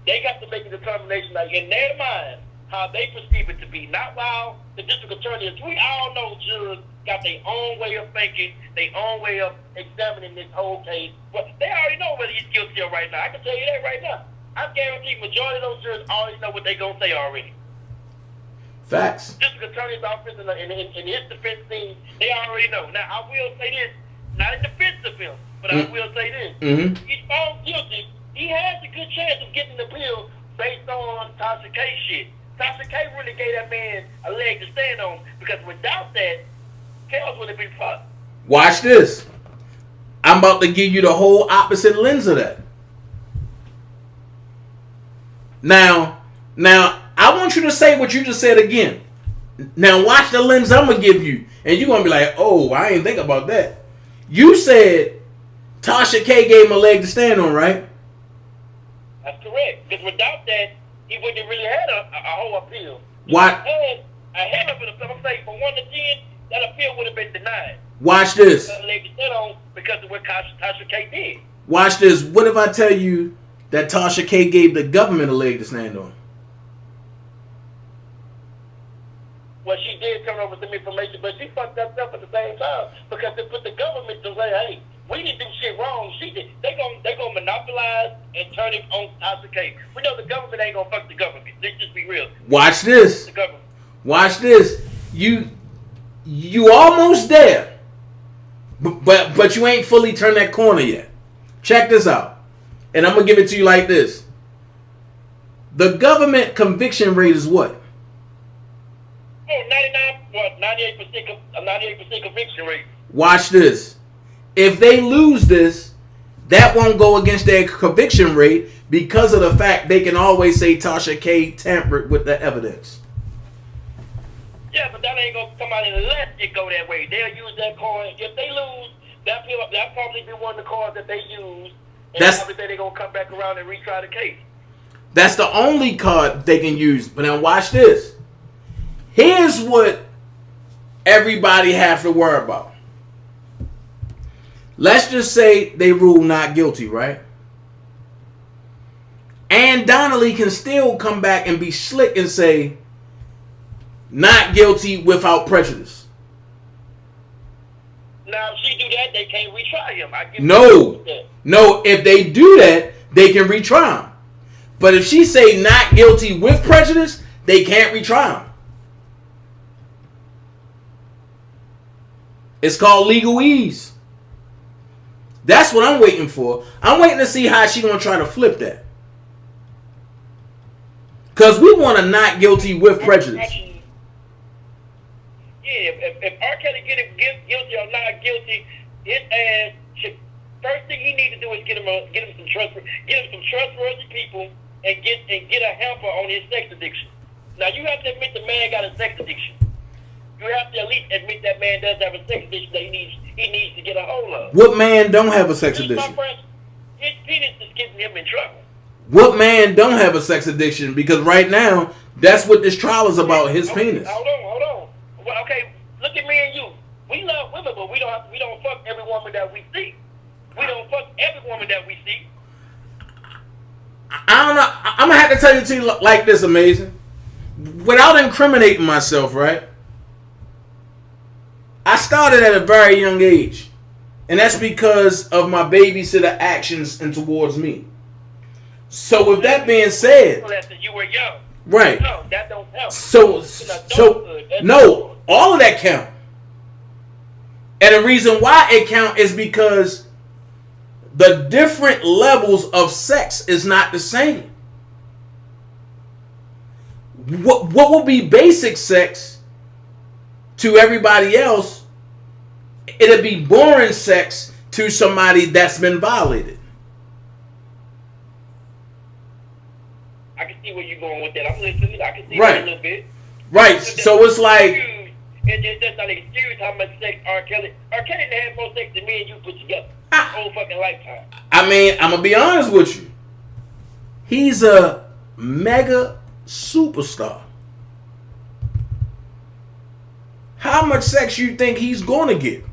they got to make a determination, like in their mind, how they perceive it to be. Not while the district attorney is. We all know jurors got their own way of thinking, their own way of examining this whole case. But they already know whether he's guilty or right now. I can tell you that right now. I guarantee majority of those jurors already know what they're going to say already. Facts. District attorney's office and his defense team, they already know. Now, I will say this, not in defense of him, but I will say this. Mm-hmm. He's found guilty. He has a good chance of getting the appeal based on Tasha K shit. Tasha K really gave that man a leg to stand on, because without that, chaos would have been fucked. Watch this. I'm about to give you the whole opposite lens of that. Now, I want you to say what you just said again. Now, watch the lens I'm going to give you. And you're going to be like, oh, I ain't think about that. You said Tasha K gave him a leg to stand on, right? That's correct. Because without that, he wouldn't have really had a whole appeal. What? I had up in I'm saying from 1 to 10, that appeal would have been denied. Watch this. A leg to stand on because of what Tasha K did. Watch this. What if I tell you that Tasha K gave the government a leg to stand on? Well, she did turn over some information, but she fucked that up at the same time, because they put the government to say, hey, we didn't do shit wrong. She did. They gonna monopolize and turn it on Tasha K. We know the government ain't gonna fuck the government. Let's just be real. Watch this. The government. Watch this. You almost there, but you ain't fully turned that corner yet. Check this out, and I'm gonna give it to you like this. The government conviction rate is what? Oh, 98% conviction rate. Watch this. If they lose this, that won't go against their conviction rate, because of the fact they can always say Tasha K tampered with the evidence. Yeah, but that ain't gonna come out and let it go that way. They'll use that card. If they lose, that'll probably be one of the cards that they use. And probably say they're gonna come back around and retry the case. That's the only card they can use. But now watch this. Here's what everybody have to worry about. Let's just say they rule not guilty, right? And Donnelly can still come back and be slick and say, not guilty without prejudice. Now, if she do that, they can't retry him. No. If they do that, they can retry him. But if she say not guilty with prejudice, they can't retry him. It's called legal ease. That's what I'm waiting for. I'm waiting to see how she gonna try to flip that. Because we want a not guilty with prejudice. Yeah, if R. Kelly get him guilty or not guilty, his ass should, first thing he need to do is get him some trustworthy people and get a helper on his sex addiction. Now you have to admit the man got a sex addiction. You have to at least admit that man does have a sex addiction that he needs to get a hold of. What man don't have a sex addiction? His penis is getting him in trouble. What man don't have a sex addiction? Because right now, that's what this trial is about, his penis. Hold on. Well, okay, look at me and you. We love women, but we don't fuck every woman that we see. We don't fuck every woman that we see. I don't know. I'm going to have to tell you to you like this, Amazing. Without incriminating myself, right? I started at a very young age. And that's because of my babysitter actions and towards me. So with that being said, you were young. Right. No, that don't help. So no, all of that count. And the reason why it count is because the different levels of sex is not the same. What will be basic sex to everybody else, it'll be boring sex to somebody that's been violated. I can see where you're going with that. I'm listening. I can see right. that a little bit. Right. So it's like... It's just not excuse how much sex R. Kelly done had more sex than me and you put together. Whole fucking lifetime. I mean, I'm going to be honest with you. He's a mega superstar. How much sex you think he's going to get?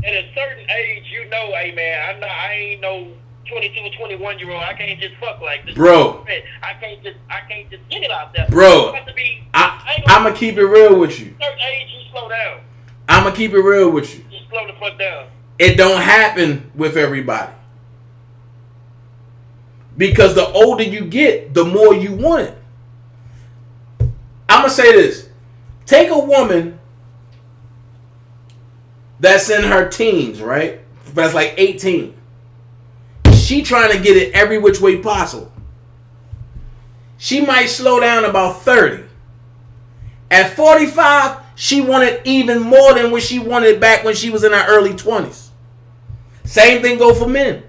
At a certain age, you know, hey man, I ain't no 22 or 21-year-old. I can't just fuck like this. Bro. I can't just get it out there. Bro. I'm going to keep it real with you. At a certain age, you slow down. I'm going to keep it real with you. You slow the fuck down. It don't happen with everybody. Because the older you get, the more you want it. I'm going to say this. Take a woman that's in her teens, right? That's like 18. She trying to get it every which way possible. She might slow down about 30. At 45, she wanted even more than what she wanted back when she was in her early 20s. Same thing go for men.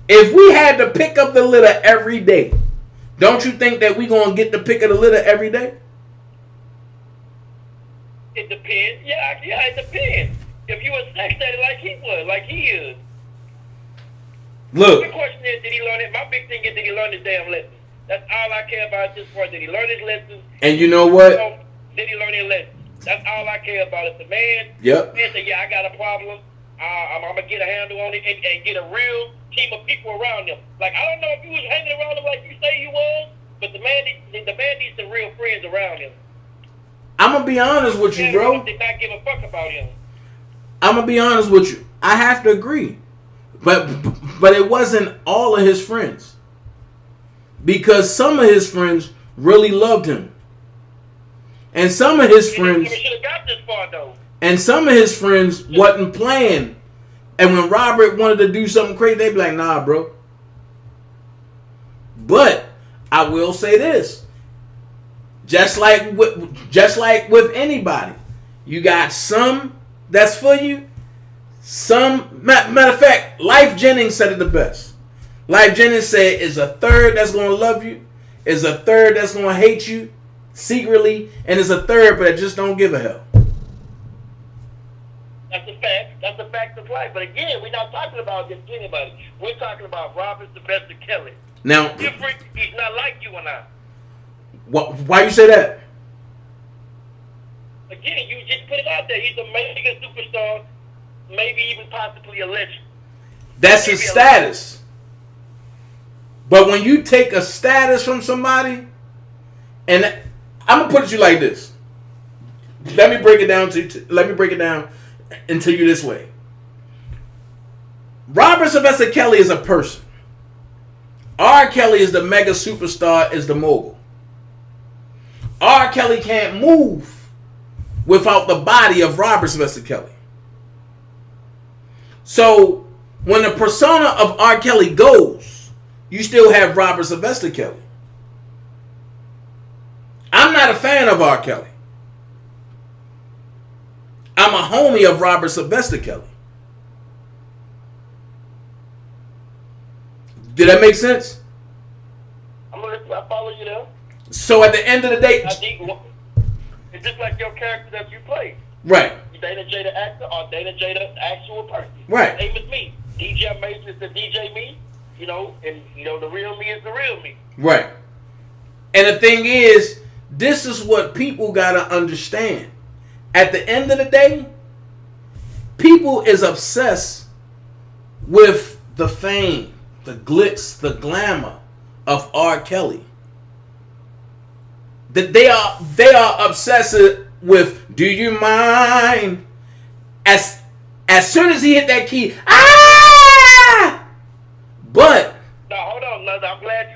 If we had to pick up the litter every day, don't you think that we going to get the pick of the litter every day? It depends. Yeah, it depends. If you a sex daddy like he is. Look. The question is, did he learn it? My big thing is, did he learn his damn lesson? That's all I care about at this point. Did he learn his lesson? And you know what? Did he learn his lesson? That's all I care about. If the man, say, yeah, I got a problem, I'm going to get a handle on it and get a real team of people around him. Like, I don't know if you was hanging around him like you say you was, but the man needs some real friends around him. I'm going to be honest with you, bro. Did not give a fuck about him. I'm going to be honest with you. I have to agree. But it wasn't all of his friends. Because some of his friends really loved him. And some of his friends... should have got this far, though. And some of his friends wasn't playing. And when Robert wanted to do something crazy, they'd be like, nah, bro. But I will say this. Just like with anybody. You got some that's for you. Some, matter of fact, Life Jennings said it the best. Like Jennings said, is a third that's going to love you, is a third that's going to hate you secretly, and is a third but that just don't give a hell. That's a fact. That's a fact of life. But again, we're not talking about just anybody. We're talking about Robert Sylvester Kelly. Now, Different. He's not like you and I. why you say that? Again, you just put it out there. He's a mega superstar, maybe even possibly a legend. That's his status. But when you take a status from somebody, and I'm gonna put it to you like this. Let me break it down into you this way. Robert Sylvester Kelly is a person. R. Kelly is the mega superstar, is the mogul. R. Kelly can't move without the body of Robert Sylvester Kelly. So when the persona of R. Kelly goes, you still have Robert Sylvester Kelly. I'm not a fan of R. Kelly. I'm a homie of Robert Sylvester Kelly. Did that make sense? I follow you there. So at the end of the day, it's just like your character that you play. right, DanaJay the actor or DanaJay the actual person. Right. Same as me. DJ Mason is the DJ me, and the real me is the real me. right. And the thing is, this is what people gotta understand. At the end of the day, people is obsessed with the fame, the glitz, the glamour of R. Kelly. That they are obsessed with, do you mind? As soon as he hit that key, but Now hold on, Luther. I'm glad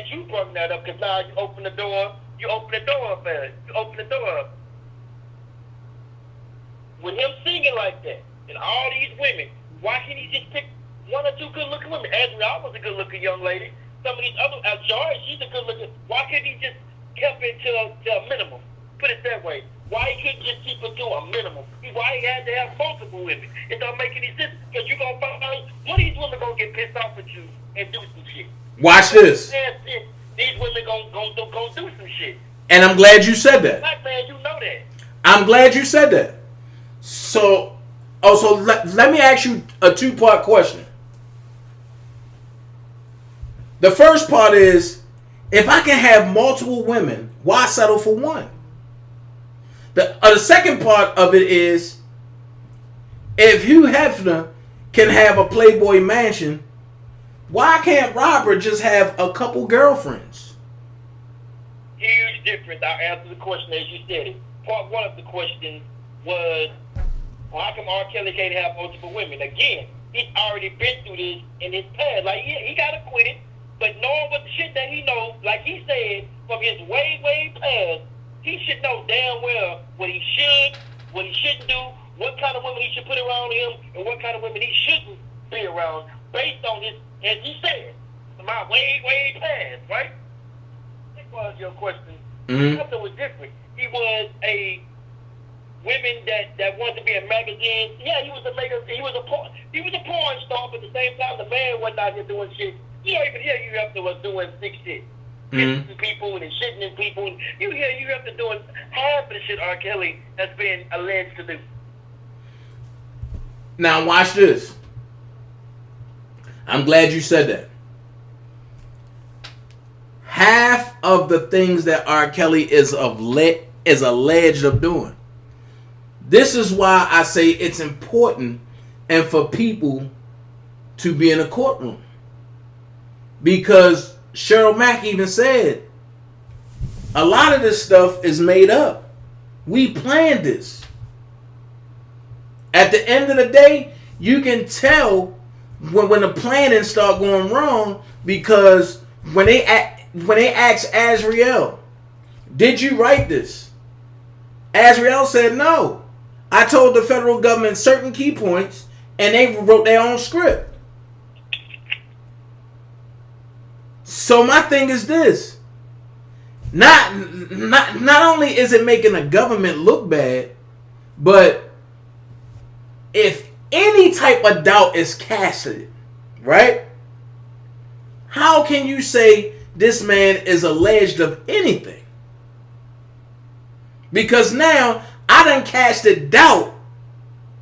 you brought that up, because now you open the door up there. You open the door up. With him singing like that, and all these women, why can't he just pick one or two good-looking women? Azriel was a good-looking young lady. Some of these other, Joy, she's a good-looking. Why can't he just keep it to a minimum? Put it that way. Why he couldn't just keep it to a minimum? Why he had to have multiple women? It don't make any sense, because you're going to find out one of these women going to get pissed off at you and do some shit. watch this. These women going to do some shit. And I'm glad you said that. Black man, you know that. I'm glad you said that. So let me ask you a two-part question. The first part is, if I can have multiple women, why settle for one? The second part of it is, if Hugh Hefner can have a Playboy mansion, why can't Robert just have a couple girlfriends? Huge difference. I'll answer the question as you said it. Part one of the question was, how come R. Kelly can't have multiple women? Again, he's already been through this in his past. Like, yeah, he got acquitted, but knowing what the shit that he knows, like he said, from his way, way past, he should know damn well what he should, what he shouldn't do, what kind of women he should put around him, and what kind of women he shouldn't be around, based on his, as he said, my way, way past, right? That was your question. Something was different. He was a women that wanted to be in magazines. Yeah, he was a porn star, but at the same time, the man wasn't out here doing shit. You don't even hear you have to was doing sick shit. Kissing people and shitting in people. And you have to doing half of the shit R. Kelly has been alleged to do. Now watch this. I'm glad you said that. Half of the things that R. Kelly is alleged of doing. This is why I say it's important and for people to be in a courtroom. Because Cheryl Mack even said, a lot of this stuff is made up. We planned this. At the end of the day, you can tell when the planning start going wrong, because when they asked Azriel, did you write this? Azriel said no. I told the federal government certain key points, and they wrote their own script. So my thing is this. Not only is it making the government look bad, but if any type of doubt is casted, right? How can you say this man is alleged of anything? Because now I done casted doubt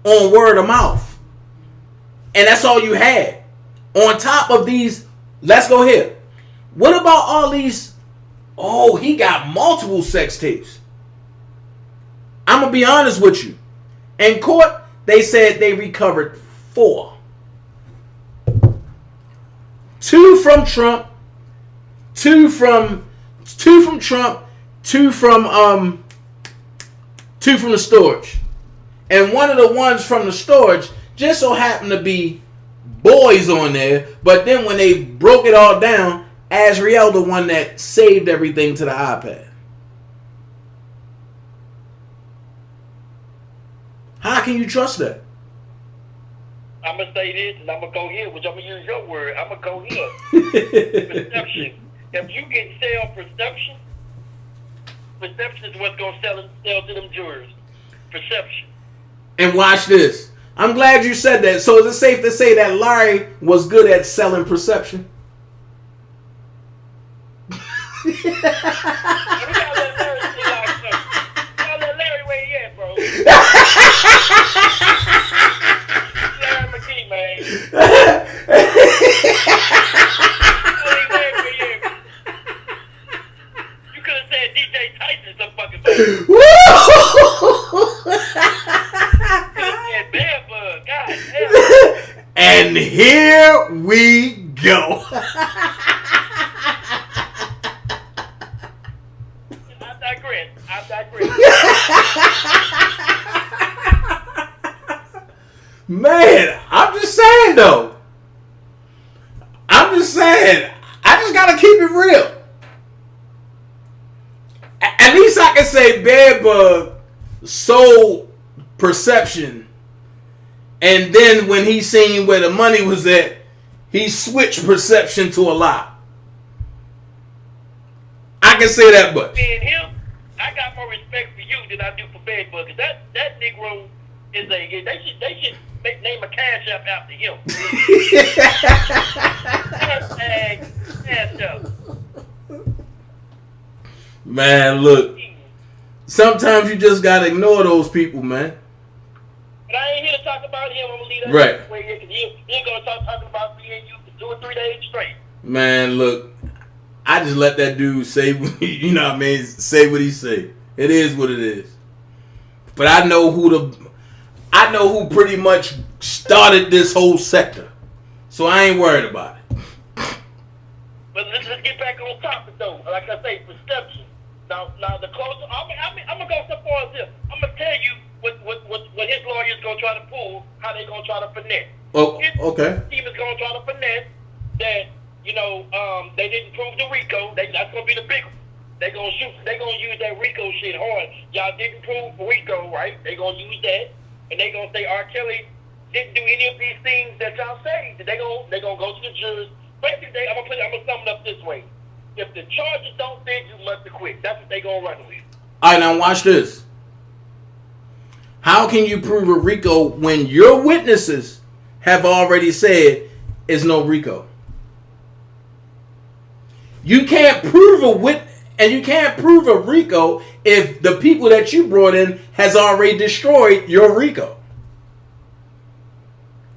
on word of mouth. And that's all you had. On top of these, let's go here. What about all these? Oh, he got multiple sex tapes. I'm going to be honest with you. In court, they said they recovered 4. 2 from Trump, 2 from Trump, 2 from the storage. And one of the ones from the storage just so happened to be boys on there, but then when they broke it all down, Azriel the one that saved everything to the iPad. How can you trust that? I'm going to say this, and I'm going to go here, which I'm going to use your word. I'm going to go here. Perception. If you can sell perception, perception is what's going to sell to them jurors. Perception. And watch this. I'm glad you said that. So is it safe to say that Larry was good at selling perception? We gotta let Larry see like something. We gotta let Larry where he at, bro. Larry McGee, man. You could have said DJ Tyson some fucking thing. You could have said Bear Bug. God damn. And here we go. I digress. Man, I'm just saying though. I'm just saying. I just gotta keep it real. At least I can say Bedbug sold perception, and then when he seen where the money was at, he switched perception to a lie. I can say that much. Being him, I got more respect for you than I do for Bedbug. Cause that Negro is a. They should name a cash app after him. Hashtag cash app. Man, look. Sometimes you just gotta ignore those people, man. But I ain't here to talk about him. I'm gonna leave that Right. way here, cause he ain't gonna talking about me and you for 2 or 3 days straight. Man, look. I just let that dude say, you know what I mean, say what he say. It is what it is. But I know who pretty much started this whole sector. So I ain't worried about it. But let's get back on topic though. Like I say, perception. Now the closer I'm gonna go so far as this. I'm gonna tell you what his lawyer's gonna try to pull, how they gonna try to finesse. Oh, okay. His team is gonna try to finesse that. They didn't prove the RICO. That's gonna be the big one. They gonna use that RICO shit hard. Y'all didn't prove RICO, right? They gonna use that, and they gonna say R. Kelly didn't do any of these things that y'all say. They gonna go to the jurors. Basically, I'm gonna sum it up this way: if the charges don't fit, you must acquit. That's what they gonna run with. All right, now watch this. How can you prove a RICO when your witnesses have already said it's no RICO? You can't prove you can't prove a RICO if the people that you brought in has already destroyed your RICO.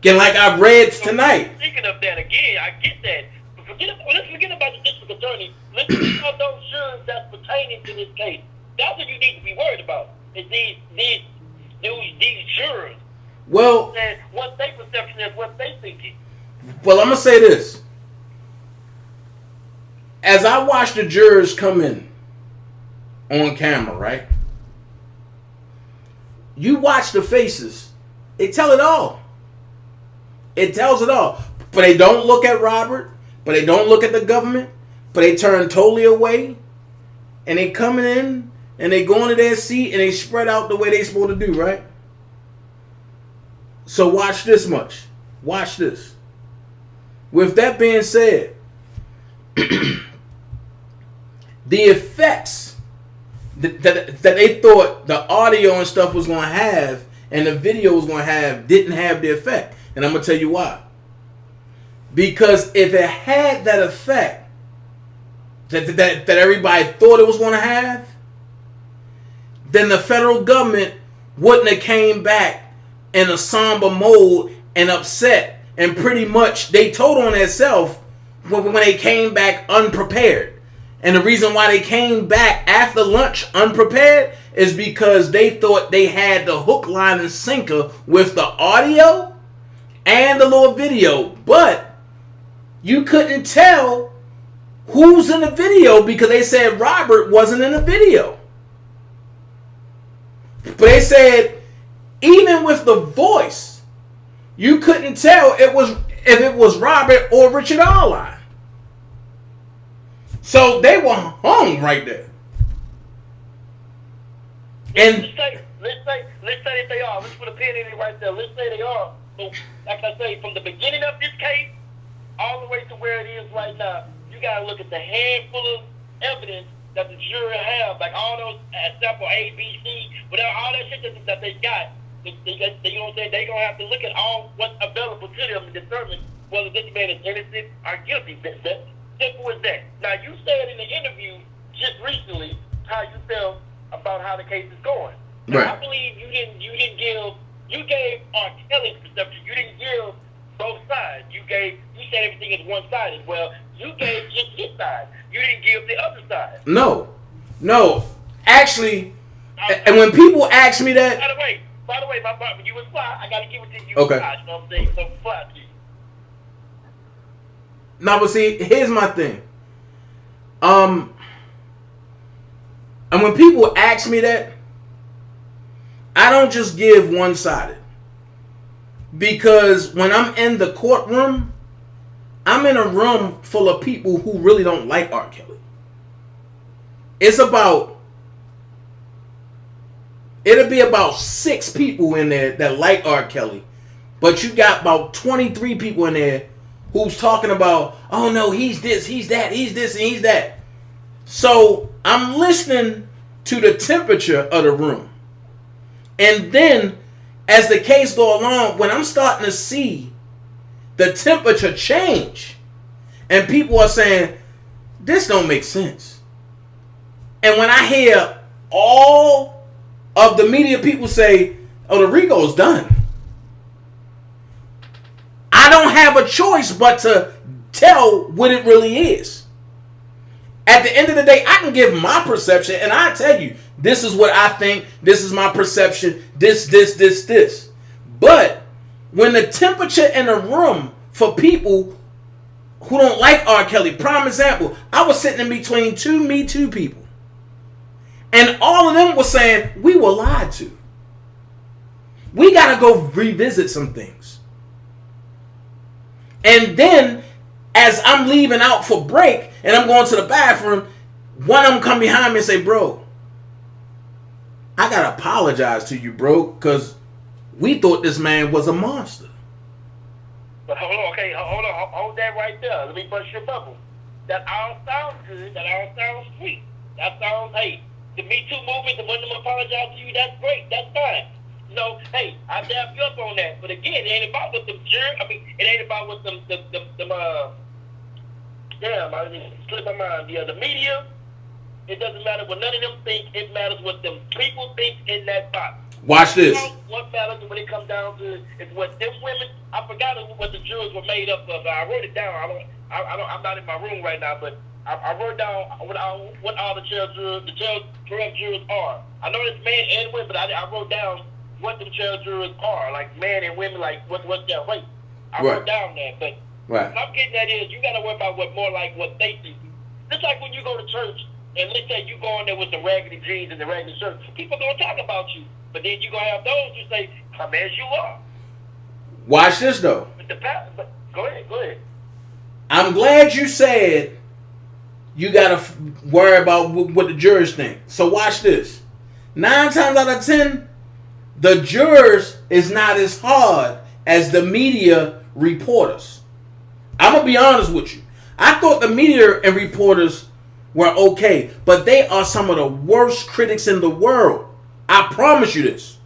Again, like I read tonight. Speaking of that again, I get that. But let's forget about the district attorney. Let's think about those jurors that's pertaining to this case. That's what you need to be worried about. Is these jurors. Well, and what their perception is, what they thinking. Well, I'm gonna say this. As I watch the jurors come in on camera, right? You watch the faces. They tell it all. It tells it all. But they don't look at Robert. But they don't look at the government. But they turn totally away. And they coming in. And they go into their seat. And they spread out the way they supposed to do, right? So watch this much. Watch this. With that being said, the effects that they thought the audio and stuff was going to have and the video was going to have didn't have the effect. And I'm going to tell you why. Because if it had that effect that everybody thought it was going to have, then the federal government wouldn't have came back in a somber mode and upset. And pretty much they told on themselves when they came back unprepared. And the reason why they came back after lunch unprepared is because they thought they had the hook, line, and sinker with the audio and the little video. But you couldn't tell who's in the video because they said Robert wasn't in the video. But they said even with the voice, you couldn't tell if it was Robert or Richard Arline. So they were hung right there. And let's say that they are. Let's put a pin in it right there. Let's say they are. So, like I say, from the beginning of this case all the way to where it is right now, you gotta look at the handful of evidence that the jury have, like all those sample A, B, C, whatever, all that shit that they got. You know what I'm saying? They're gonna have to look at all what's available to them and determine whether this man is innocent or guilty. Simple as that. Now, you said in the interview just recently how you felt about how the case is going. Now, right. I believe you gave R. Kelly's perception. You didn't give both sides. You said everything is one-sided. Well, you gave just his side. You didn't give the other side. No. Actually, and when people ask me that. By the way, my brother, you was fly. I gotta give it to you. Okay. Fly, you know what I'm saying? So fly to you. No, but see, here's my thing. And when people ask me that, I don't just give one-sided. Because when I'm in the courtroom, I'm in a room full of people who really don't like R. Kelly. It'll be about 6 people in there that like R. Kelly. But you got about 23 people in there who's talking about, oh no, he's this, he's that, he's this, and he's that. So I'm listening to the temperature of the room. And then, as the case goes along, when I'm starting to see the temperature change, and people are saying, this don't make sense. And when I hear all of the media people say, oh, the RICO's done, I don't have a choice but to tell what it really is. At the end of the day, I can give my perception and I tell you, this is what I think, this is my perception, this. But when the temperature in a room for people who don't like R. Kelly, prime example, I was sitting in between 2 Me Too people. And all of them were saying, we were lied to. We got to go revisit some things. And then, as I'm leaving out for break, and I'm going to the bathroom, one of them come behind me and say, bro, I got to apologize to you, bro, because we thought this man was a monster. But hold on, okay, hold that right there. Let me bust your bubble. That all sounds good. That all sounds sweet. That sounds, hey, the Me Too movement, the one them apologize to you, that's great. That's fine. No, hey, I dab you up on that. But again, it ain't about what them it ain't about what them damn, I just slipped my mind. The media, it doesn't matter what none of them think. It matters what them people think in that box. Watch this. What matters when it comes down to is what them women. I forgot what the jurors were made up of. I wrote it down. I'm not in my room right now, but I wrote down what all the 12 jurors are. I know it's men and women, but I wrote down what them 12 jurors are, like men and women, like what's their rate. I wrote down that, but right. what I'm getting at is you got to worry about what they think. Just like when you go to church, and let's say you go in there with the raggedy jeans and the raggedy shirt, people gonna talk about you. But then you gonna have those who say, "Come as you are." Watch this though. But go ahead. I'm glad you said you gotta worry about what the jurors think. So watch this. 9 times out of 10, the jurors is not as hard as the media reporters. I'm gonna be honest with you. I thought the media and reporters were okay, but they are some of the worst critics in the world. I promise you this.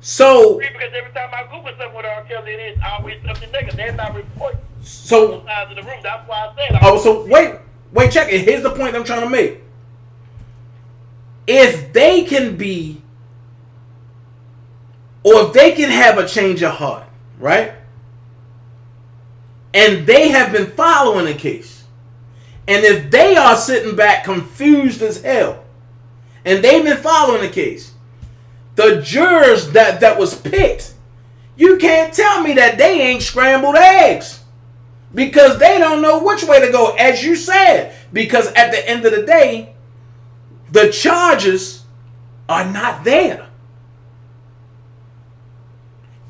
So because every time I Google something with R. Kelly, it is always something negative. They're not reporting so both sides of the room. That's why I said. oh, so wait, check it. Here's the point I'm trying to make. If they can be, or if they can have a change of heart, right? And they have been following the case, and if they are sitting back confused as hell, and they've been following the case, the jurors that was picked, you can't tell me that they ain't scrambled eggs. Because they don't know which way to go, as you said. Because at the end of the day, the charges are not there.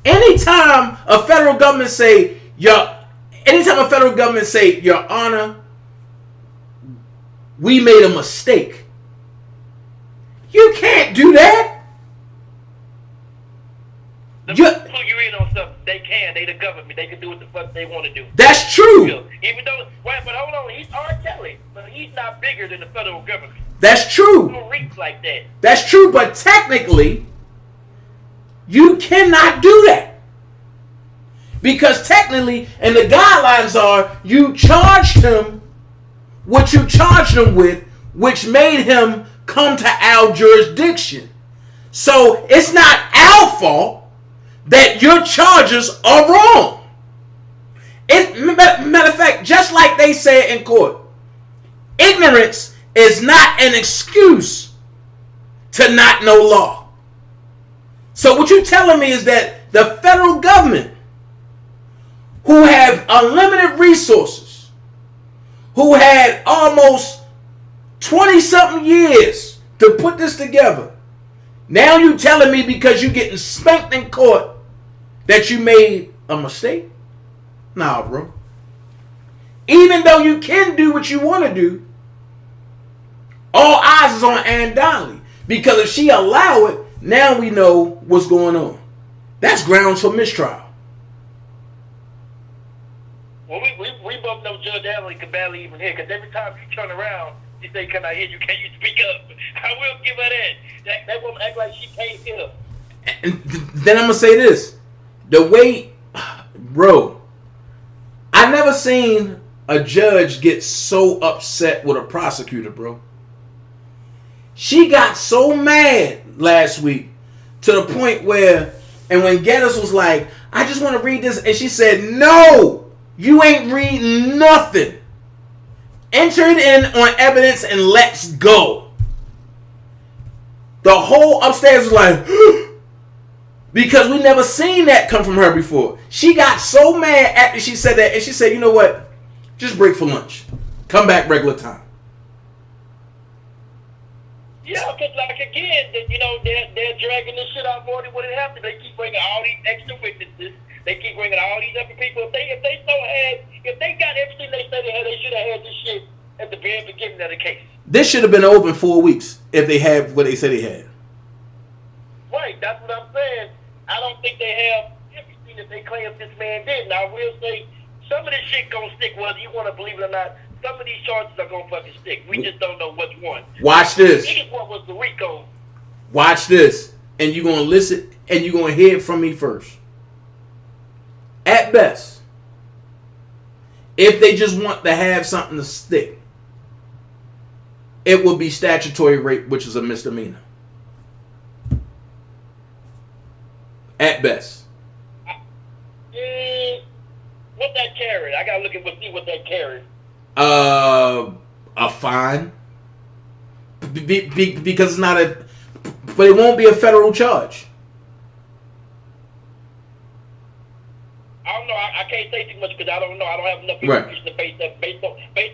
Anytime a federal government say, Your Honor, we made a mistake. You can't do that. Pull you in on something. They can. They the government. They can do what the fuck they want to do. That's true. Even though, wait, but hold on. He's R. Kelly, but he's not bigger than the federal government. That's true. No reach like that. That's true, but technically, you cannot do that. Because technically, and the guidelines are, you charged him what you charged him with, which made him come to our jurisdiction. So it's not our fault that your charges are wrong. Matter of fact, just like they say in court, ignorance is not an excuse to not know law. So what you're telling me is that the federal government, who have unlimited resources, who had almost 20-something years to put this together, now you telling me because you getting spanked in court that you made a mistake? Nah, bro. Even though you can do what you want to do, all eyes is on Ann Donnelly. Because if she allow it, now we know what's going on. That's grounds for mistrial. Well, we both know Judge Donnelly can barely even hear, because every time you turn around, she say, "Can I hear you? Can you speak up?" I will give her that. That woman act like she can't hear. And then I'm going to say this. The way, bro, I never seen a judge get so upset with a prosecutor, bro. She got so mad last week to the point where, and when Geddes was like, I just want to read this, and she said, no, you ain't reading nothing. Enter it in on evidence and let's go. The whole upstairs was like, because we never seen that come from her before. She got so mad after she said that, and she said, you know what? Just break for lunch. Come back regular time. Yeah, because like again, you know, they're dragging this shit out more than what it happened. They keep bringing all these extra witnesses. They keep bringing all these other people. If they got everything they said they had, they should have had this shit at the very beginning of the case. This should have been over in 4 weeks if they had what they said they had. Right, that's what I'm saying. I don't think they have everything that they claim this man did. Now, I will say, some of this shit gonna stick, whether you want to believe it or not. Some of these charges are gonna fucking stick. We just don't know which one. Watch this. The biggest one was the RICO. Watch this. And you're going to listen and you're going to hear it from me first. At best, if they just want to have something to stick, it would be statutory rape, which is a misdemeanor. At best. What that carried? I gotta look at see what that carried. A fine. Because it's not a, but it won't be a federal charge. I don't know. I can't say too much because I don't know. I don't have enough information to based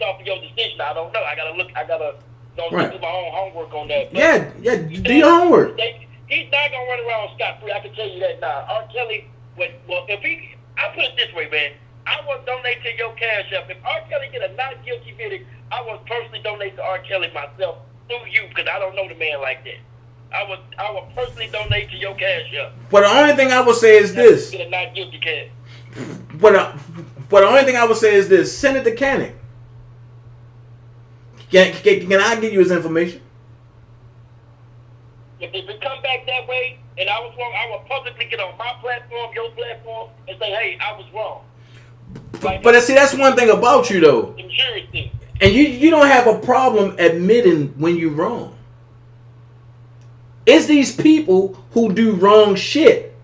off of your decision. I don't know. I gotta look. I gotta do my own homework on that. But yeah. Do your homework. He's not gonna run around scot free. I can tell you that now. R. Kelly, I put it this way, man. I will donate to your cash app. If R. Kelly get a not guilty verdict, I will personally donate to R. Kelly myself through you because I don't know the man like that. I will personally donate to your cash app. But the only thing I will say is this. Get a not guilty cash. But the only thing I will say is this. Send it to Cannick. Can I give you his information? If it come back that way, and I was wrong, I would publicly get on my platform, your platform, and say, hey, I was wrong. Like, but see, that's one thing about you though. Insurance thing. And you don't have a problem admitting when you're wrong. It's these people who do wrong shit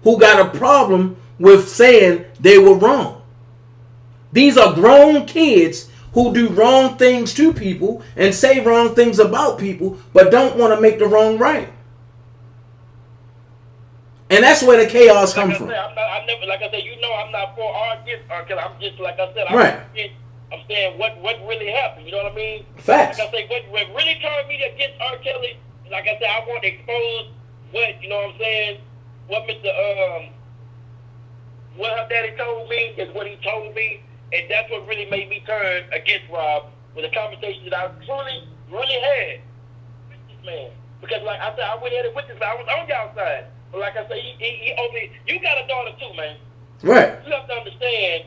who got a problem with saying they were wrong. These are grown kids who do wrong things to people and say wrong things about people, but don't want to make the wrong right. And that's where the chaos comes from. I never, like I said, you know, I'm not for or against R. Kelly. I'm just, like I said, I'm saying what really happened. You know what I mean? Facts. Like I say, what really turned me against R. Kelly, like I said, I want to expose what, you know what I'm saying, what what her daddy told me is what he told me, and that's what really made me turn against Rob with the conversation that I truly, really had with this man. Because, like I said, I went ahead and with this man. I was on y'all side. But like I said, he opened. You got a daughter too, man. Right. You have to understand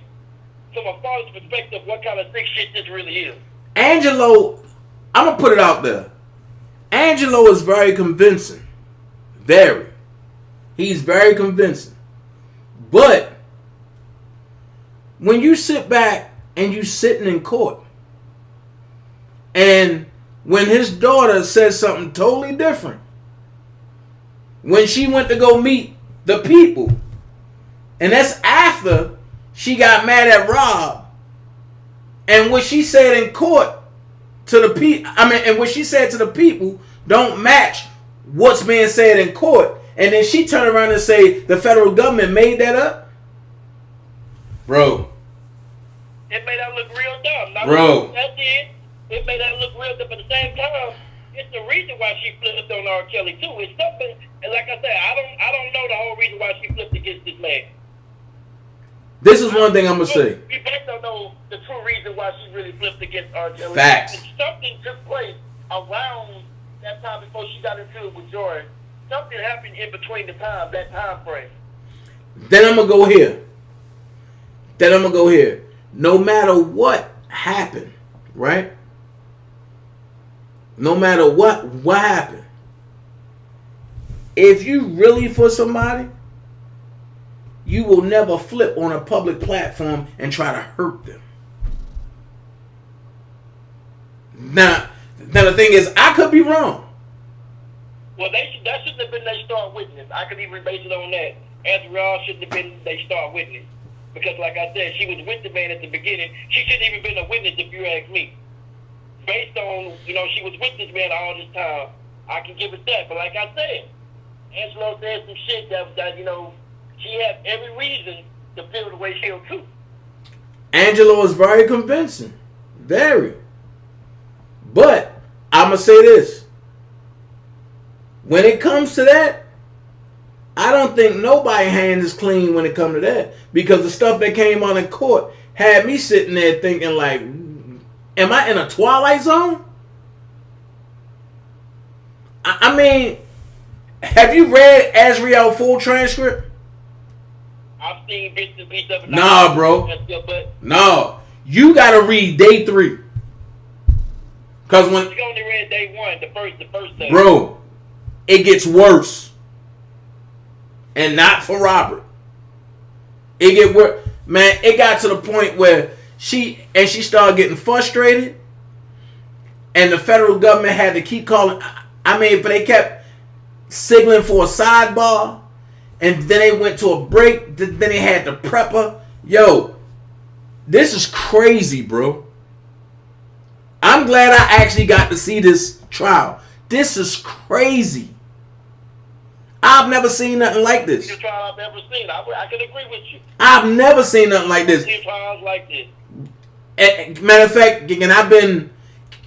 from a father's perspective what kind of sick shit this really is. Angelo, I'm gonna put it out there. Angelo is very convincing. Very. He's very convincing. But when you sit back and you sitting in court, and when his daughter says something totally different, when she went to go meet the people, and that's after she got mad at Rob, and what she said in court to the people, and what she said to the people don't match what's being said in court, and then she turned around and say the federal government made that up, bro. It made that look real dumb. Now, bro. That did. It made that look real dumb, but at the same time, it's the reason why she flipped on R. Kelly too. It's something, and like I said, I don't know the whole reason why she flipped against this man. This is one thing I'm gonna say. We both don't know the true reason why she really flipped against R. Kelly. Facts. And something took place around that time before she got into it with Jordan. Something happened in between that time frame. Then I'm gonna go here. No matter what happened, right? No matter what happened, if you really for somebody, you will never flip on a public platform and try to hurt them. Now the thing is, I could be wrong. Well, that shouldn't have been their star witness. I could even base it on that. Azrael shouldn't have been their star witness. Because like I said, she was with the man at the beginning. She shouldn't even been a witness if you ask me. Based on, you know, she was with this man all this time, I can give it that. But like I said, Angelo said some shit that you know, she had every reason to feel the way she feel too. Angelo is very convincing. Very. But I'm going to say this. When it comes to that, I don't think nobody's hand is clean when it comes to that. Because the stuff that came on in court had me sitting there thinking like, am I in a Twilight Zone? I mean, have you read Azrael's full transcript? I've seen bits and pieces of it. Nah, bro. No. You got to read day 3. Because when you only read day 1, the first day. Bro, it gets worse. And not for Robert. It get worse. Man, it got to the point where she started getting frustrated. And the federal government had to keep calling. But they kept signaling for a sidebar. And then they went to a break. Then they had to prep her. Yo, this is crazy, bro. I'm glad I actually got to see this trial. This is crazy. I've never seen nothing like this. It's a trial I've ever seen. I can agree with you. I've never seen nothing like this. Trials like this. Matter of fact,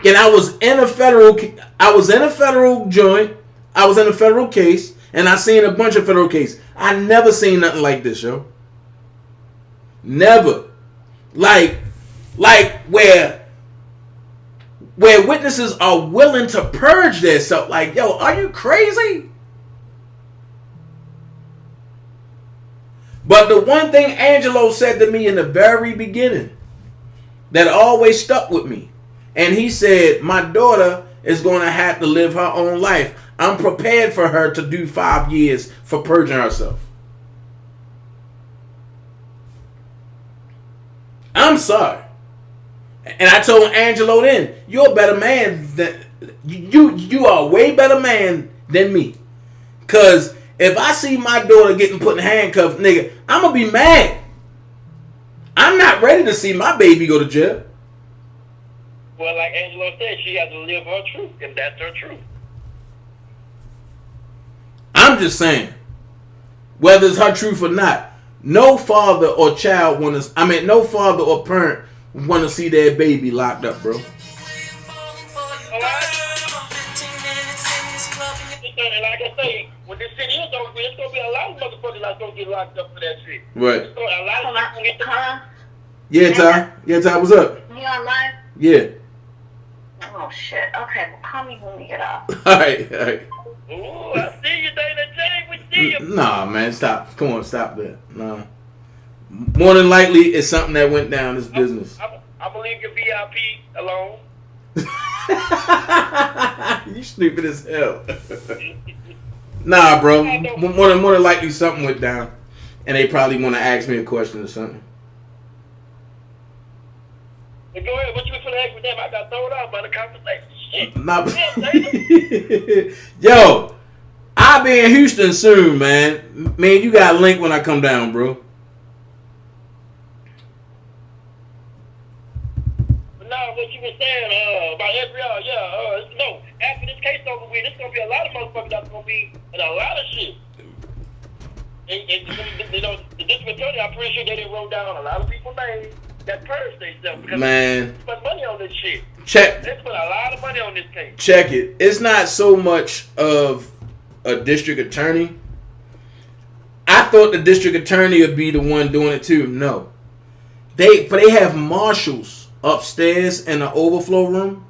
I was in a federal joint. I was in a federal case, and I seen a bunch of federal cases. I never seen nothing like this, yo. Never. Like where witnesses are willing to purge themselves. Like, yo, are you crazy? But the one thing Angelo said to me in the very beginning that always stuck with me, and he said, my daughter is going to have to live her own life. I'm prepared for her to do 5 years for purging herself. I'm sorry. And I told Angelo then, you're a better man than you are a way better man than me. Cause if I see my daughter getting put in handcuffs, nigga, I'm gonna be mad. I'm not ready to see my baby go to jail. Well, like Angelo said, she has to live her truth, and that's her truth. I'm just saying, whether it's her truth or not, no father or child no father or parent want to see their baby locked up, bro. And like I say, when this shit is over, it's gonna be a lot of motherfuckers that's gonna get locked up for that shit. Right. A lot of people get the. Yeah, Ty. Yeah, Ty, what's up? You online? Yeah. Oh shit. Okay, well call me when we get off. Alright. Ooh, I see you, DanaJay. We see you. Nah, man, stop. Come on, stop that. Nah. More than likely, it's something that went down this business. I believe your VIP alone. You stupid as hell. Nah, bro. More than likely, something went down, and they probably want to ask me a question or something. But go ahead. What you was gonna ask me them? I got thrown out by the conversation. Shit. Nah, Damn, yo, I'll be in Houston soon, man. Man, you got a link when I come down, bro. But now, what you were saying about every no. After this case over with, there's gonna be a lot of motherfuckers that's gonna be in a lot of shit. And you know, the district attorney, I'm pretty sure they didn't wrote down a lot of people's names that purged themselves because Man, they spent money on this shit. check. They spent a lot of money on this case. Check it. It's not so much of a district attorney. I thought the district attorney would be the one doing it too. No, they have marshals upstairs in the overflow room,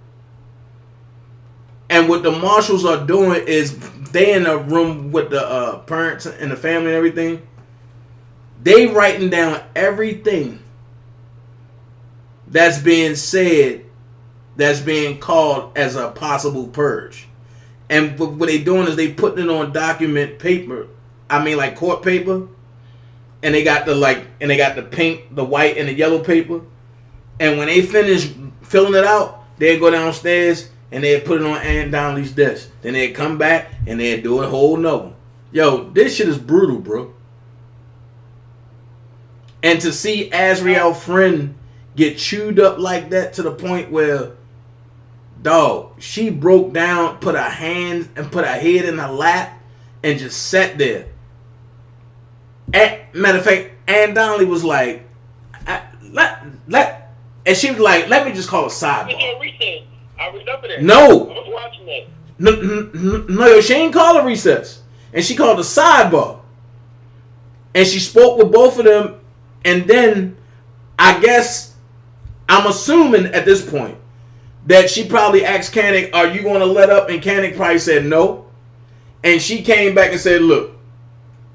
and what the marshals are doing is they in a room with the parents and the family and everything. They writing down everything that's being said, that's being called as a possible purge. And what they doing is they putting it on document paper. I mean, like court paper. And they got the pink, the white, and the yellow paper. And when they finish filling it out, they go downstairs and they put it on Ann Donnelly's desk. Then they come back and they do a whole nother. Yo, this shit is brutal, bro. And to see Azriel Friend get chewed up like that to the point where, dog, she broke down, put her hands and put her head in her lap and just sat there. Matter of fact, Ann Donnelly was like, and she was like, let me just call a sidebar. I remember that. No. I was watching that. No, she ain't call a recess. And she called a sidebar. And she spoke with both of them. And then, I guess, I'm assuming at this point that she probably asked Kanik, are you going to let up? And Kanik probably said no. And she came back and said, look,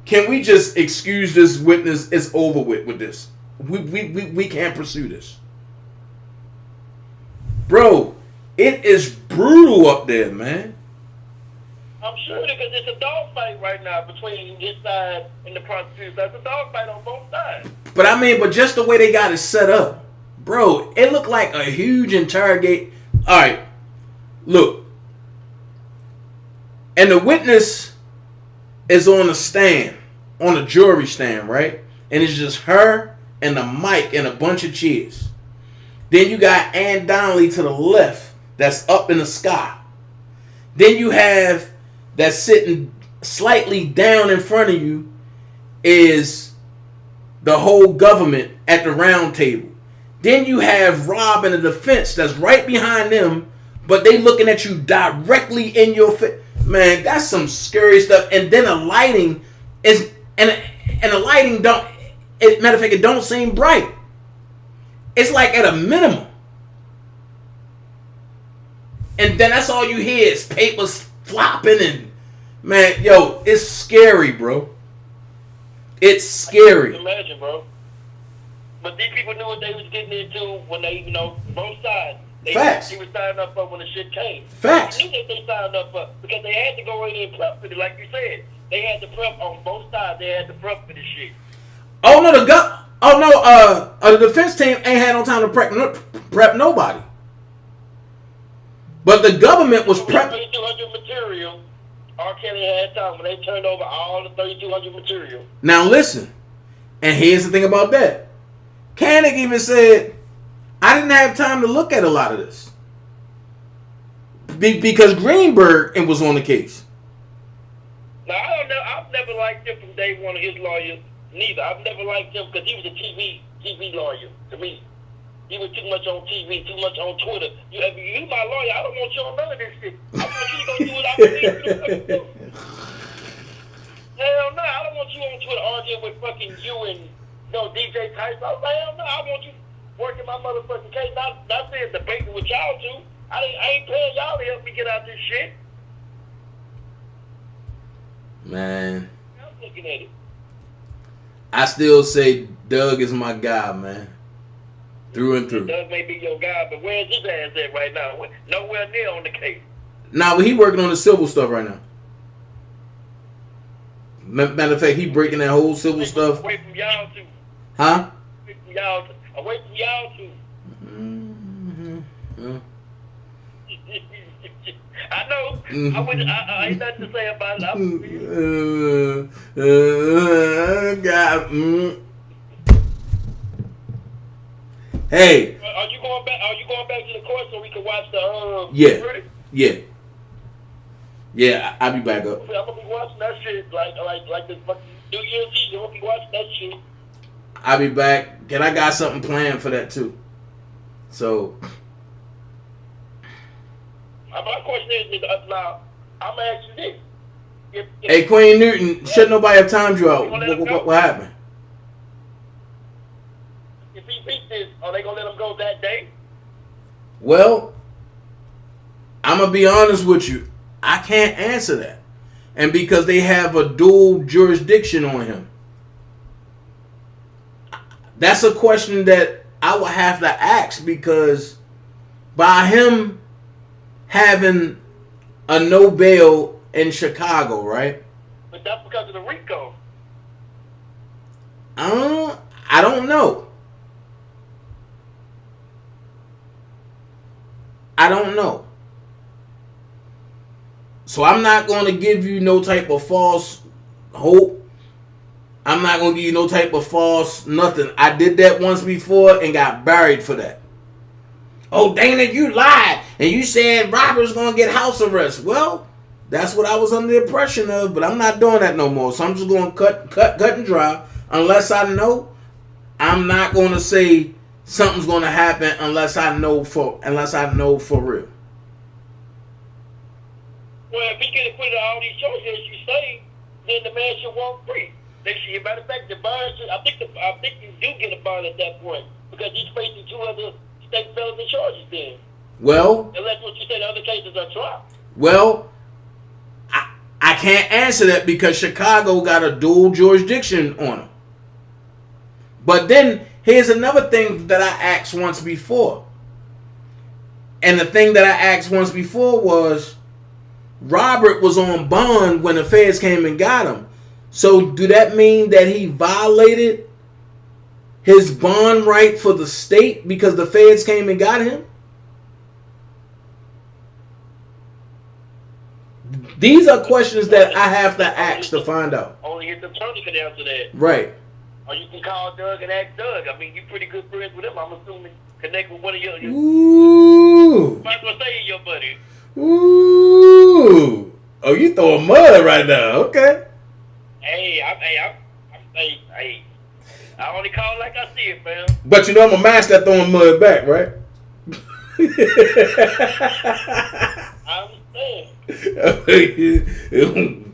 can we just excuse this witness? It's over with this. We can't pursue this. Bro, it is brutal up there, man. I'm sure because it's a dogfight right now between this side and the prosecution. There's a dogfight on both sides. But just the way they got it set up, bro, it looked like a huge interrogate. All right, look. And the witness is on the stand, on the jury stand, right? And it's just her and the mic and a bunch of chairs. Then you got Ann Donnelly to the left that's up in the sky. Then you have that's sitting slightly down in front of you is the whole government at the round table. Then you have Rob and the defense that's right behind them, but they looking at you directly in your face. Man, that's some scary stuff. And then the lighting is, and the lighting don't, matter of fact, it don't seem bright. It's like at a minimum. And then that's all you hear is papers flopping and, man, yo, it's scary, bro. It's scary. I can imagine, bro. But these people knew what they was getting into when they, both sides. Facts. He was signing up for when the shit came. Facts. He knew that they signed up for because they had to go in and prep for it, like you said. They had to prep on both sides. They had to prep for this shit. Oh no, the defense team ain't had no time to prep nobody. But the government was prepping. 3,200 material. R. Kelly had time when they turned over all the 3,200 material. Now listen, and here's the thing about that. Koenig even said, I didn't have time to look at a lot of this. Because Greenberg was on the case. Now, I don't know. I've never liked him from day one of his lawyers, neither. I've never liked him because he was a TV lawyer to me. He was too much on TV, too much on Twitter. You my lawyer. I don't want you on none of this shit. I want you to go do what I need you to do. Hell no, I don't want you on Twitter arguing with fucking you and DJ Tyson. Hell no, I want you working my motherfucking case. Not saying debating with y'all two. I ain't paying y'all to help me get out this shit. Man, I'm looking at it. I still say Doug is my guy, man. Through and through. Doug may be your guy, but where's his ass at right now? Nowhere near on the case. Nah, but he working on the civil stuff right now. Matter of fact, he breaking that whole civil stuff. Away from y'all too. Huh? Away from y'all too. Mm-hmm. Yeah. I know. I ain't nothing to say about it. God. Hey. Are you going back? Are you going back to the court so we can watch the? Yeah. I'll be back up. I'm gonna be watching that shit like this fucking New Year's Eve. I'm gonna be watching that shit. I'll be back, and I got something planned for that too. So. My question is now. I'm gonna ask you this. Hey, Queen Newton, should nobody have timed you out? What happened? If he beats this, are they gonna let him go that day? Well, I'm gonna be honest with you. I can't answer that, and because they have a dual jurisdiction on him, that's a question that I will have to ask because by him having a no bail in Chicago, right? But that's because of the RICO. I don't know. So I'm not going to give you no type of false hope. I'm not going to give you no type of false nothing. I did that once before and got buried for that. Oh, Dana, you lied. And you said Robert's going to get house arrest. Well, that's what I was under the impression of, but I'm not doing that no more. So I'm just going to cut and dry. Unless I know, I'm not going to say something's going to happen unless I know for real. Well, if he get acquitted of all these charges, as you say, then the man should walk free. Matter of fact, the bond should, I think you do get a bond at that point because he's facing 2 other state felony charges then. Well, unless what you say the other cases are trial. Well, I can't answer that because Chicago got a dual jurisdiction on them. But then here's another thing that I asked once before. And the thing that I asked once before was Robert was on bond when the feds came and got him. So do that mean that he violated his bond right for the state because the feds came and got him? These are questions that I have to ask to find out. Only his attorney can answer that. Right. Or you can call Doug and ask Doug. I mean, you're pretty good friends with him. I'm assuming connect with one of your... Ooh. Might as well say your buddy. Ooh. Oh, you throwing mud right now. Okay. Hey, I only call it like I see it, fam. But you know I'm a master at throwing mud back, right? I understand.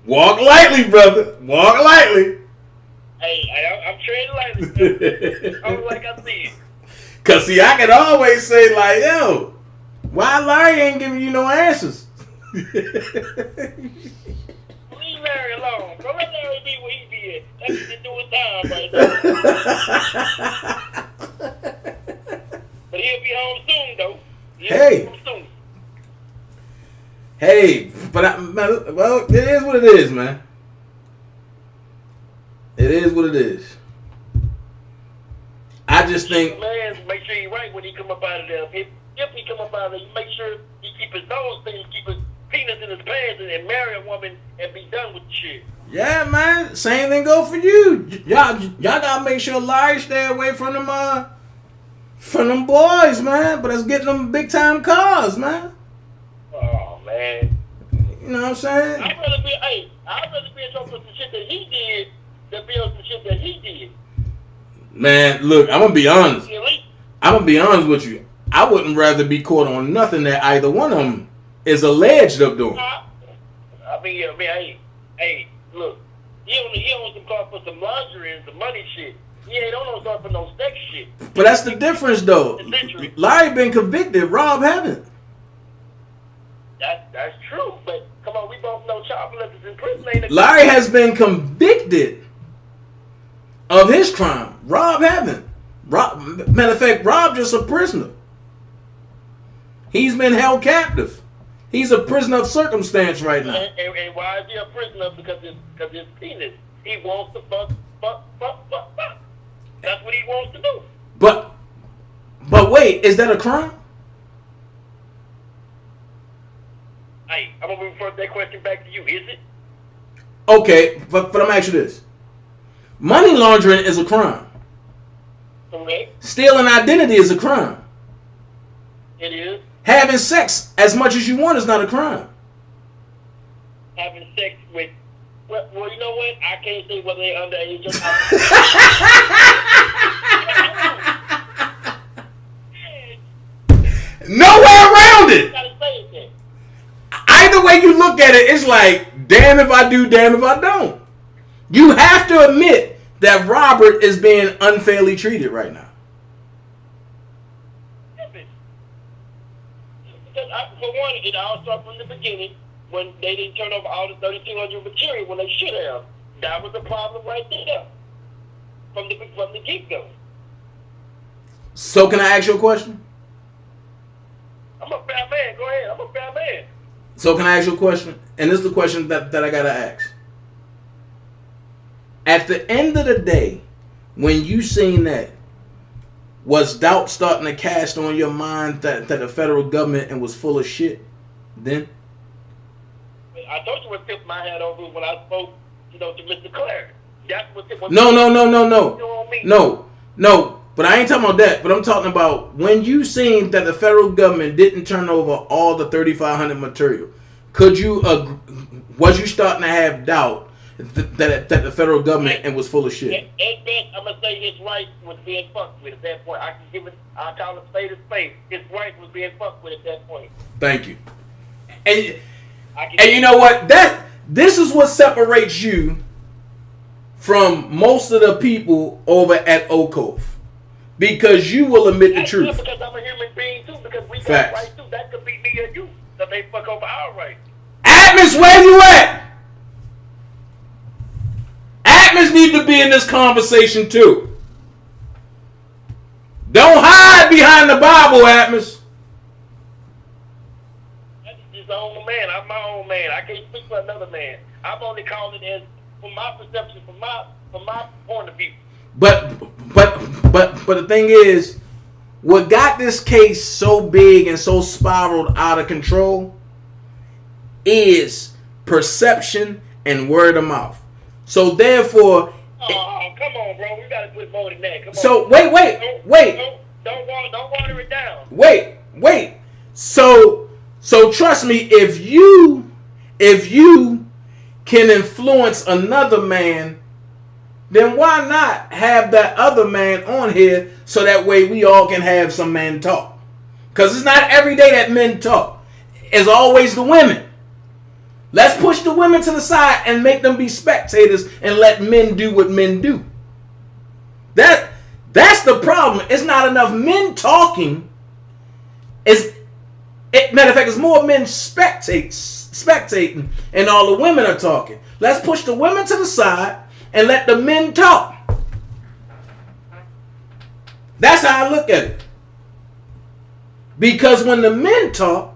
Walk lightly, brother. Walk lightly. Hey, I'm treading lightly. I'm like I see it. Cause see, I can always say like, yo, why Larry ain't giving you no answers? Leave Larry alone. Don't let Larry be where he be at. That's what he's doing time right now. But he'll be home soon, though. Hey, but well, it is what it is, man. It is what it is. I just think, man, make sure he's right when he come up out of there. If he come up out of there, you make sure he keep his nose clean, keep his penis in his pants, and marry a woman and be done with the shit. yeah, man. Same thing go for you. Y'all gotta make sure Larry stay away from them boys, man. But it's getting them big time cars, man. Oh man. You know what I'm saying? I'd rather be in trouble with the shit that he did than be on some shit that he did. Man, look, I'm gonna be honest. With you. I wouldn't rather be caught on nothing that either one of them is alleged of doing. I mean, hey, look, he owns some car for some lingerie and some money shit. He ain't on no car for no sex shit. But that's the difference, though. Larry been convicted. Rob haven't. That's true, but come on, we both know child molesters in prison ain't. Larry has been convicted of his crime. Rob haven't. Matter of fact, Rob just a prisoner. He's been held captive. He's a prisoner of circumstance right now. And why is he a prisoner? Because his penis. He wants to fuck. That's what he wants to do. But wait, is that a crime? Hey, I'm gonna refer that question back to you. Is it? Okay, but I'm gonna ask you this. Money laundering is a crime. Correct. Stealing identity is a crime. It is. Having sex as much as you want is not a crime. Having sex with, well, you know what? I can't say whether they're underage or not. Nowhere around it. You gotta say it then. Either way you look at it, it's like, damn if I do, damn if I don't. You have to admit that Robert is being unfairly treated right now. For one, it all started from the beginning when they didn't turn over all the 3,200 material when they should have. That was the problem right there from the get-go. So can I ask you a question? I'm a fair man. Go ahead. I'm a fair man. So can I ask you a question? And this is the question that I gotta ask. At the end of the day, when you seen that, was doubt starting to cast on your mind that the federal government and was full of shit then? I told you what tipped my head over when I spoke, to Mr. Clare. That's what tipped. No. But I ain't talking about that. But I'm talking about when you seen that the federal government didn't turn over all the 3,500 material. Was you starting to have doubt that the federal government and was full of shit? At best, I'm gonna say his right was being fucked with at that point. I'll call it spade a spade. His right was being fucked with at that point. Thank you. And you know what? This is what separates you from most of the people over at Okof. Because you will admit the truth. Because I'm a human being too. Because we got Facts. rights too. That could be me or you. That they fuck over our rights. Atmos, where you at? Atmos need to be in this conversation too. Don't hide behind the Bible, Atmos. That's his own man. I'm my own man. I can't speak for another man. I'm only calling it as from my perception, from my point of view. But the thing is, what got this case so big and so spiraled out of control is perception and word of mouth. So therefore, oh, come on, bro. We gotta put more than that. Come on. So wait. Don't water it down. Wait. So trust me, if you can influence another man, then why not have that other man on here so that way we all can have some man talk? Because it's not every day that men talk. It's always the women. Let's push the women to the side and make them be spectators and let men do what men do. That's the problem. It's not enough men talking. Matter of fact, it's more men spectating and all the women are talking. Let's push the women to the side and let the men talk. That's how I look at it. Because when the men talk,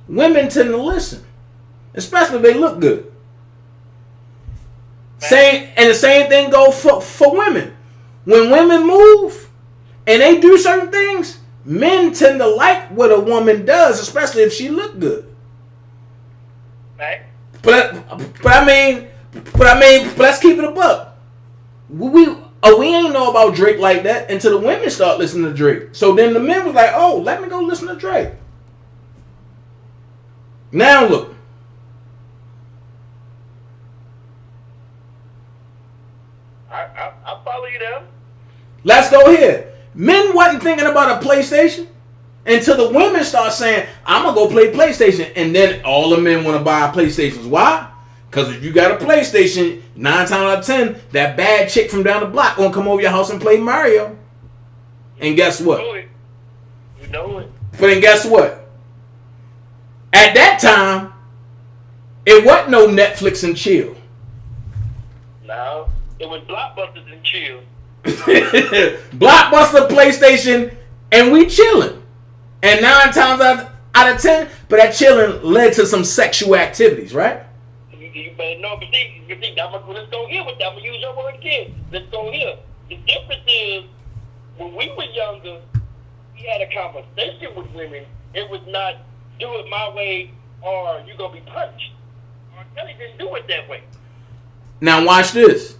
women tend to listen, especially if they look good. And the same thing goes for women. When women move and they do certain things, men tend to like what a woman does, especially if she look good. Right. But let's keep it a buck. We ain't know about Drake like that until the women start listening to Drake. So then the men was like, oh, let me go listen to Drake. Now look. I follow you there. Let's go here. Men wasn't thinking about a PlayStation until the women start saying, I'm going to go play PlayStation. And then all the men want to buy PlayStations. Why? Because if you got a PlayStation, 9 times out of 10, that bad chick from down the block going to come over your house and play Mario. And guess what? You know it. But then guess what? At that time, it wasn't no Netflix and chill. No, it was Blockbusters and chill. Blockbuster, PlayStation, and we chilling. And 9 times out of 10, but that chilling led to some sexual activities, right? You better know, but see, let's go here with that. I'm going to use your word again. Let's go here. The difference is, when we were younger, we had a conversation with women. It was not, do it my way or you're going to be punished. R. Kelly didn't do it that way. Now watch this.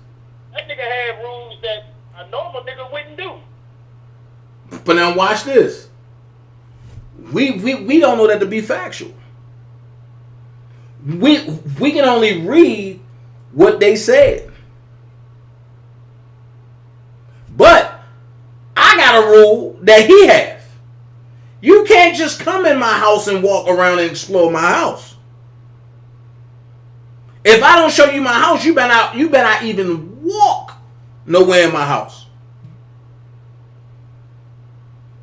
That nigga had rules that a normal nigga wouldn't do. But now watch this. We don't know that to be factual. We can only read what they said. But I got a rule that he has. You can't just come in my house and walk around and explore my house. If I don't show you my house, you better not even walk nowhere in my house.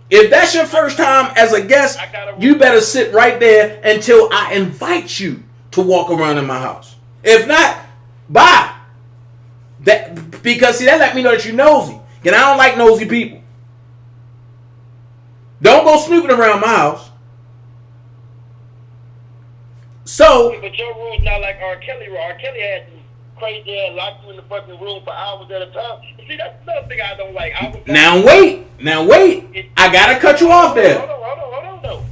If that's your first time as a guest, you better sit right there until I invite you to walk around in my house. If not, bye. Because see, that let me know that you're nosy. And I don't like nosy people. Don't go snooping around my house. So, but your rule's not like R. Kelly. R. Kelly had some crazy ass lock you in the fucking room for hours at a time. See, that's another thing I don't like. Now wait. I gotta cut you off there. Hold on, though.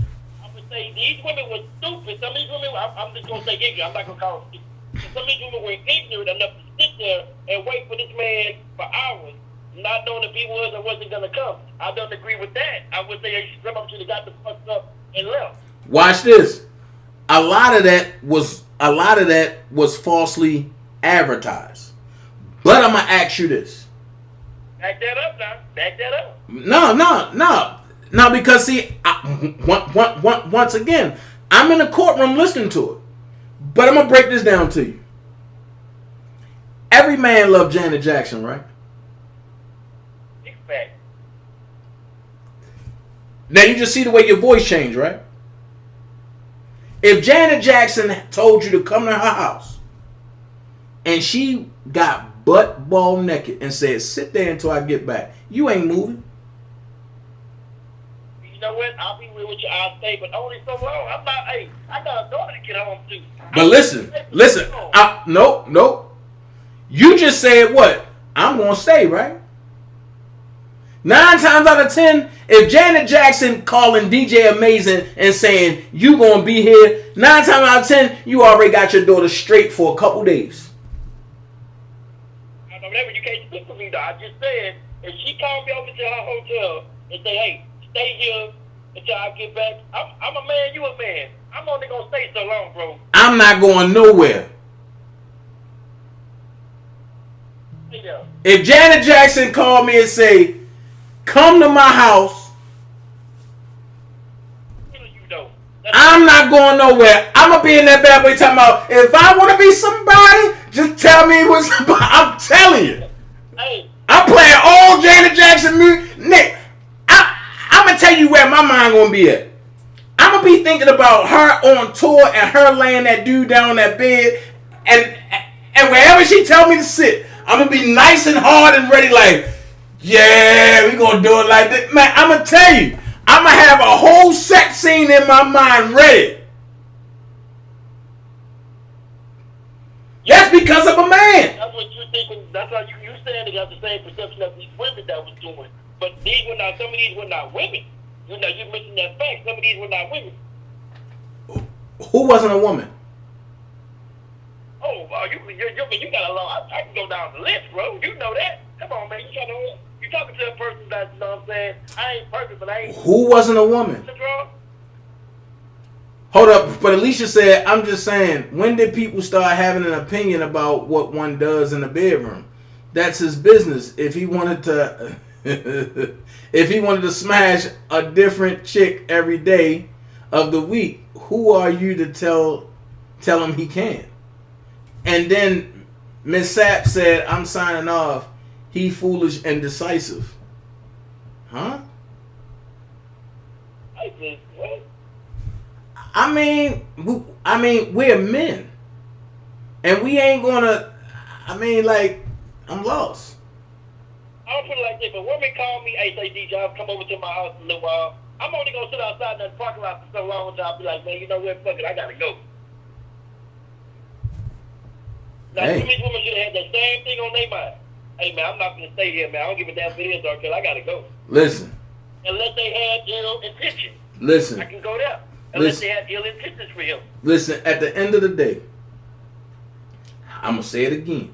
I'm gonna say these women were stupid. Some of these women, I'm just gonna say ignorant. I'm not gonna call them stupid. Some of these women were ignorant enough to sit there and wait for this man for hours, not knowing if he was or wasn't gonna come. I don't agree with that. I would say they should have got the fuck up and left. Watch this. A lot of that was falsely advertised. But I'm gonna ask you this. Back that up now. Back that up. No, because see, once again, I'm in the courtroom listening to it. But I'm gonna break this down to you. Every man loved Janet Jackson, right? Big fact. Now you just see the way your voice changed, right? If Janet Jackson told you to come to her house and she got butt ball naked and said, sit there until I get back, you ain't moving. You know what? I'll be real with you. I'll stay, but only so long. I'm not, I got a daughter to get home to. But listen. Nope. You just said what? I'm going to stay, right? 9 times out of 10, if Janet Jackson calling DJ Amazing and saying you gonna be here, 9 times out of 10, you already got your daughter straight for a couple days. I know that, you can't speak for me though. I just said if she called me over to her hotel and say, hey, stay here until I get back, I'm a man, you a man. I'm only gonna stay so long, bro. I'm not going nowhere. Yeah. If Janet Jackson called me and say, come to my house, I'm not going nowhere. I'm going to be in that bad boy talking about, if I want to be somebody, just tell me what's somebody. I'm telling you. Hey. I'm playing all Janet Jackson music. Nick, I'm going to tell you where my mind going to be at. I'm going to be thinking about her on tour and her laying that dude down on that bed. And wherever she tell me to sit, I'm going to be nice and hard and ready like, yeah, we going to do it like this. Man, I'm going to tell you. I'm I'ma have a whole sex scene in my mind ready. That's because of a man. That's what you thinking. That's how you saying they got the same perception of these women that was doing. But these were not. Some of these were not women. You know, you mentioned that fact. Some of these were not women. Who wasn't a woman? Oh, you got a lot. I can go down the list, bro. You know that. Come on, man. You talking to a person that, you know what I'm saying? I ain't perfect, but I ain't. Who wasn't a woman? Hold up, but Alicia said, I'm just saying, when did people start having an opinion about what one does in the bedroom? That's his business. If he wanted to smash a different chick every day of the week, who are you to tell him he can? And then Miss Sapp said, I'm signing off. He foolish and decisive. Huh? I said, what? I mean, we're men. And we ain't gonna, I'm lost. I don't put it like this, but women call me, hey, say, DJ, I'll come over to my house in a little while. I'm only gonna sit outside in that parking lot for so long until I'll be like, man, you know what, fuck it, I gotta go. Now, some of these women should have had that same thing on their mind. Hey, man, I'm not gonna stay here, man. I don't give a damn if it is dark, I gotta go. Listen. Unless they had ill intention. Listen. I can go there. Unless they had ill intentions for him. Listen, at the end of the day, I'm going to say it again.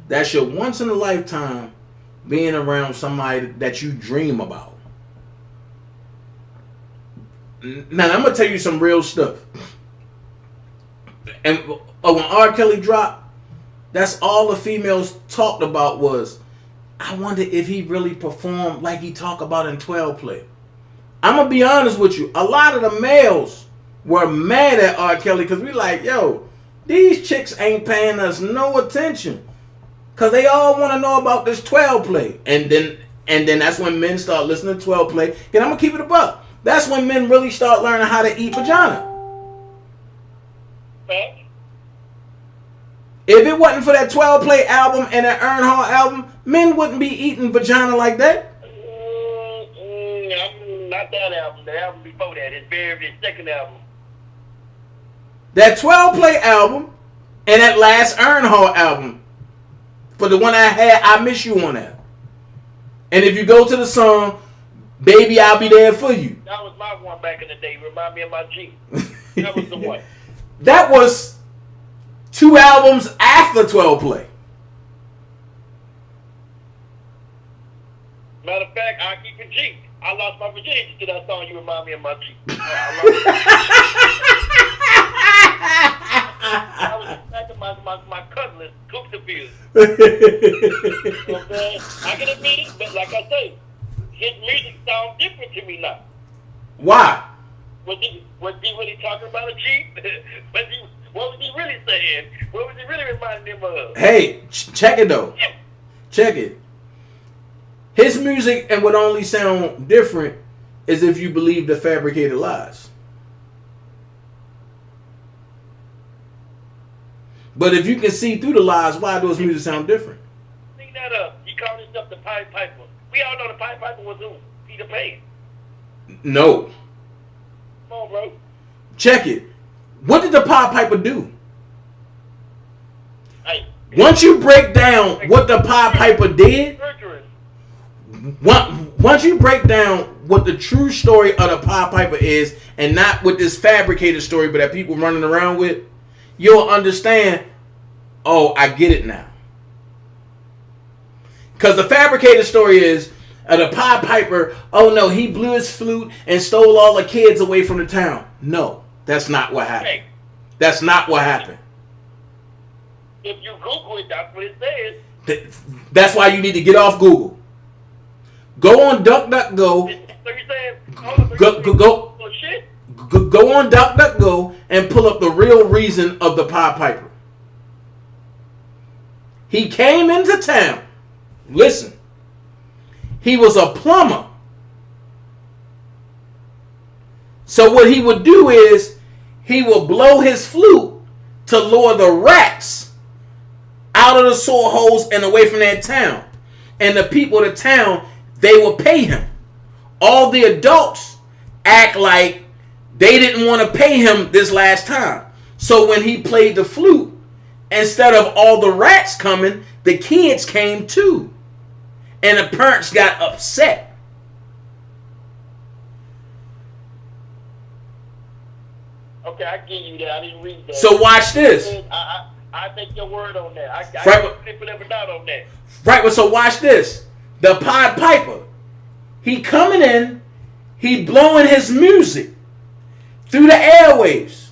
That's your once in a lifetime being around somebody that you dream about. Now, I'm going to tell you some real stuff. And when R. Kelly dropped, that's all the females talked about was, I wonder if he really performed like he talked about in 12 Play. I'm going to be honest with you. A lot of the males were mad at R. Kelly because we like, yo, these chicks ain't paying us no attention. Because they all want to know about this 12 Play. And then that's when men start listening to 12 Play. And I'm going to keep it a buck. That's when men really start learning how to eat vagina. If it wasn't for that 12 Play album and that Earnhardt album, men wouldn't be eating vagina like that. Not that album. The album before that. His second album. That 12 Play album and that last Earnhardt album. For the one I had, I Miss You on that. And if you go to the song, Baby, I'll Be There For You. That was my one back in the day. Remind me of my G. That was the one. That was 2 albums after 12 Play. Matter of fact, I'll keep it G. I lost my virginity to that song. You remind me of my G. I was back in my cousin, Cooksville. You know what I'm saying? I can admit it, but like I say, his music sounds different to me now. Why? Was he really talking about a G? What was he really saying? What was he really reminding him of? Hey, check it though. Check it. His music and would only sound different is if you believe the fabricated lies. But if you can see through the lies, why does music sound different? Clean that up. He called himself the Pied Piper. We all know the Pied Piper was who? Peter Pan. No. Come on, bro. Check it. What did the Pied Piper do? Hey. Once you break down what the Pied Piper did, once you break down what the true story of the Pied Piper is, and not what this fabricated story, but that people running around with, you'll understand, oh, I get it now. Because the fabricated story is, the Pied Piper, oh no, he blew his flute and stole all the kids away from the town. No, that's not what happened. That's not what happened. If you Google it, that's what it says. That's why you need to get off Google. Go on DuckDuckGo. So you saying, Go on DuckDuckGo and pull up the real reason of the Pied Piper. He came into town. Listen. He was a plumber. So what he would do is he would blow his flute to lure the rats out of the sewer holes and away from that town. And the people of the town, they would pay him. all the adults act like they didn't want to pay him this last time. So when he played the flute, instead of all the rats coming, the kids came too. And the parents got upset. Okay, I give you that. I didn't read that. So watch this. I take your word on that. I Right. flip it every night on that. Right, so watch this. The Pied Piper. He coming in, he blowing his music through the airwaves.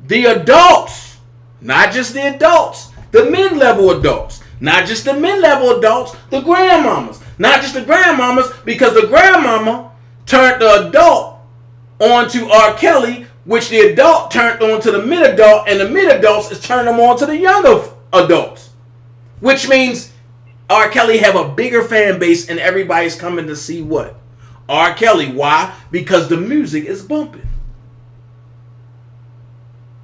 The adults, not just the adults, the mid-level adults, not just the mid-level adults, the grandmamas, not just the grandmamas, because the grandmama turned the adult onto R. Kelly, which the adult turned on to the mid-adult, and the mid-adults is turning them on to the younger adults. Which means R. Kelly have a bigger fan base and everybody's coming to see what? R. Kelly. Why? Because the music is bumping.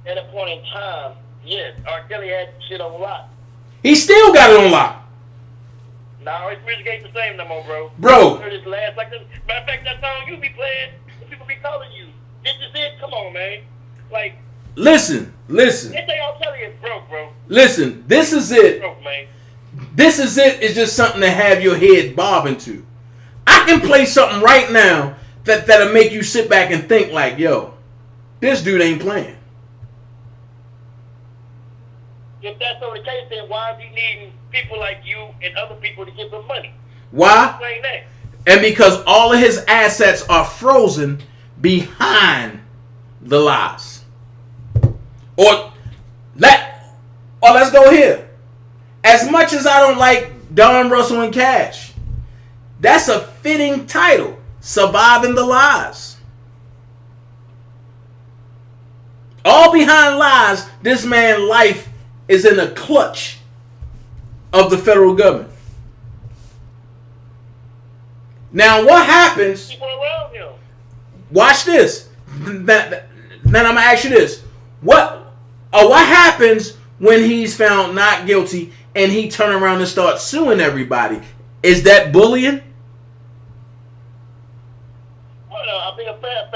At a point in time, yes, R. Kelly had shit on lock. He still got it on lock. Now his music ain't the same no more, bro. Bro. I heard his last, like, matter of fact, that song you be playing, people be calling you. This is it? Come on, man. Like, Listen. they say R. Kelly is broke, bro. Listen, this is it. Broke, man. This is it. It's just something to have your head bobbing to. I can play something right now that'll make you sit back and think like, yo, this dude ain't playing. If that's so the case, then why is he needing people like you and other people to give him money? Why? Explain that. And because all of his assets are frozen behind the lies. Or let's go here. As much as I don't like Don Russell and Cash, that's a fitting title. Surviving the Lies. All behind lies, this man's life is in the clutch of the federal government. Now what happens? People around him. Watch this. Then I'm gonna ask you this: what happens when he's found not guilty and he turn around and start suing everybody? Is that bullying? Well, I think a fair,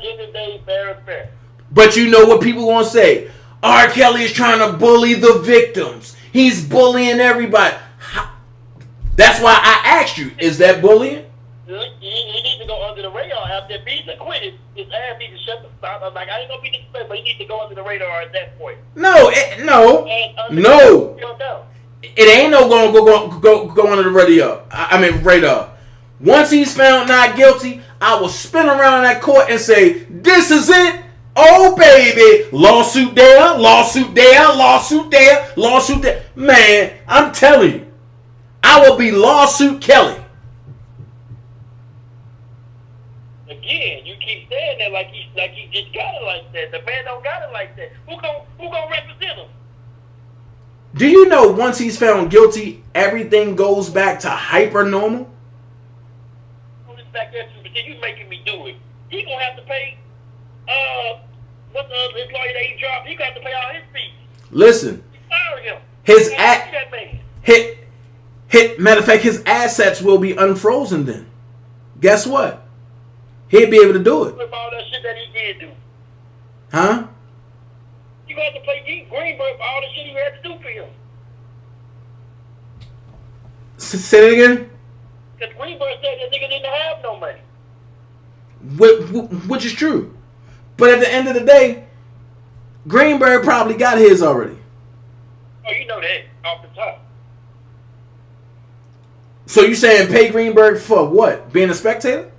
end of the day, fair. But you know what people gonna say? R. Kelly is trying to bully the victims. He's bullying everybody. That's why I asked you: is that bullying? He needs to go under the radar. After he's acquitted, his ass needs to shut the stop. I'm like, I ain't gonna be disrespectful, but he needs to go under the radar at that point. No. It ain't no go under the radar. Radar. Once he's found not guilty, I will spin around that court and say, "This is it." Oh baby, lawsuit there, lawsuit there, lawsuit there, lawsuit there. Man, I'm telling you, I will be lawsuit Kelly. Again, you keep saying that like he just got it like that. The man don't got it like that. Who gonna represent him? Do you know once he's found guilty, everything goes back to hyper normal? Who's back there too? But then you making me do it. He gonna have to pay. What's his lawyer that he dropped? He got to pay all his fees. Listen, Fire him. matter of fact, his assets will be unfrozen then. Guess what? He'll be able to do it. With all that shit that he did do. Huh? You got to pay Greenberg for all the shit he had to do for him. Say it again? Because Greenberg said that nigga didn't have no money. Which is true. But at the end of the day, Greenberg probably got his already. Oh, you know that off the top. So you saying pay Greenberg for what? Being a spectator?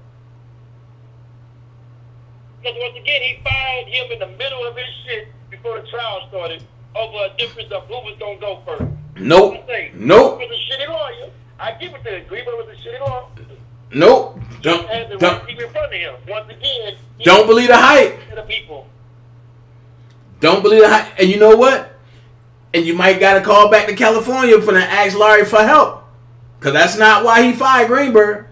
Because once again, he fired him in the middle of his shit before the trial started over a difference of who was going to go first. Nope. Nope. He was a shitty lawyer. I give it to him. Greenberg was a shitty lawyer. Nope. Don't keep in front of him. Once again, don't believe the hype. To the people. Don't believe the hype. And you know what? And you might got to call back to California for to ask Larry for help. Because that's not why he fired Greenberg.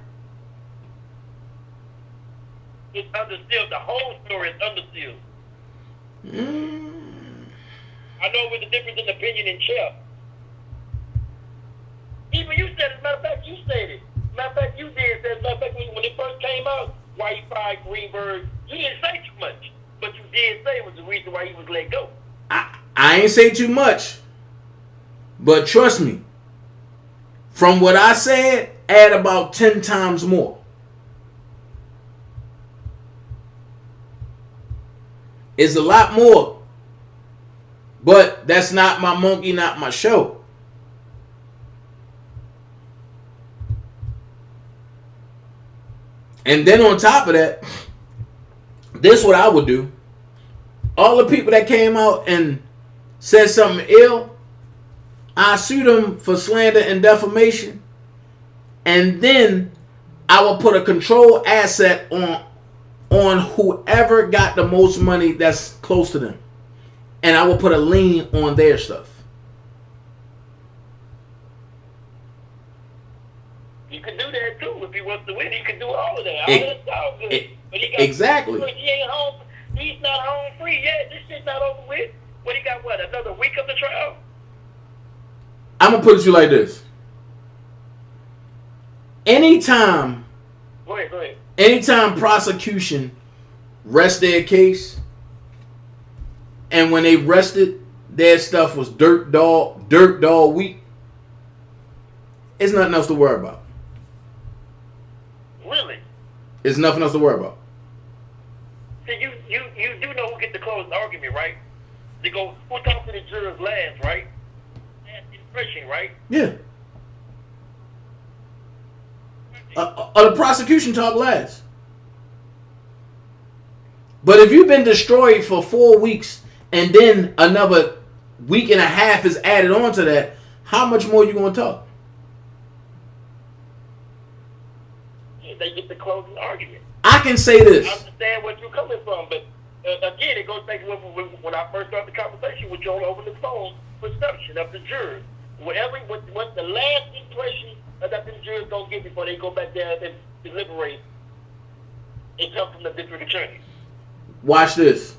It's undersealed. The whole story is undersealed. I know with the difference in opinion in chair. Even you said it. As a matter of fact, you said it. Matter of fact, you did that. Matter of fact, when it first came out, why he fired Greenberg, you didn't say too much. But you did say it was the reason why he was let go. I ain't say too much. But trust me, from what I said, add about 10 times more. It's a lot more. But that's not my monkey, not my show. And then on top of that, this is what I would do. All the people that came out and said something ill, I sue them for slander and defamation. And then I will put a control asset on whoever got the most money that's close to them. And I will put a lien on their stuff. You can do that too if he wants to win. He can do all of that. All that's all good. But he got, exactly. He ain't home. He's not home free yet. This shit's not over with. What he got? What, another week of the trial? I'm gonna put it to you like this. Anytime Go ahead. Anytime prosecution rests their case, and when they rested, their stuff was dirt dog weak, it's nothing else to worry about. Really? It's nothing else to worry about. See, you do know who gets the closing argument, right? They go, who talked to the jurors last, right? Last impression, right? Yeah. The prosecution talk last. But if you've been destroyed for 4 weeks and then another week and a half is added on to that, how much more you going to talk? Yeah, they get the closing argument. I can say this. I understand where you're coming from, but again, it goes back to when I first started the conversation with you over the phone, perception of the jurors. What the last impression that the jurors don't get before they go back there and deliberate, it comes from the district attorney. Watch this.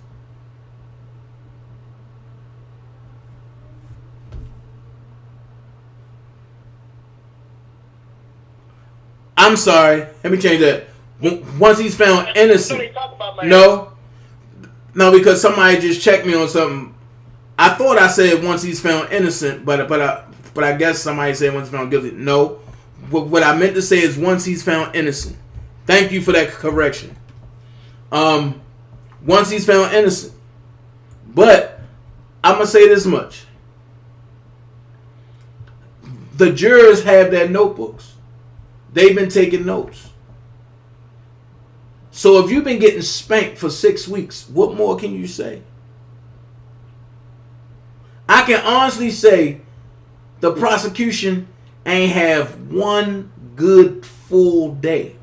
I'm sorry. Let me change that. Once he's found innocent. No, because somebody just checked me on something. I thought I said once he's found innocent, but I guess somebody said once he's found guilty. No, what I meant to say is once he's found innocent. Thank you for that correction. Once he's found innocent. But I'm gonna say this much: the jurors have their notebooks. They've been taking notes. So if you've been getting spanked for 6 weeks, what more can you say? I can honestly say the prosecution ain't have one good full day.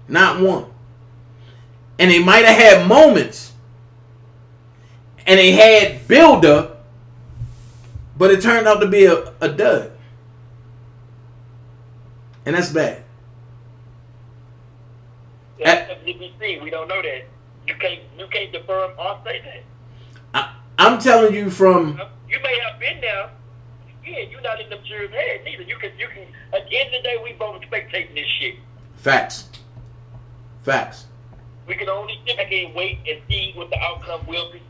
Not one. And they might have had moments. And they had build-up. But it turned out to be a dud. And that's bad. That's WBC. We don't know that. You can't confirm or say that. I'm telling you from. You may have been there. Yeah, you're not in the juror's head neither. You can. At the end of the day, we both spectating this shit. Facts. We can only sit back and wait and see what the outcome will be.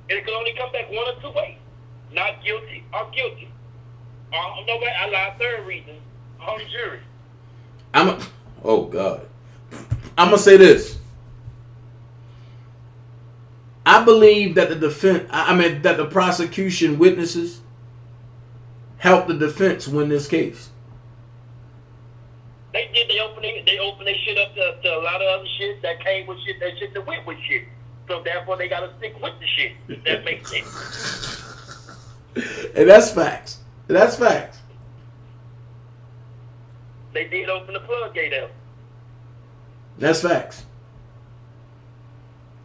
And it can only come back one or two ways: not guilty or guilty. Or no way. I lied. Third reason on the jury. Oh God. I'm gonna say this. I believe that that the prosecution witnesses helped the defense win this case. They did. They opened their shit up to a lot of other shit that came with shit. That shit that went with shit. So therefore, they gotta stick with the shit. If that makes sense. And that's facts. They did open the floodgate up. That's facts.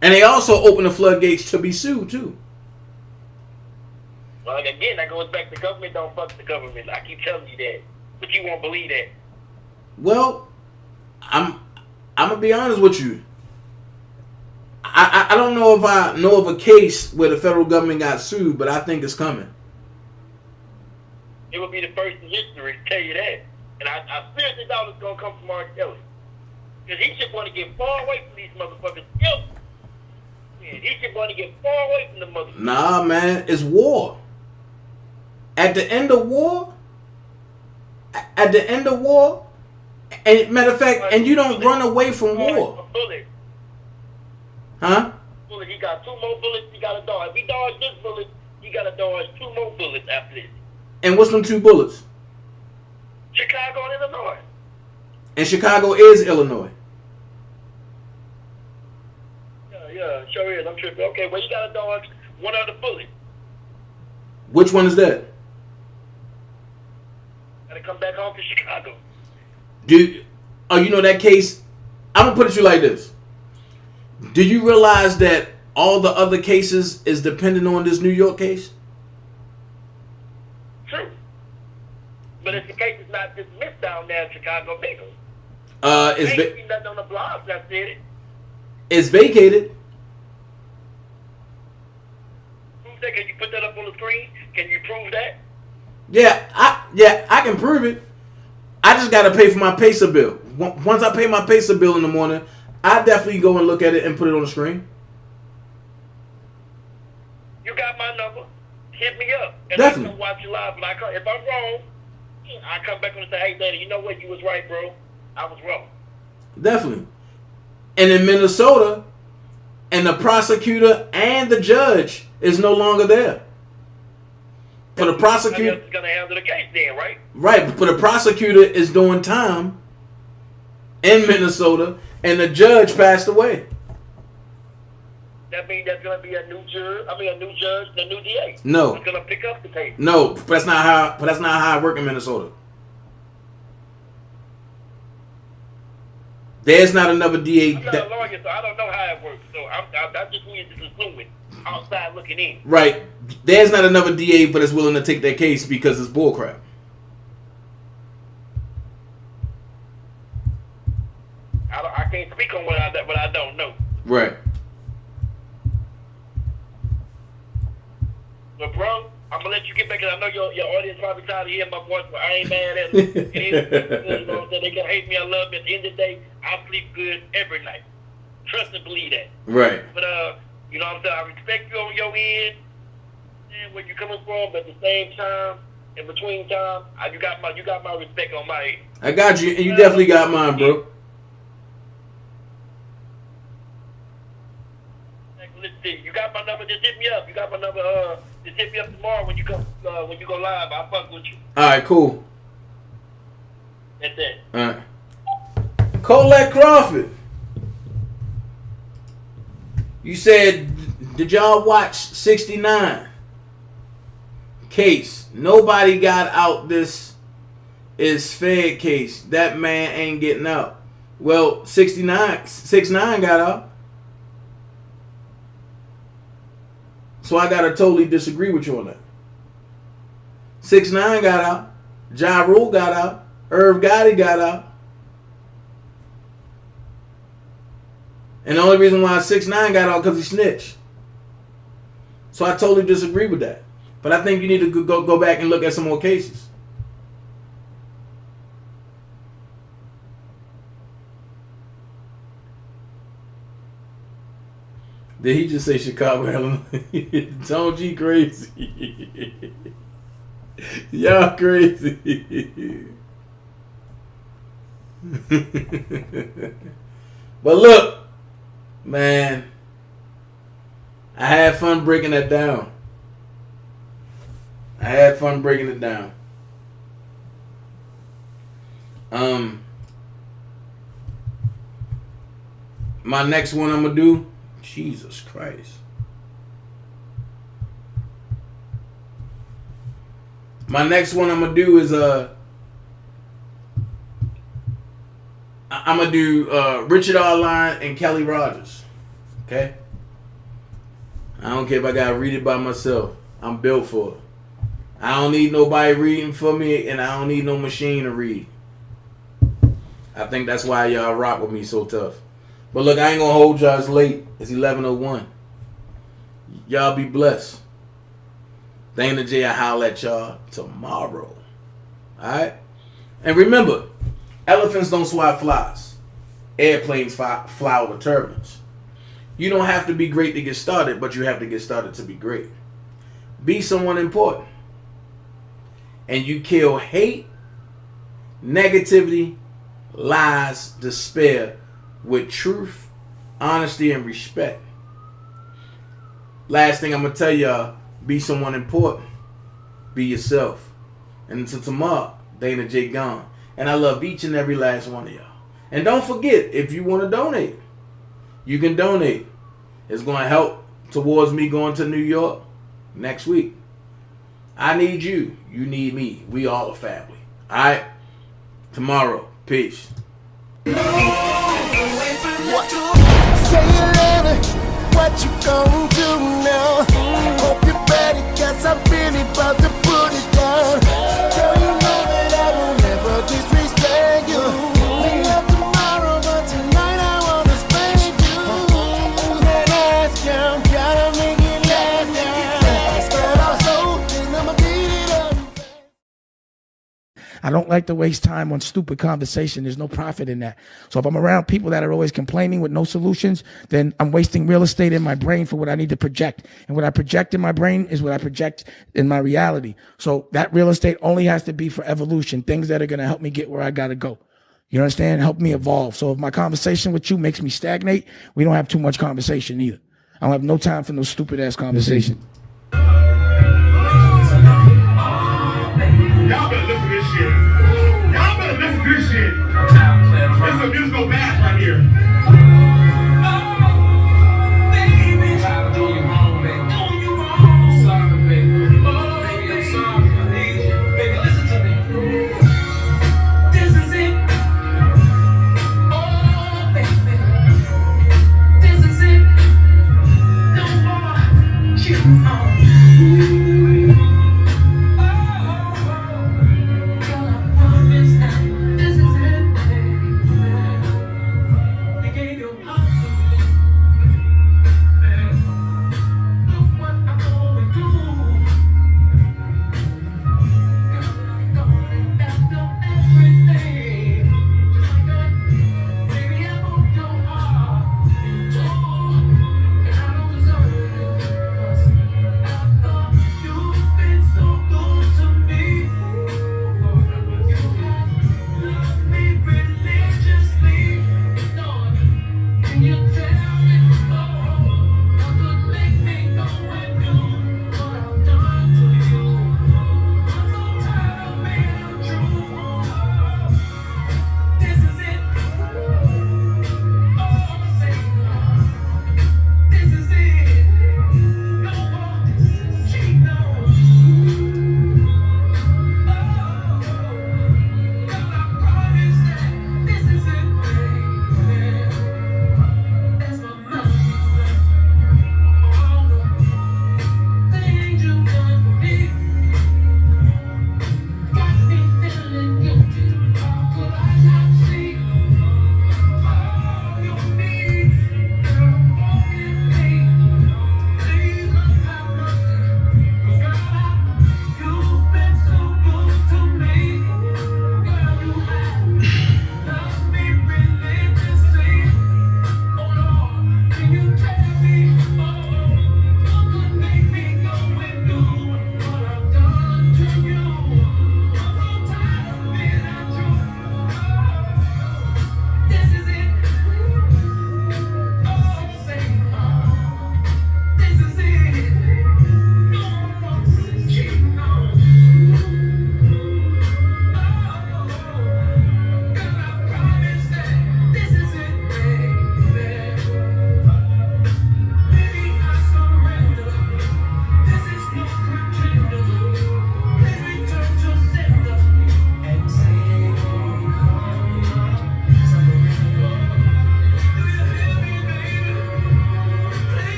And they also opened the floodgates to be sued too. Well, again, that goes back to government. Don't fuck the government. I keep telling you that, but you won't believe that. Well, I'm gonna be honest with you. I don't know if I know of a case where the federal government got sued, but I think it's coming. It would be the first in history to tell you that. And I seriously doubt it's going to come from R. Kelly. Because he should want to get far away from these motherfuckers. Yep. Yeah, he should want to get far away from the motherfuckers. Nah, man, it's war. At the end of war, and matter of fact, and you don't run away from war. A bullet. Huh? Bullet. He got 2 more bullets. He got to dodge. If he dodged this bullet, he got to dodge 2 more bullets after this. And what's them 2 bullets? Chicago and Illinois. And Chicago is Illinois. Yeah, sure is. I'm tripping. Okay, well, you got to dodge 1 other bullet. Which one is that? Got to come back home to Chicago. You know that case? I'm gonna put it to you like this. Do you realize that all the other cases is dependent on this New York case? True. But if the case is not dismissed down there in Chicago, maybe. It's ain't seen nothing on the blogs that said it. It's vacated. Can you put that up on the screen? Can you prove that? Yeah, I can prove it. I just gotta pay for my PACER bill. Once I pay my PACER bill in the morning, I definitely go and look at it and put it on the screen. You got my number. Hit me up. And Definitely. I'm gonna watch you live. But if I'm wrong, I come back and say, hey, Daddy, you know what? You was right, bro. I was wrong. Definitely. And in Minnesota, and the prosecutor and the judge is no longer there. For the prosecutor, is gonna handle the case then, right? Right, but the prosecutor is doing time in Minnesota, and the judge passed away. That means there's gonna be a new judge, and a new DA. No. Who's gonna pick up the case? No, but that's not how I work in Minnesota. There's not another DA. I'm not a lawyer, so I don't know how it works. So I'm just me just assuming outside looking in. Right. There's not another DA but is willing to take that case because it's bullcrap. I can't speak on what I don't know. Right. But bro, I'm gonna let you get back, because I know your audience probably tired of hearing my voice, but I ain't mad at them. It is good, you know what I'm saying? They can hate me, I love me. At the end of the day, I sleep good every night. Trust and believe that. Right. But you know what I'm saying? I respect you on your end and where you're coming from, but at the same time, in between time, you got my respect on my end. I got you, and you definitely got mine, bro. Let's see. You got my number, just hit me up. You got my number, just hit me up tomorrow when you go live. I'll fuck with you. Alright, cool. That's it. Alright. Colette Crawford. You said, did y'all watch 69? Case. Nobody got out. This is Fed case. That man ain't getting out. Well, 6ix9ine got out. So I gotta totally disagree with you on that. 6ix9ine got out. Ja Rule got out. Irv Gotti got out. And the only reason why 6ix9ine got out because he snitched. So I totally disagree with that. But I think you need to go back and look at some more cases. Did he just say Chicago, Illinois? Tone G crazy. Y'all crazy. But look, man, I had fun breaking that down. My next one I'm gonna do, Jesus Christ. My next one I'm gonna do is I'm gonna do Richard R. Lyne and Kelly Rogers. Okay? I don't care if I gotta read it by myself. I'm built for it. I don't need nobody reading for me, and I don't need no machine to read. I think that's why y'all rock with me so tough. But look, I ain't gonna hold y'all. It's late. It's 11:01. Y'all be blessed. DanaJay, I holler at y'all tomorrow. Alright? And remember, elephants don't swat flies. Airplanes fly over turbines. You don't have to be great to get started, but you have to get started to be great. Be someone important. And you kill hate, negativity, lies, despair with truth, honesty, and respect. Last thing I'm going to tell y'all, be someone important. Be yourself. And until tomorrow, DanaJay gone. And I love each and every last one of y'all. And don't forget, if you want to donate, you can donate. It's going to help towards me going to New York next week. I need you. You need me. We all a family. All right? Tomorrow. Peace. Say it later, what you gonna do now? Hope you're ready, cause I'm really about to put it down. Girl, you know that I will never disrespect you. We love tomorrow, but tonight I wanna spank you. That ass down, gotta make it last now. Start off slow, then I'ma beat it up. I don't like to waste time on stupid conversation. There's no profit in that. So if I'm around people that are always complaining with no solutions, then I'm wasting real estate in my brain for what I need to project. And what I project in my brain is what I project in my reality. So that real estate only has to be for evolution, things that are going to help me get where I got to go. You understand? Help me evolve. So if my conversation with you makes me stagnate, we don't have too much conversation either. I don't have no time for no stupid ass conversation. Y'all better listen to this shit. Y'all better listen to this shit. It's a musical bath right here.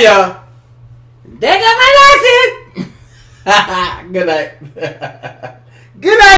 right, y'all. There got my license. Good night. Good night.